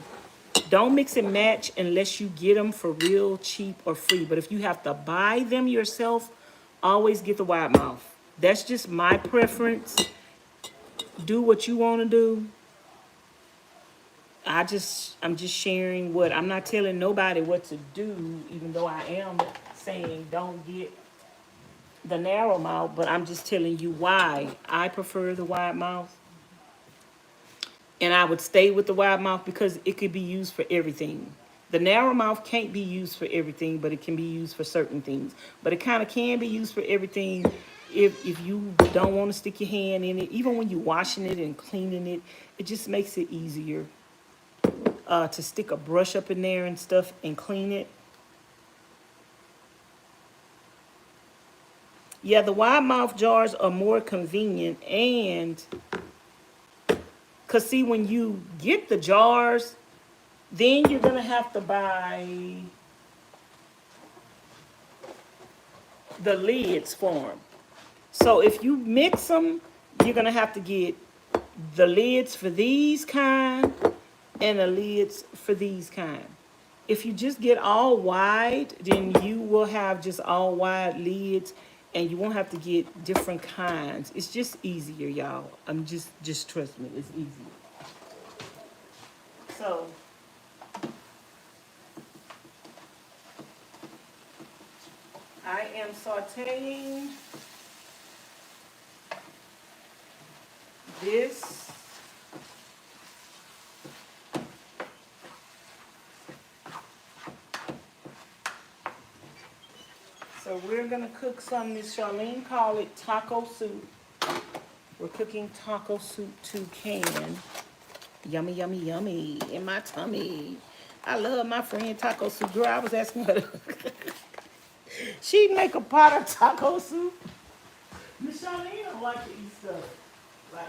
Don't mix and match unless you get them for real cheap or free. But if you have to buy them yourself, always get the wide mouth. That's just my preference. Do what you want to do. I'm just sharing what, I'm not telling nobody what to do, even though I am saying don't get the narrow mouth, but I'm just telling you why I prefer the wide mouth. And I would stay with the wide mouth because it could be used for everything. The narrow mouth can't be used for everything, but it can be used for certain things. But it kind of can be used for everything if you don't want to stick your hand in it. Even when you're washing it and cleaning it, it just makes it easier to stick a brush up in there and stuff and clean it. Yeah, the wide mouth jars are more convenient, and because see, when you get the jars, then you're gonna have to buy the lids for them. So if you mix them, you're gonna have to get the lids for these kind and the lids for these kind. If you just get all wide, then you will have just all wide lids and you won't have to get different kinds. It's just easier, y'all. I'm just trust me, it's easier. So I am sauteing this. So we're gonna cook some, Miss Charlene called it taco soup. We're cooking taco soup toucan. Yummy, yummy, yummy in my tummy. I love my friend taco soup. Girl, I was asking her. She make a pot of taco soup. Miss Charlene don't like to eat stuff like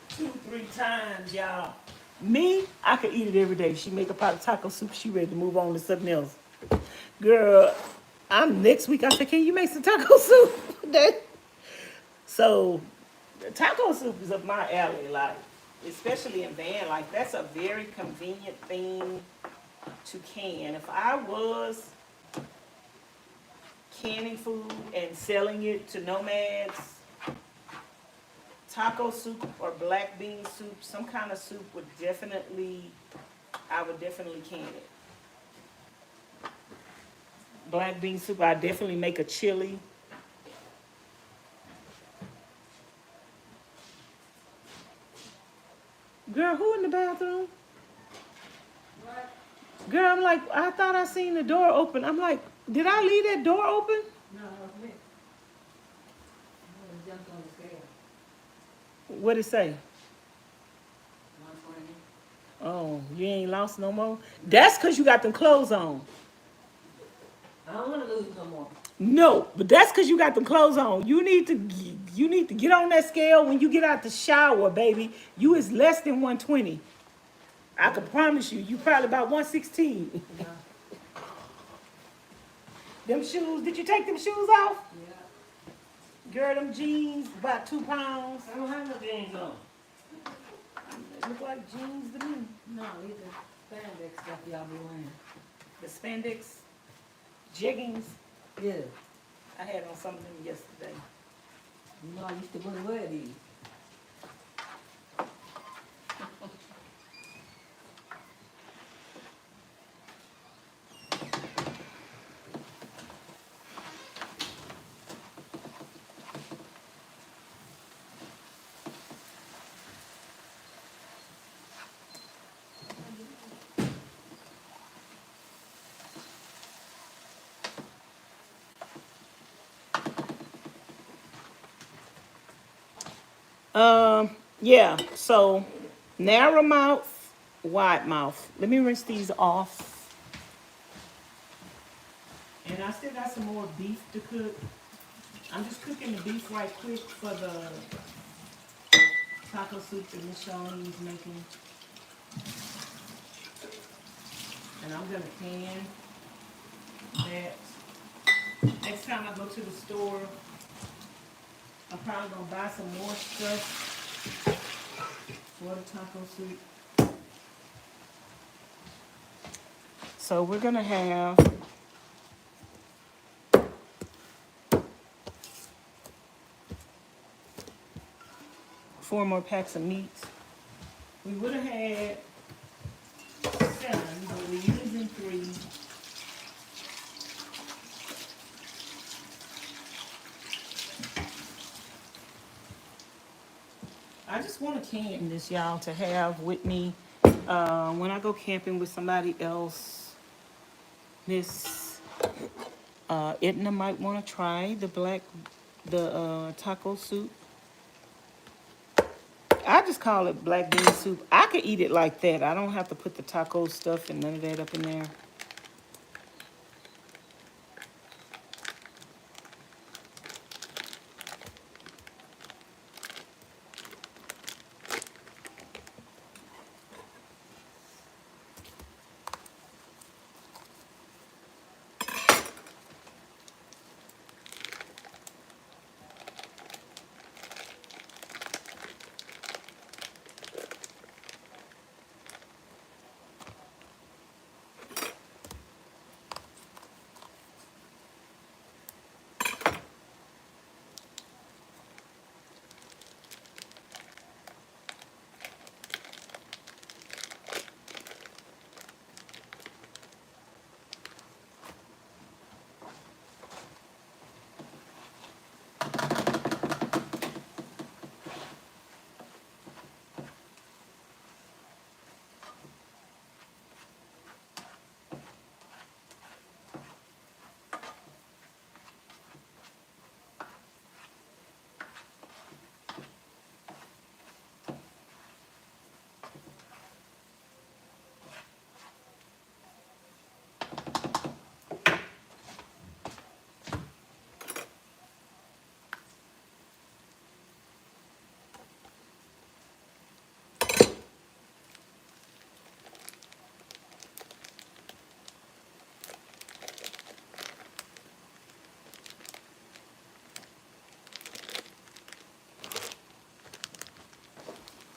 two, three times, y'all. Me, I could eat it every day. She make a pot of taco soup. She ready to move on to something else. Girl, I'm next week. I said, can you make some taco soup? So, the taco soup is up my alley, like, especially in van. Like, that's a very convenient thing to can. If I was canning food and selling it to nomads, taco soup or black bean soup, some kind of soup would definitely, I would definitely can it. Black bean soup, I definitely make a chili. Girl, who in the bathroom? What? Girl, I'm like, I thought I seen the door open. I'm like, did I leave that door open? No, it was me. I jumped on the scale. What'd it say? 120. Oh, you ain't lost no more? That's because you got them clothes on. I don't want to lose no more. No, but that's because you got them clothes on. You need to get on that scale when you get out the shower, baby. You is less than 120. I can promise you, you probably about 116. Yeah. Them shoes, did you take them shoes off? Yeah. Girl, them jeans, about 2 pounds. I don't have no jeans on. They look like jeans to me. No, these are spandex stuff y'all be wearing. The spandex jeggings, Yeah. I had on some of them yesterday. You know I used to wear these. Yeah, so narrow mouth, wide mouth. Let me rinse these off. And I still got some more beef to cook. I'm just cooking the beef right quick for the taco soup that Miss Charlene's making. And I'm gonna can that. Next time I go to the store, I'm probably gonna buy some more stuff for the taco soup. So we're gonna have 4 more packs of meat. We would have had 7, but we're using 3. I just want to can this, y'all, to have with me when I go camping with somebody else. Miss Edna might want to try the taco soup. I just call it black bean soup. I could eat it like that. I don't have to put the taco stuff and none of that up in there.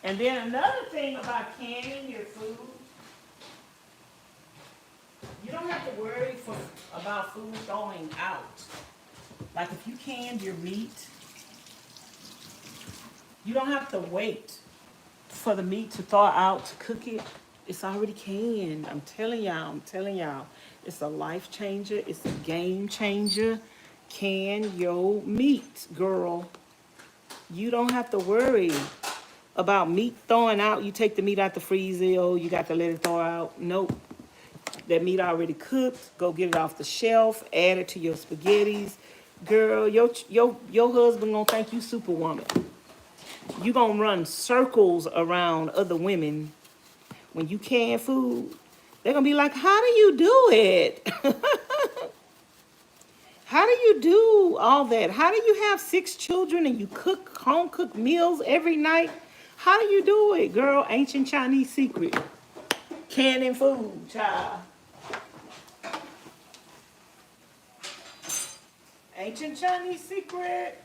And then another thing about canning your food, you don't have to worry about food thawing out. Like if you canned your meat, you don't have to wait for the meat to thaw out to cook it. It's already canned. I'm telling y'all. It's a life changer. It's a game changer. Can your meat, girl. You don't have to worry about meat thawing out. You take the meat out the freezer, oh, you got to let it thaw out. Nope. That meat already cooked. Go get it off the shelf. Add it to your spaghettis. Girl, your husband gonna think you superwoman. You gonna run circles around other women when you can food. They're gonna be like, how do you do it? How do you do all that? How do you have 6 children and you cook home cooked meals every night? How do you do it, girl? Ancient Chinese secret. Canning food, child. Ancient Chinese secret.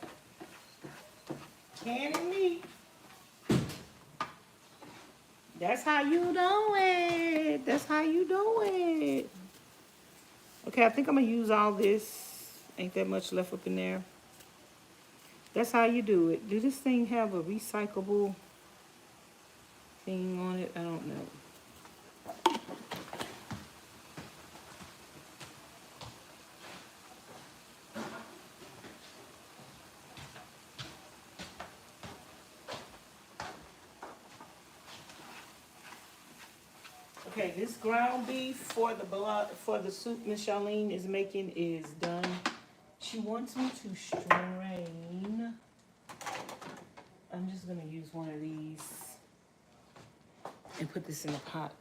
Canning meat. That's how you do it. That's how you do it. Okay, I think I'm gonna use all this. Ain't that much left up in there. That's how you do it. Do this thing have a recyclable thing on it? I don't know. Okay, this ground beef for the soup Miss Charlene is making is done. She wants me to strain. I'm just gonna use one of these and put this in a pot.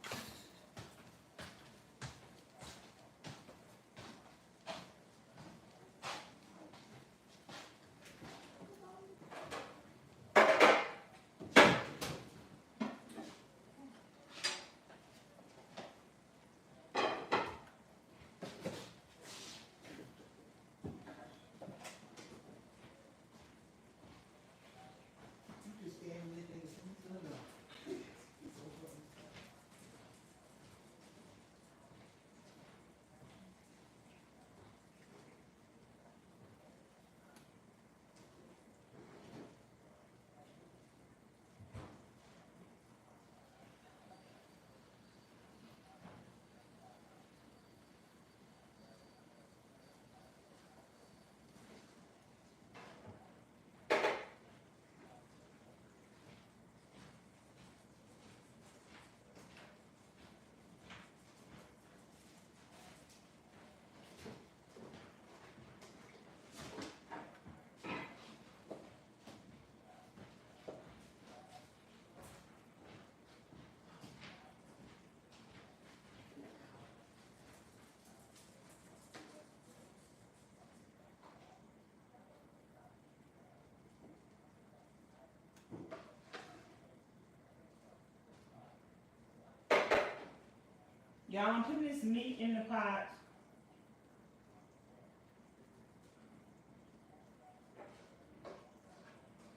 Y'all, I'm putting this meat in the pot.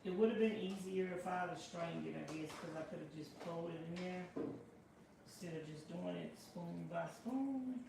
It would have been easier if I had strained it, I guess, because I could have just pulled it in there instead of just doing it spoon by spoon.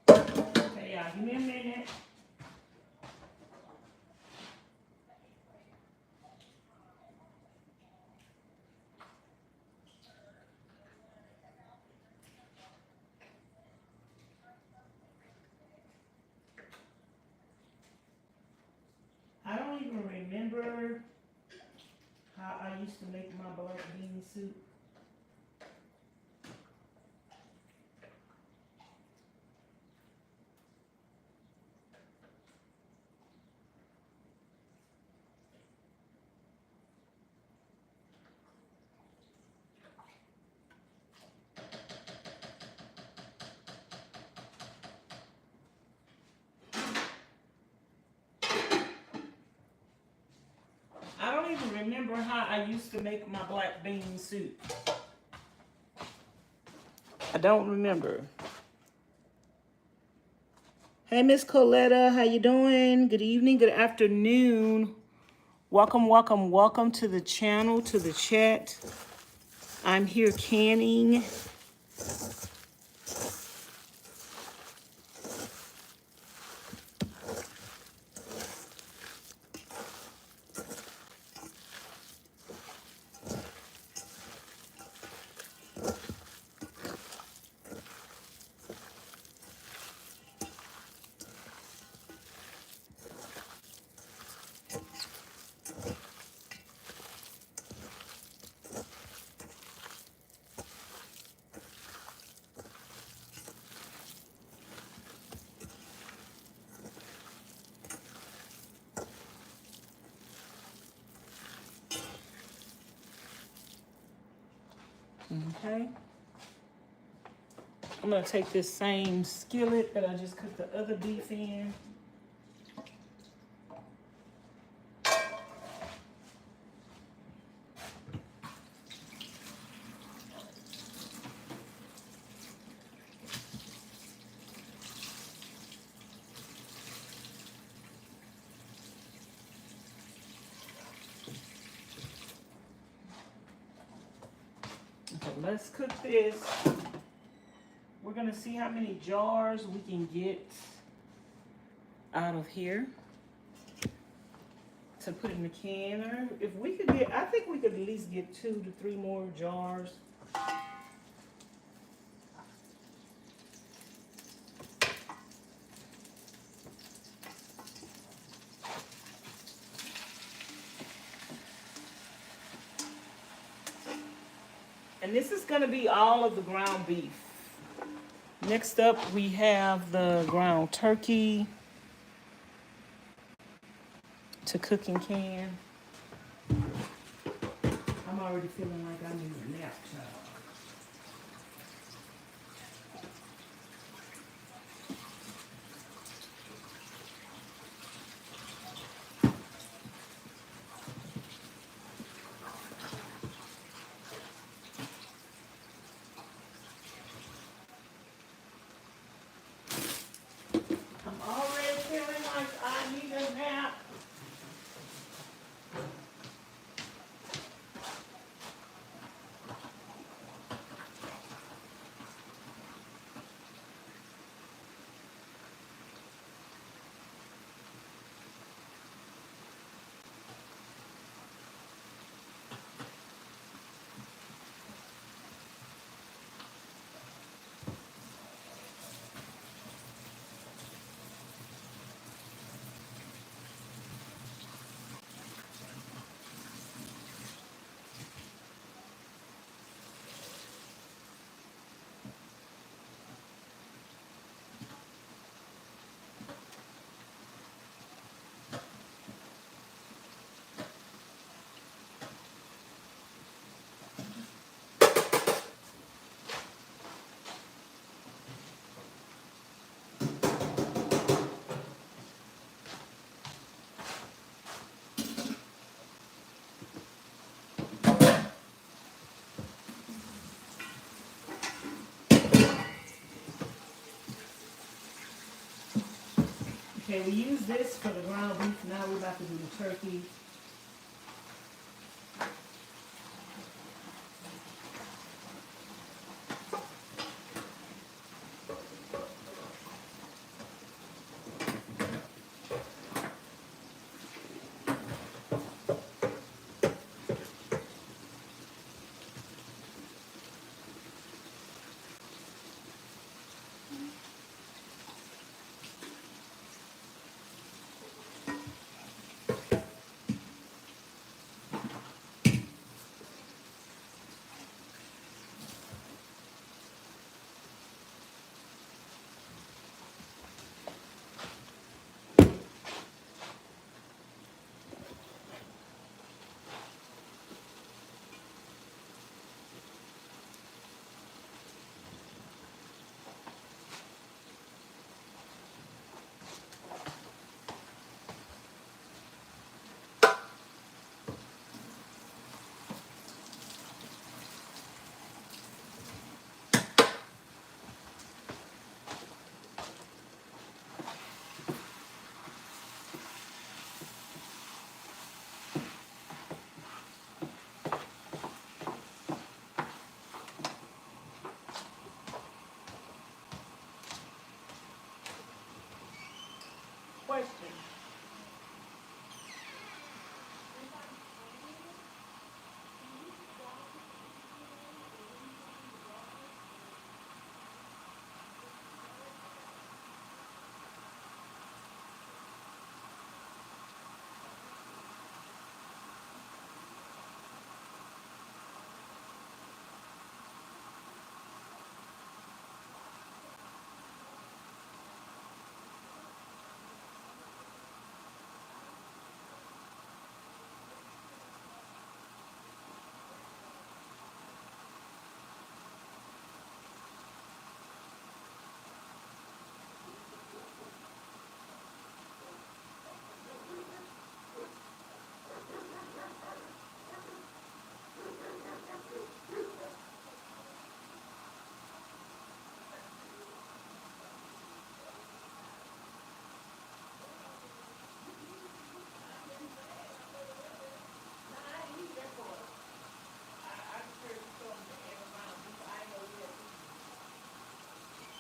Okay, y'all, give me a minute. I don't even remember how I used to make my black bean soup. I don't even remember how I used to make my black bean soup. I don't remember. Hey, Miss Coletta, how you doing? Good evening, good afternoon. Welcome, welcome, welcome to the channel, to the chat. I'm here canning. Okay. I'm gonna take this same skillet that I just cooked the other beef in. Okay, let's cook this. We're gonna see how many jars we can get out of here to put in the canner. If we could get, I think we could at least get 2 to 3 more jars. And this is gonna be all of the ground beef. Next up, we have the ground turkey to cook and can. I'm already feeling like I need a nap, child. Okay, we use this for the ground beef. Now we're about to do the turkey. Question.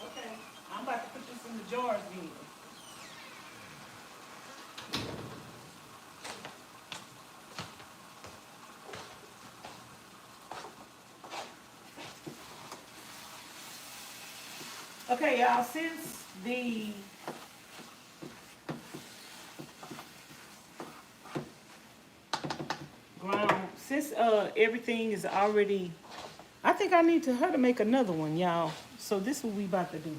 Okay, I'm about to put this in the jars again. Okay, y'all, since the everything is already, I think I need her to make another one, y'all. So this is what we about to do.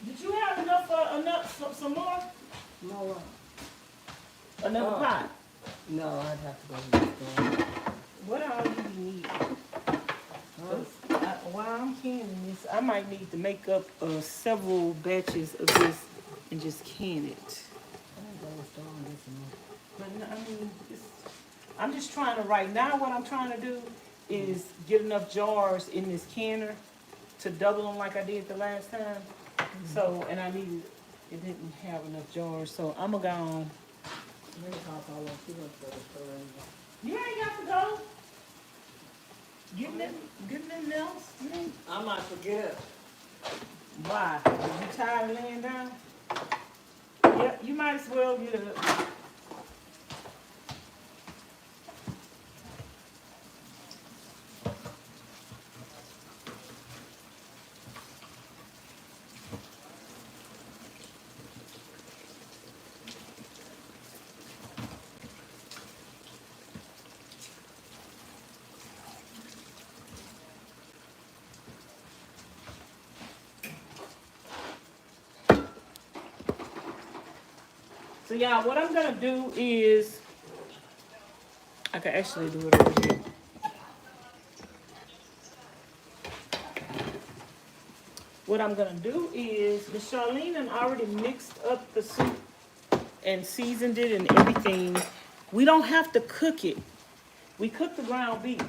Did you have enough for some more? More. Another pot? No, I'd have to go to the store. What all do you need? While I'm canning this, I might need to make up several batches of this and just can it. But no, I mean, I'm just trying to, right now what I'm trying to do is get enough jars in this canner to double them like I did the last time. So, and it didn't have enough jars, so I'm gonna go on. You ain't got to go. Getting them else. I might forget. Why? Are you tired of laying down? Yeah, you might as well get up. So y'all, what I'm gonna do is, I can actually do it over here. What I'm gonna do is, Miss Charlene and already mixed up the soup and seasoned it and everything. We don't have to cook it. We cook the ground beef.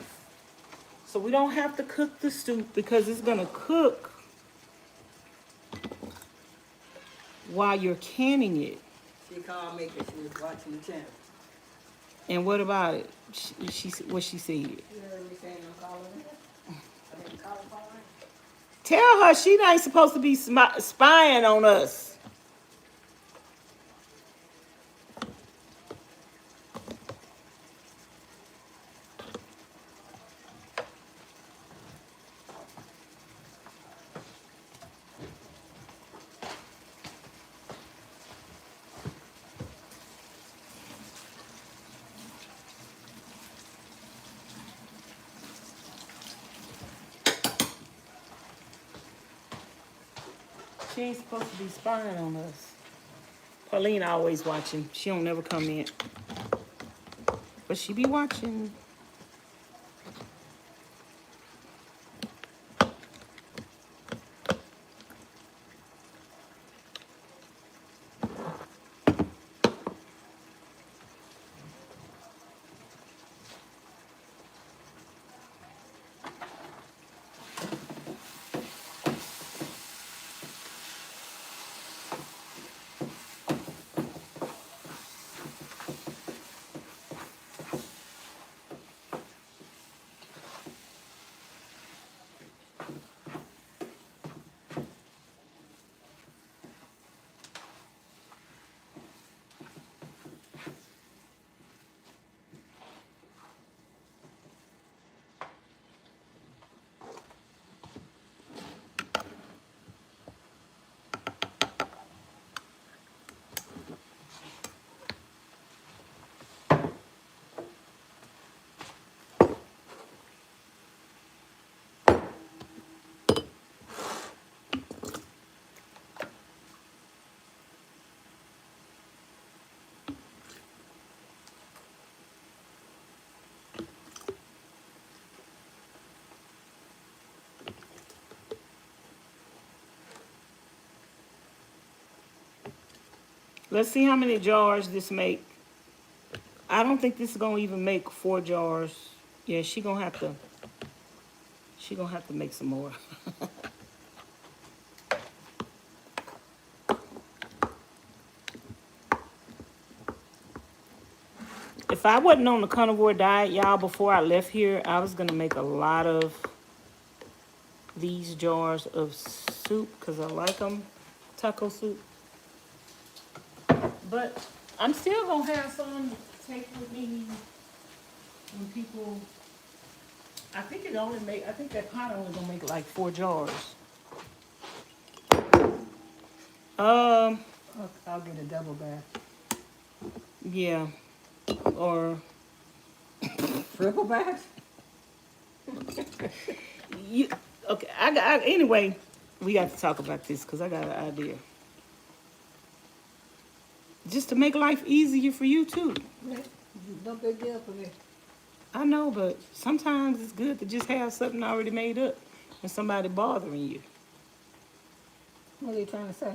So we don't have to cook the soup because it's gonna cook while you're canning it. She called me because she was watching the channel. And what about it? What she said? You heard me saying I'm calling her? I didn't call her. Tell her she ain't supposed to be spying on us. She ain't supposed to be spying on us. Pauline always watching. She don't never come in. But she be watching. Let's see how many jars this make. I don't think this is gonna even make 4 jars. Yeah, she gonna have to make some more. If I wasn't on the carnivore diet, y'all, before I left here, I was gonna make a lot of these jars of soup because I like them, taco soup. But I'm still gonna have some to take with me when people. I think that pot only gonna make like 4 jars. Um, I'll get a double bath. yeah, or Triple bath? you. Okay, anyway, we got to talk about this because I got an idea. Just to make life easier for you too. Yeah, no big deal for me. I know, but sometimes it's good to just have something already made up when somebody bothering you. What are you trying to say?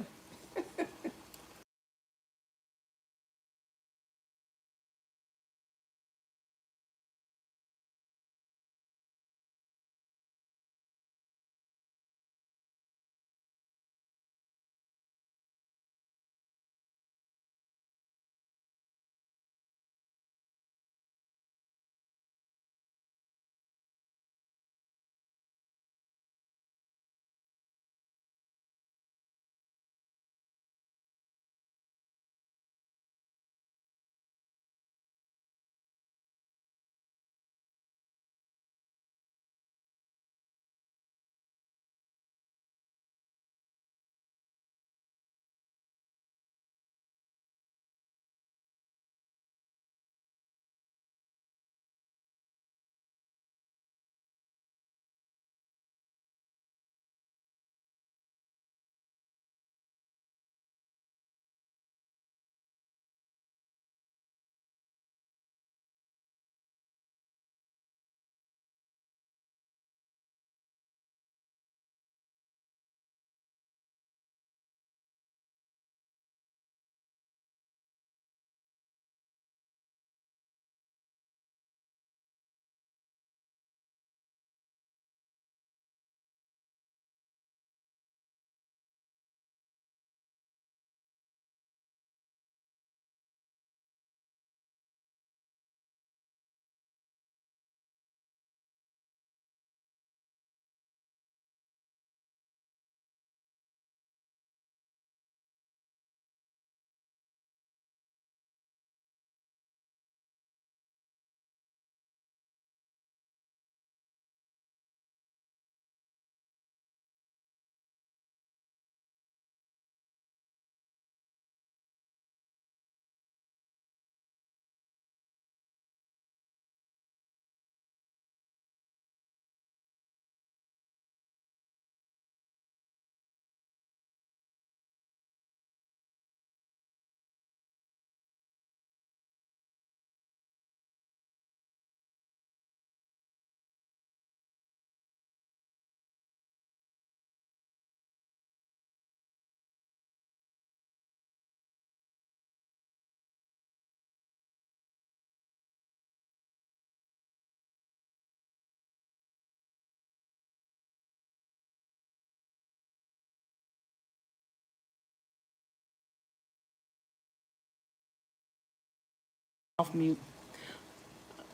off mute.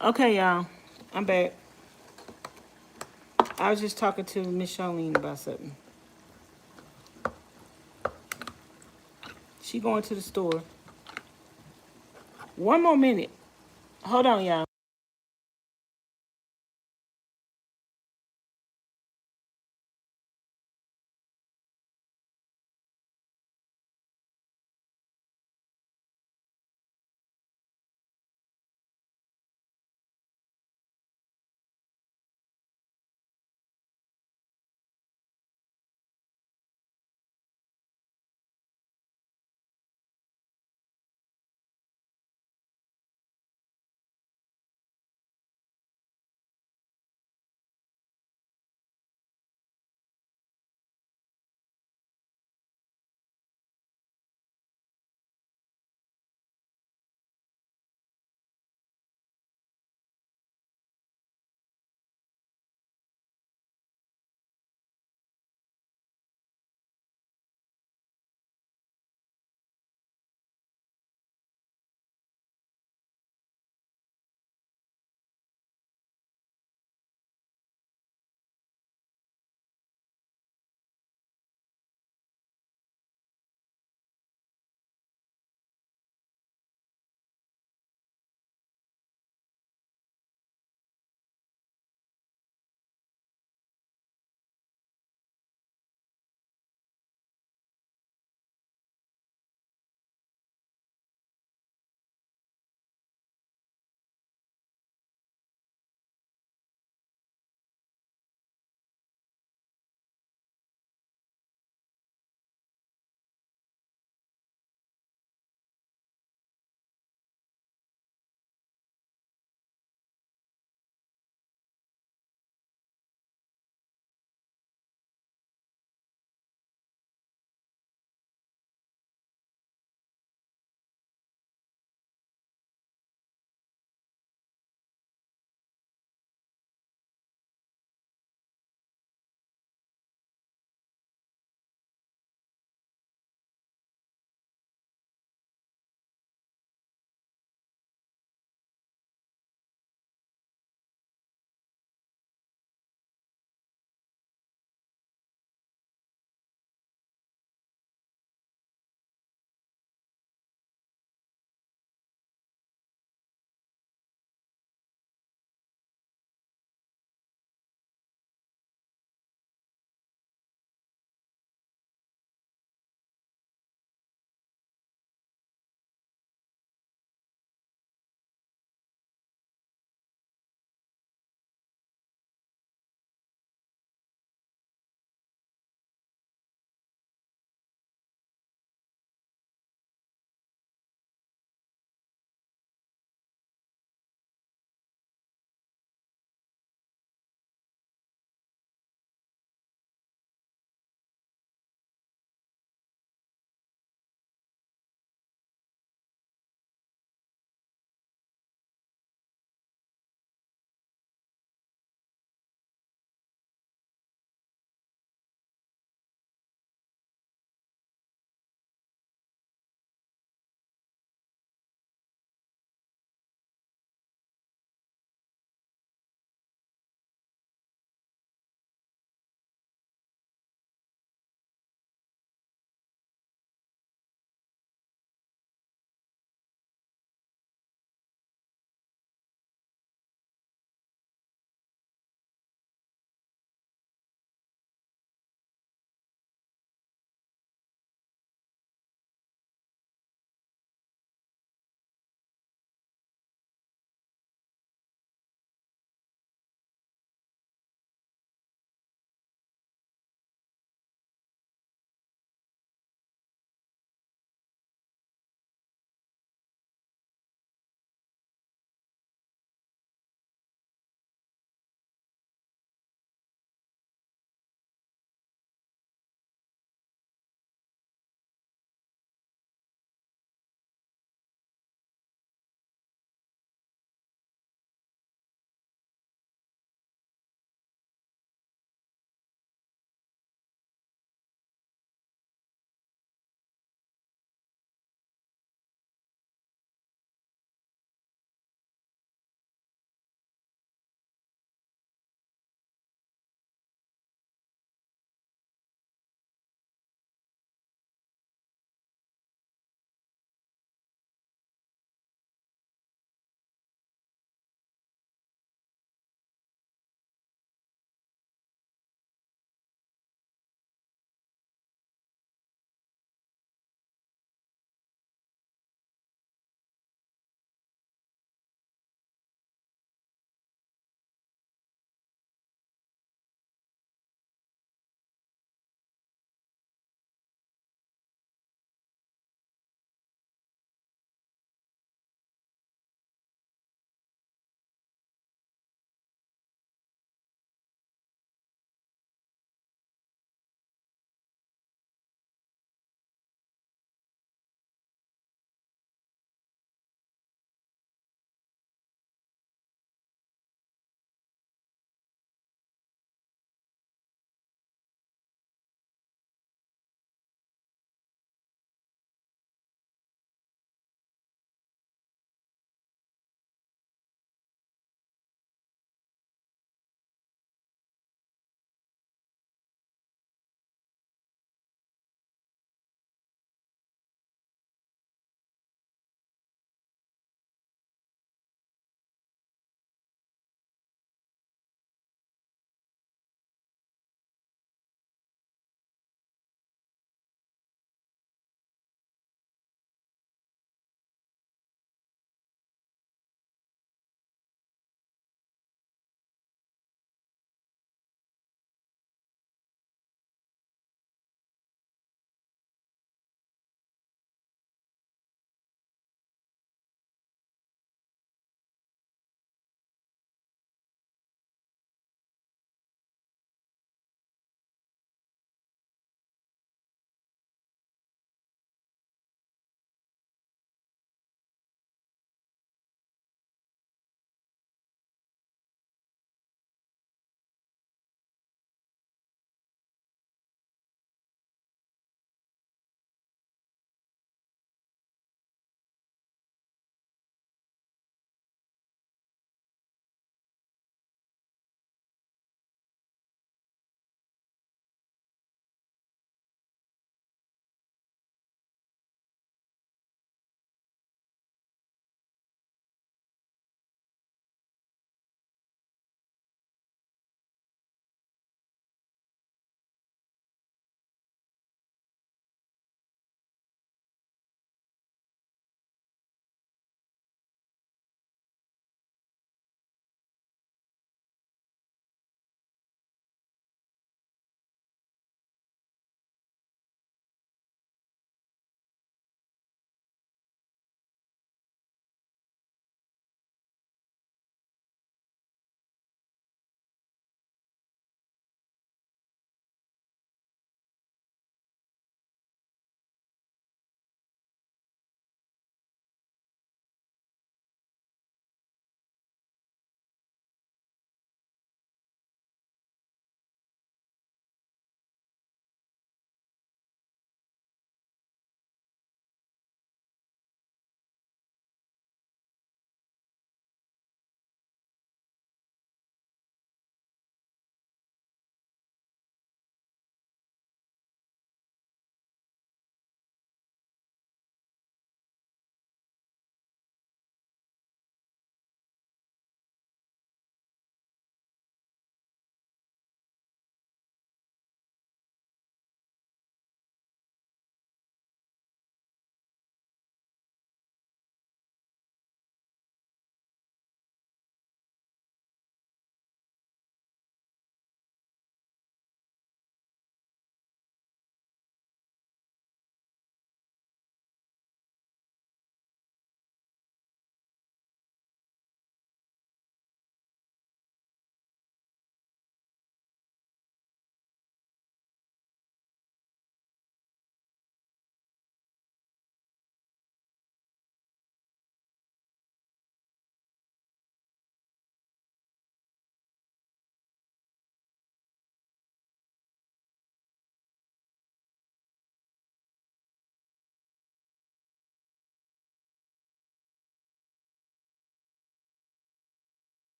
Okay, y'all. I'm back. I was just talking to Miss Charlene about something. She going to the store. One more minute. Hold on, y'all.